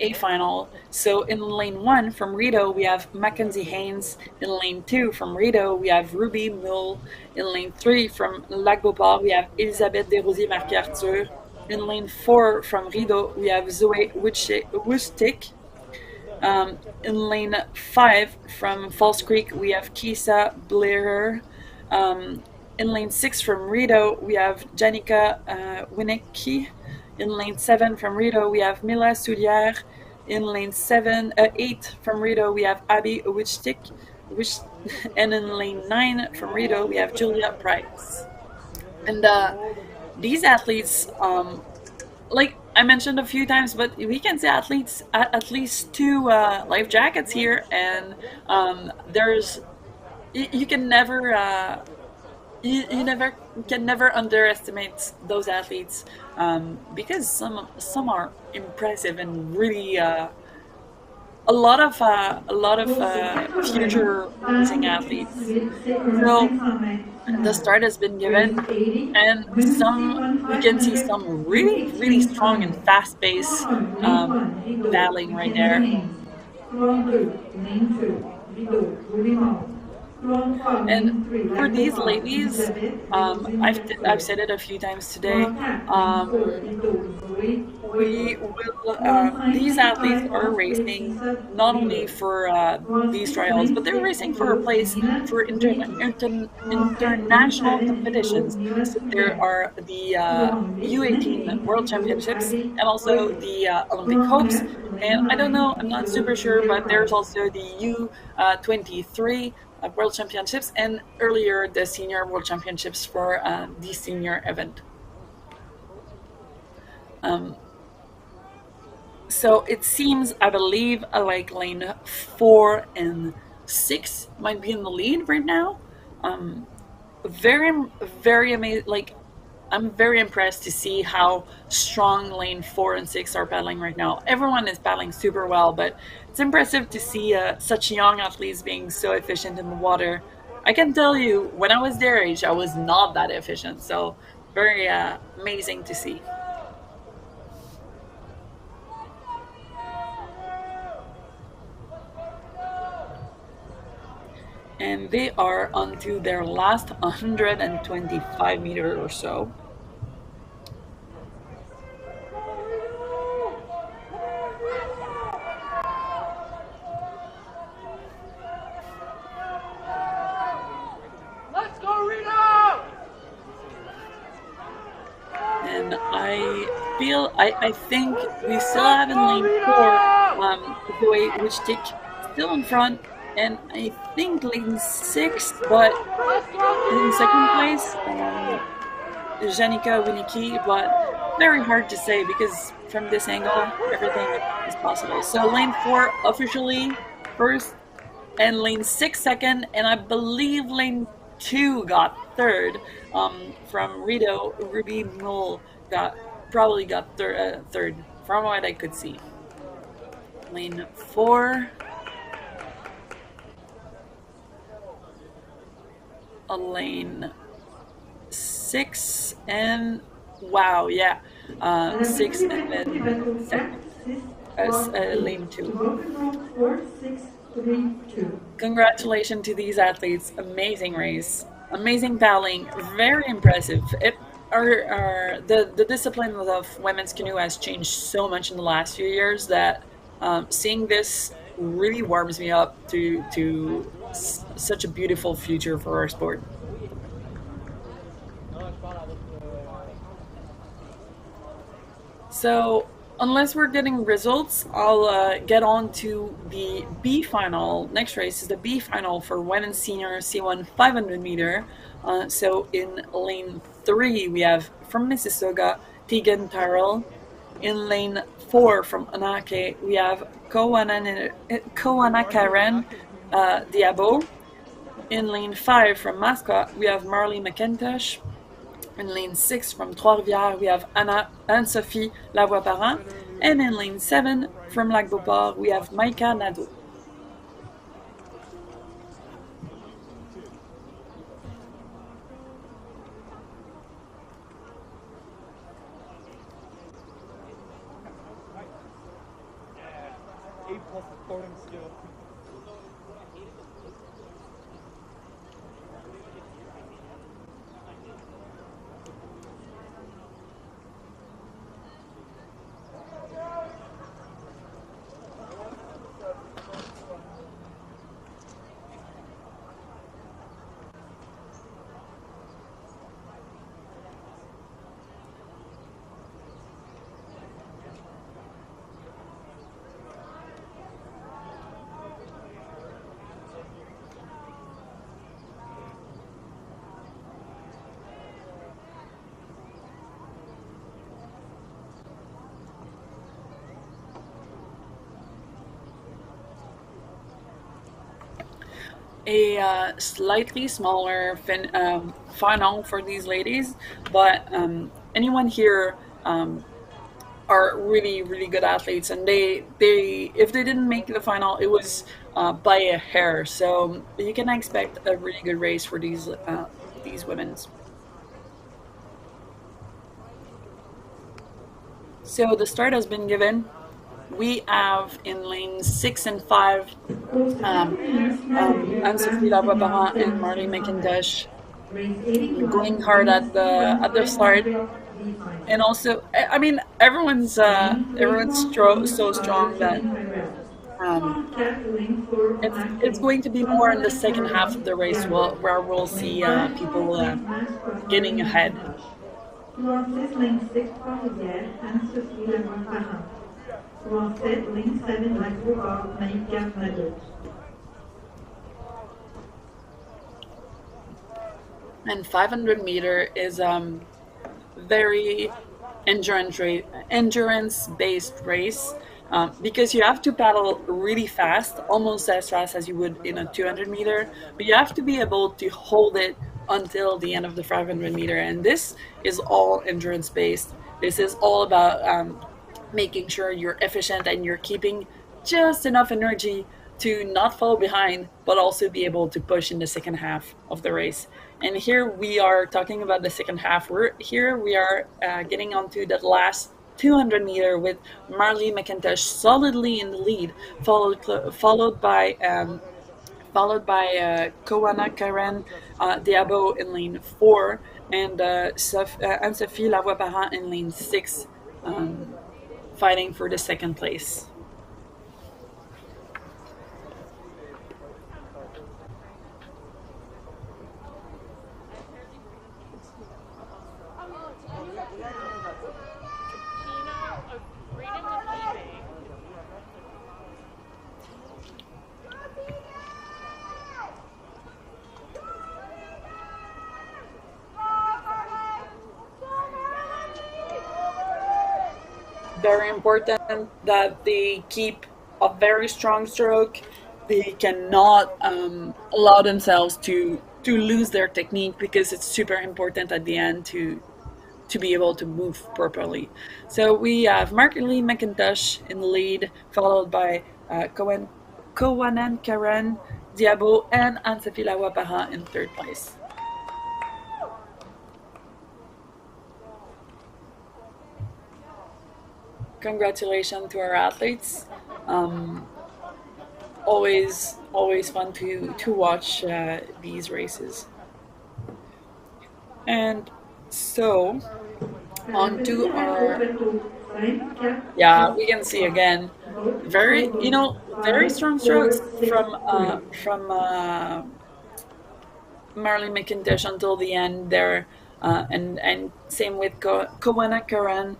A final. So in lane 1 from Rideau, we have Mackenzie Haynes. In lane 2 from Rideau, we have Ruby Mull. In lane 3 from Lac-Beauport, we have Elisabeth Desrosiers-Marquis-Arthur. In lane 4 from Rideau, we have Zoe Wustick. In lane 5 from Falls Creek, we have Kisa Blair. In lane 6 from Rideau, we have Janika Winnicki. In lane 7 from Rideau, we have Mila Soudière. In lane 8 from Rideau, we have Abby Wichtick. And in lane 9 from Rideau, we have Julia Price. And these athletes, like I mentioned a few times, but we can see athletes at least 2 life jackets here, and there's you can never you can never underestimate those athletes, because some are impressive and really a lot of future racing athletes. So the start has been given, and we can see some really strong and fast pace battling right there. And for these ladies, I've said it a few times today. We will. These athletes are racing not only for these trials, but they're racing for a place for international competitions. So there are the U18 World Championships and also the Olympic Hopes. And I don't know, I'm not super sure, but there's also the U23 World Championships, and earlier the Senior World Championships for the senior event. So it seems, I believe, like lane 4 and 6 might be in the lead right now. Very amazing. Like, I'm very impressed to see how strong lane 4 and 6 are battling right now. Everyone is battling super well, but it's impressive to see such young athletes being so efficient in the water. I can tell you, when I was their age, I was not that efficient. So very amazing to see. And they are onto their last 125 meters or so. Let's go, Reno! And I think we still have in lane 4 Zoe Wichtick still in front, and I think lane 6, but in second place, Janika Winnicki, but very hard to say because from this angle, everything is possible. So lane 4 officially first, and lane 6 second, and I believe lane 2 got third. From Rideau, Ruby Mull probably got third, from what I could see. Lane 4. Lane 6, and wow, yeah, 6 and then second, lane 2. Congratulations to these athletes. Amazing race, amazing battling, very impressive. The discipline of women's canoe has changed so much in the last few years that seeing this really warms me up to such a beautiful future for our sport. So unless we're getting results, I'll get on to the B final. Next race is the B final for Women's Senior C1 500 meter. So in lane 3, we have from Mississauga, Tegan Tyrrell. In lane 4 from Anake, we have Koana Karen Diabo. In lane 5 from Mascot, we have Marley McIntosh. In lane 6 from Trois-Rivières, we have Anne-Sophie Lavoie-Parent. And in lane 7 from Lac-Beauport, we have Maïka Nadeau. supporting skill. A slightly smaller final for these ladies, but anyone here are really good athletes, and they if they didn't make the final, it was by a hair. So you can expect a really good race for these women's. So the start has been given. We have in lanes 6 and 5 Anne-Sophie Lavoie-Parent and Marley McIntosh going hard at the start, and also I mean so strong that it's going to be more in the second half of the race where we'll see people getting ahead. U18 ligne 6 Trois-Rivières, Anne-Sophie Lavoie-Parent. U18 ligne 7 Lac-Beauport, Marie-Pierre Nadeau. And 500 meter is very endurance based race, because you have to paddle really fast, almost as fast as you would in a 200 meter, but you have to be able to hold it until the end of the 500 meter. And this is all endurance based. This is all about making sure you're efficient and you're keeping just enough energy to not fall behind, but also be able to push in the second half of the race. And here we are talking about the second half. We are getting onto the last 200 meter with Marley McIntosh solidly in the lead, followed by Kowana Karen Diabo in lane 4, and Anne-Sophie Lavoie-Parent in lane 6, fighting for the second place. Very important that they keep a very strong stroke. They cannot allow themselves to lose their technique, because it's super important at the end to be able to move properly. So we have Marley McIntosh in the lead, followed by Kowanan Karen Diabo and Anne-Sophie Lavoie-Parent in third place. Congratulations to our athletes. Always fun to watch these races. And so on to our, we can see again very strong strokes from Marley McIntosh until the end there, and same with Kowana Karen.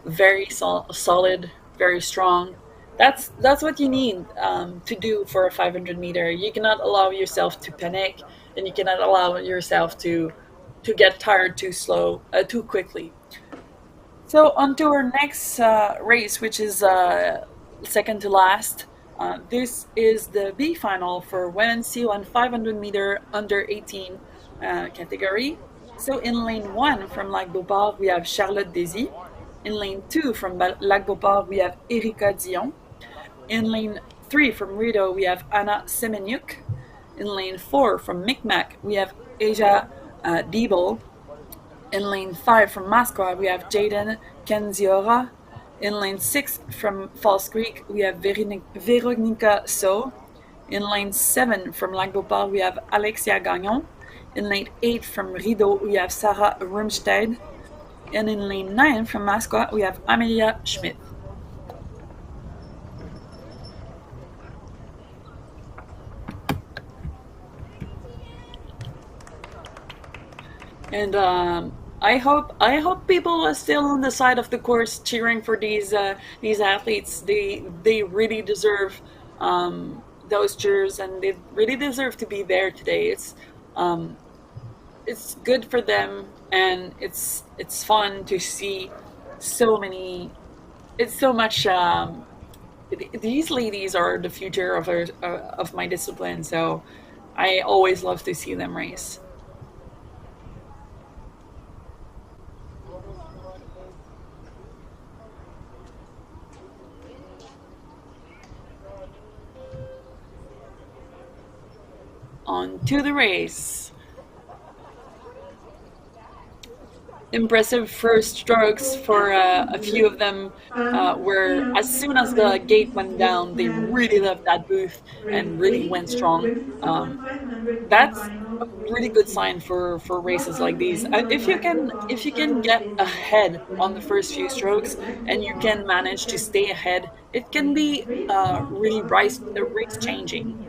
Very solid, very strong. That's what you need to do for a 500 meter. You cannot allow yourself to panic, and you cannot allow yourself to get tired too quickly. So on to our next race, which is second to last. This is the B final for Women C1 500 meter under 18 category. So in lane 1 from Lac-Beauport, we have Charlotte Désy. In lane 2 from Lac-Beauport, we have Erika Dion. In lane 3 from Rideau, we have Anna Semenyuk. In lane 4 from Micmac, we have Asia Diebel. In lane 5 from Masqua, we have Jaden Kenziora. In lane 6 from Falls Creek, we have Veronica So. In lane 7 from Lac Beauport, we have Alexia Gagnon. In lane 8 from Rideau, we have Sarah Rumstead. And in lane 9 from Mascot, we have Amelia Schmidt. And I hope people are still on the side of the course cheering for these athletes. They really deserve those cheers, and they really deserve to be there today. It's good for them, and it's fun to see so many. It's so much. These ladies are the future of my discipline, so I always love to see them race. On to the race. Impressive first strokes for a few of them, where as soon as the gate went down, they really left that booth and really went strong. That's a really good sign for races like these. If you can get ahead on the first few strokes and you can manage to stay ahead, it can be really race changing.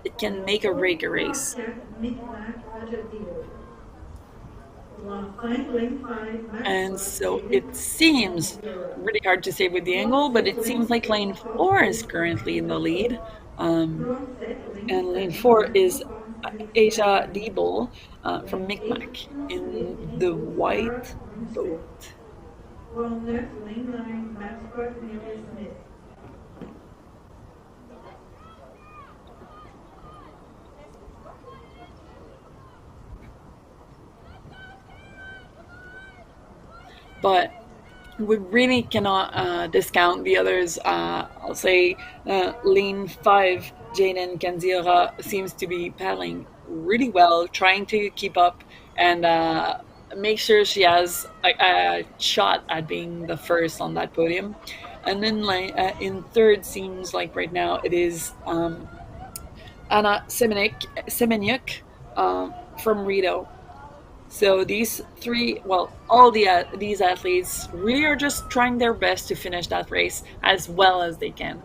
It can make or break a race. And so it seems really hard to say with the angle, but it seems like lane 4 is currently in the lead. And lane 4 is Asia Diebel from Micmac in the white boat. But we really cannot discount the others. I'll say lane 5, Jaden Kanziora seems to be paddling really well, trying to keep up and make sure she has a shot at being the first on that podium. And then in third, seems like right now it is Anna Semenyuk from Rideau. So these three, well, all these athletes really are just trying their best to finish that race as well as they can.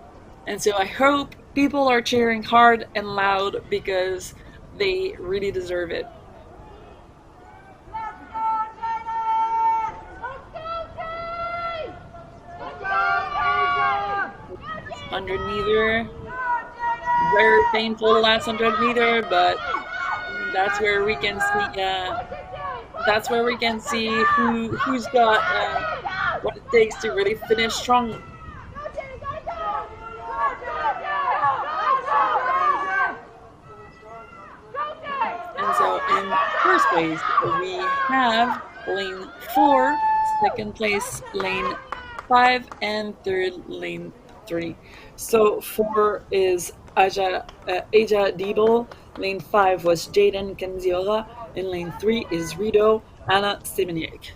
And so I hope people are cheering hard and loud because they really deserve it. Let's go, Jaden! Let's go, team! 100 meter, very painful last 100 meter, but that's where we can see. That's where we can see who's got what it takes to really finish strong. And so in first place we have lane 4, second place lane 5, and third lane 3. So 4 is Aja Diebel, lane 5 was Jaden Kanziora, and lane 3 is Rideau, Anna Semenyuk.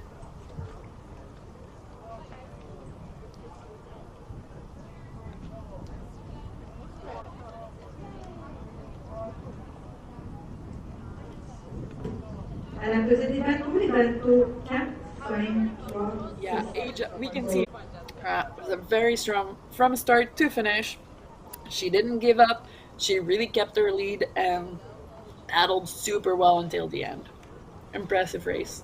Yeah, Aja, we can see was a very strong from start to finish. She didn't give up. She really kept her lead and paddled super well until the end. Impressive race.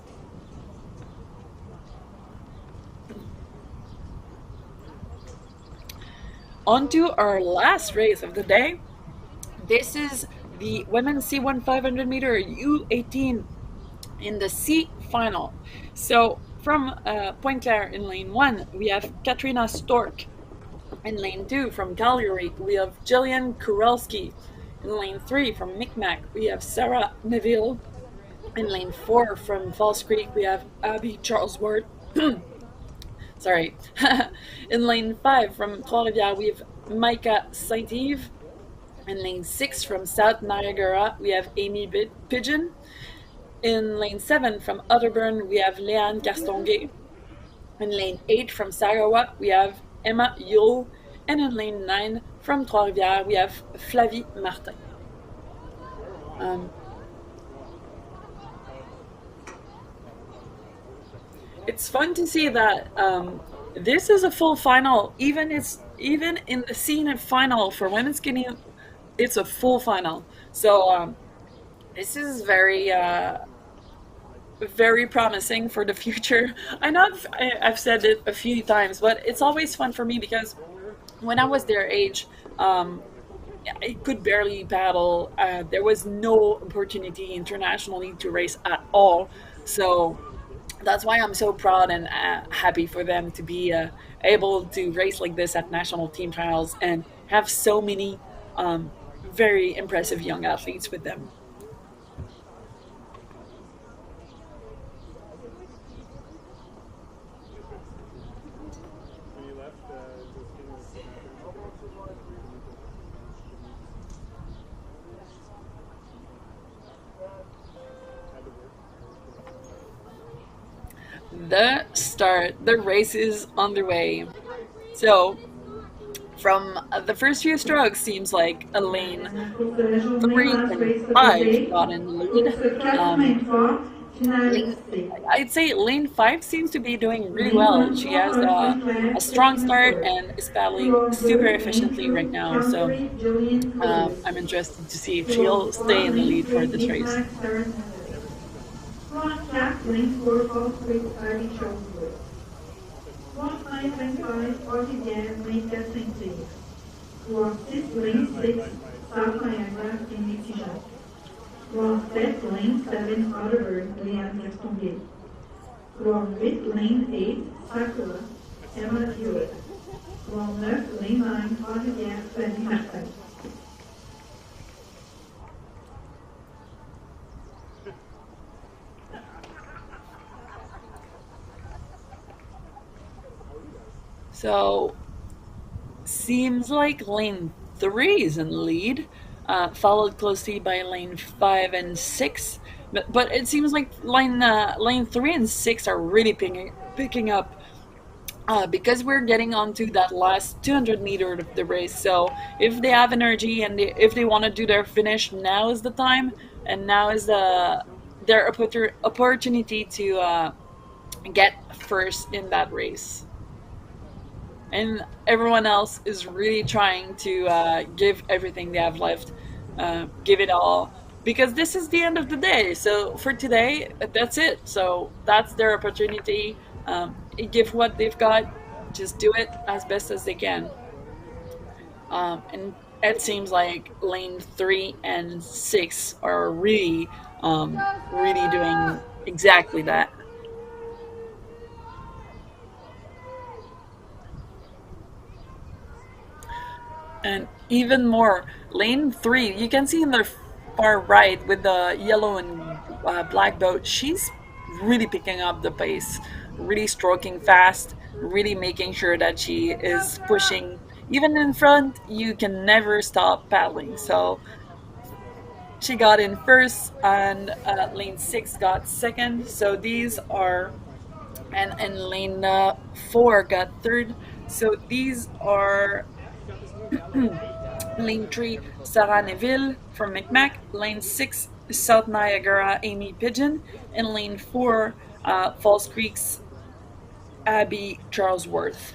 On to our last race of the day. This is the Women C1 500 meter U18 in the C final. So from Pointe Claire in lane 1, we have Katrina Stork. In lane 2 from Calgary, we have Jillian Kurelski. In lane 3 from Micmac, we have Sarah Neville. In lane 4 from Falls Creek, we have Abby Charlesworth. Sorry. In lane 5 from Trois-Rivières, we have Micah Saint-Yves. In lane 6 from South Niagara, we have Amy Pigeon. In lane 7 from Otterburn, we have Leanne Castonguay. In lane 8 from Sagawa, we have Emma Yule. And in lane 9 from Trois-Rivières, we have Flavie Martin. It's fun to see that this is a full final. Even in the senior final for women's canoe, it's a full final. So this is very promising for the future. I know I've said it a few times, but it's always fun for me because when I was their age, I could barely paddle. There was no opportunity internationally to race at all. So that's why I'm so proud and happy for them to be able to race like this at national team trials and have so many very impressive young athletes with them. The race is underway. So, from the first few strokes, seems like a lane 3 and 5 got in the lead. I'd say lane 5 seems to be doing really well. She has a strong start and is paddling super efficiently right now. So, I'm interested to see if she'll stay in the lead for this race. Couloir 4, lane 4, False Creek, Ivy Charleswood. Couloir 5, lane 5, Trois-Rivières, lane 4, Saint-Cyr. Couloir 6, lane 6, South Niagara, Amy Tijan. Couloir 7, lane 7, Otterburg, Leanne Gastonville. Couloir 8, lane 8, Sakura, Emma Hewitt. Couloir 9, lane 9, Trois-Rivières, Fanny Martin. So, seems like lane 3 is in the lead, followed closely by lane 5 and 6. But it seems like lane 3 and 6 are really picking up because we're getting onto that last 200 meter of the race. So if they have energy and if they want to do their finish, now is the time, and now is their opportunity to get first in that race. And everyone else is really trying to give everything they have left, give it all, because this is the end of the day. So for today, that's it. So that's their opportunity. Give what they've got, just do it as best as they can. And it seems like lane 3 and 6 are really doing exactly that. And even more, lane 3, you can see in the far right with the yellow and black boat, she's really picking up the pace, really stroking fast, really making sure that she is pushing. Even in front, you can never stop paddling. So she got in first, and lane 6 got second. So these are, and lane 4 got third. So these are lane 3, Sarah Neville from Micmac, lane 6, South Niagara, Amy Pigeon, and lane 4, Falls Creek's Abby Charlesworth.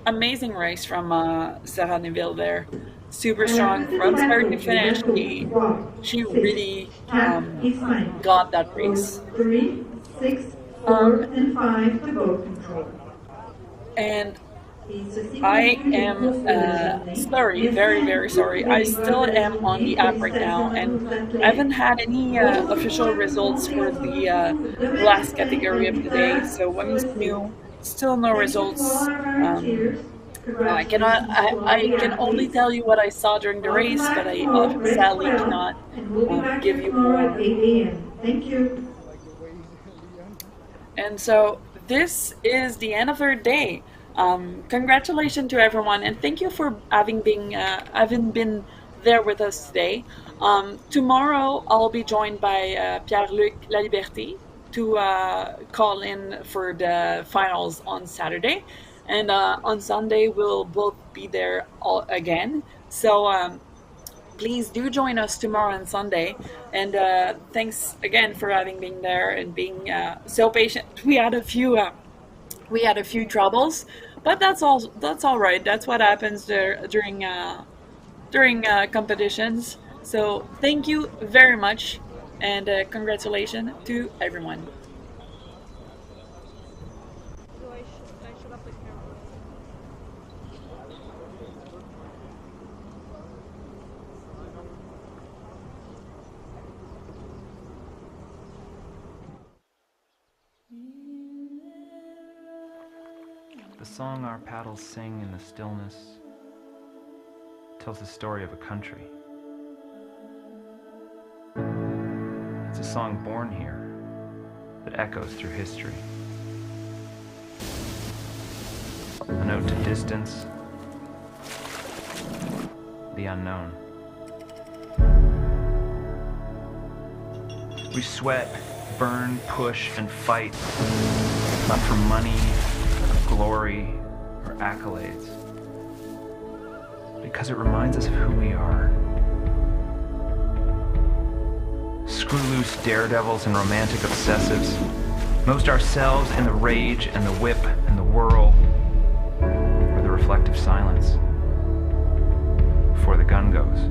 Amazing race from Sarah Neville there. Super strong from start to finish. She really got that race. 3, 6, 4, and 5 to boat control. And I am sorry, very, very sorry. I still am on the app right now, and I haven't had any official results for the last category of the day. So women's canoe, still no results. I can only tell you what I saw during the race, but I sadly cannot give you more. Thank you. And so this is the end of our day. Congratulations to everyone, and thank you for having been there with us today. Tomorrow I'll be joined by Pierre-Luc Laliberté call in for the finals on Saturday, and on Sunday we'll both be there all again. So please do join us tomorrow and Sunday. And thanks again for having been there and being so patient. We had a few troubles, but that's all. That's all right. That's what happens there during competitions. So thank you very much, and congratulations to everyone. I shut up the camera? The song our paddles sing in the stillness tells the story of a country. It's a song born here that echoes through history. A note to distance, the unknown. We sweat, burn, push, and fight, not for money, glory, or accolades, because it reminds us of who we are. Screw loose daredevils and romantic obsessives, most ourselves in the rage and the whip and the whirl, or the reflective silence before the gun goes.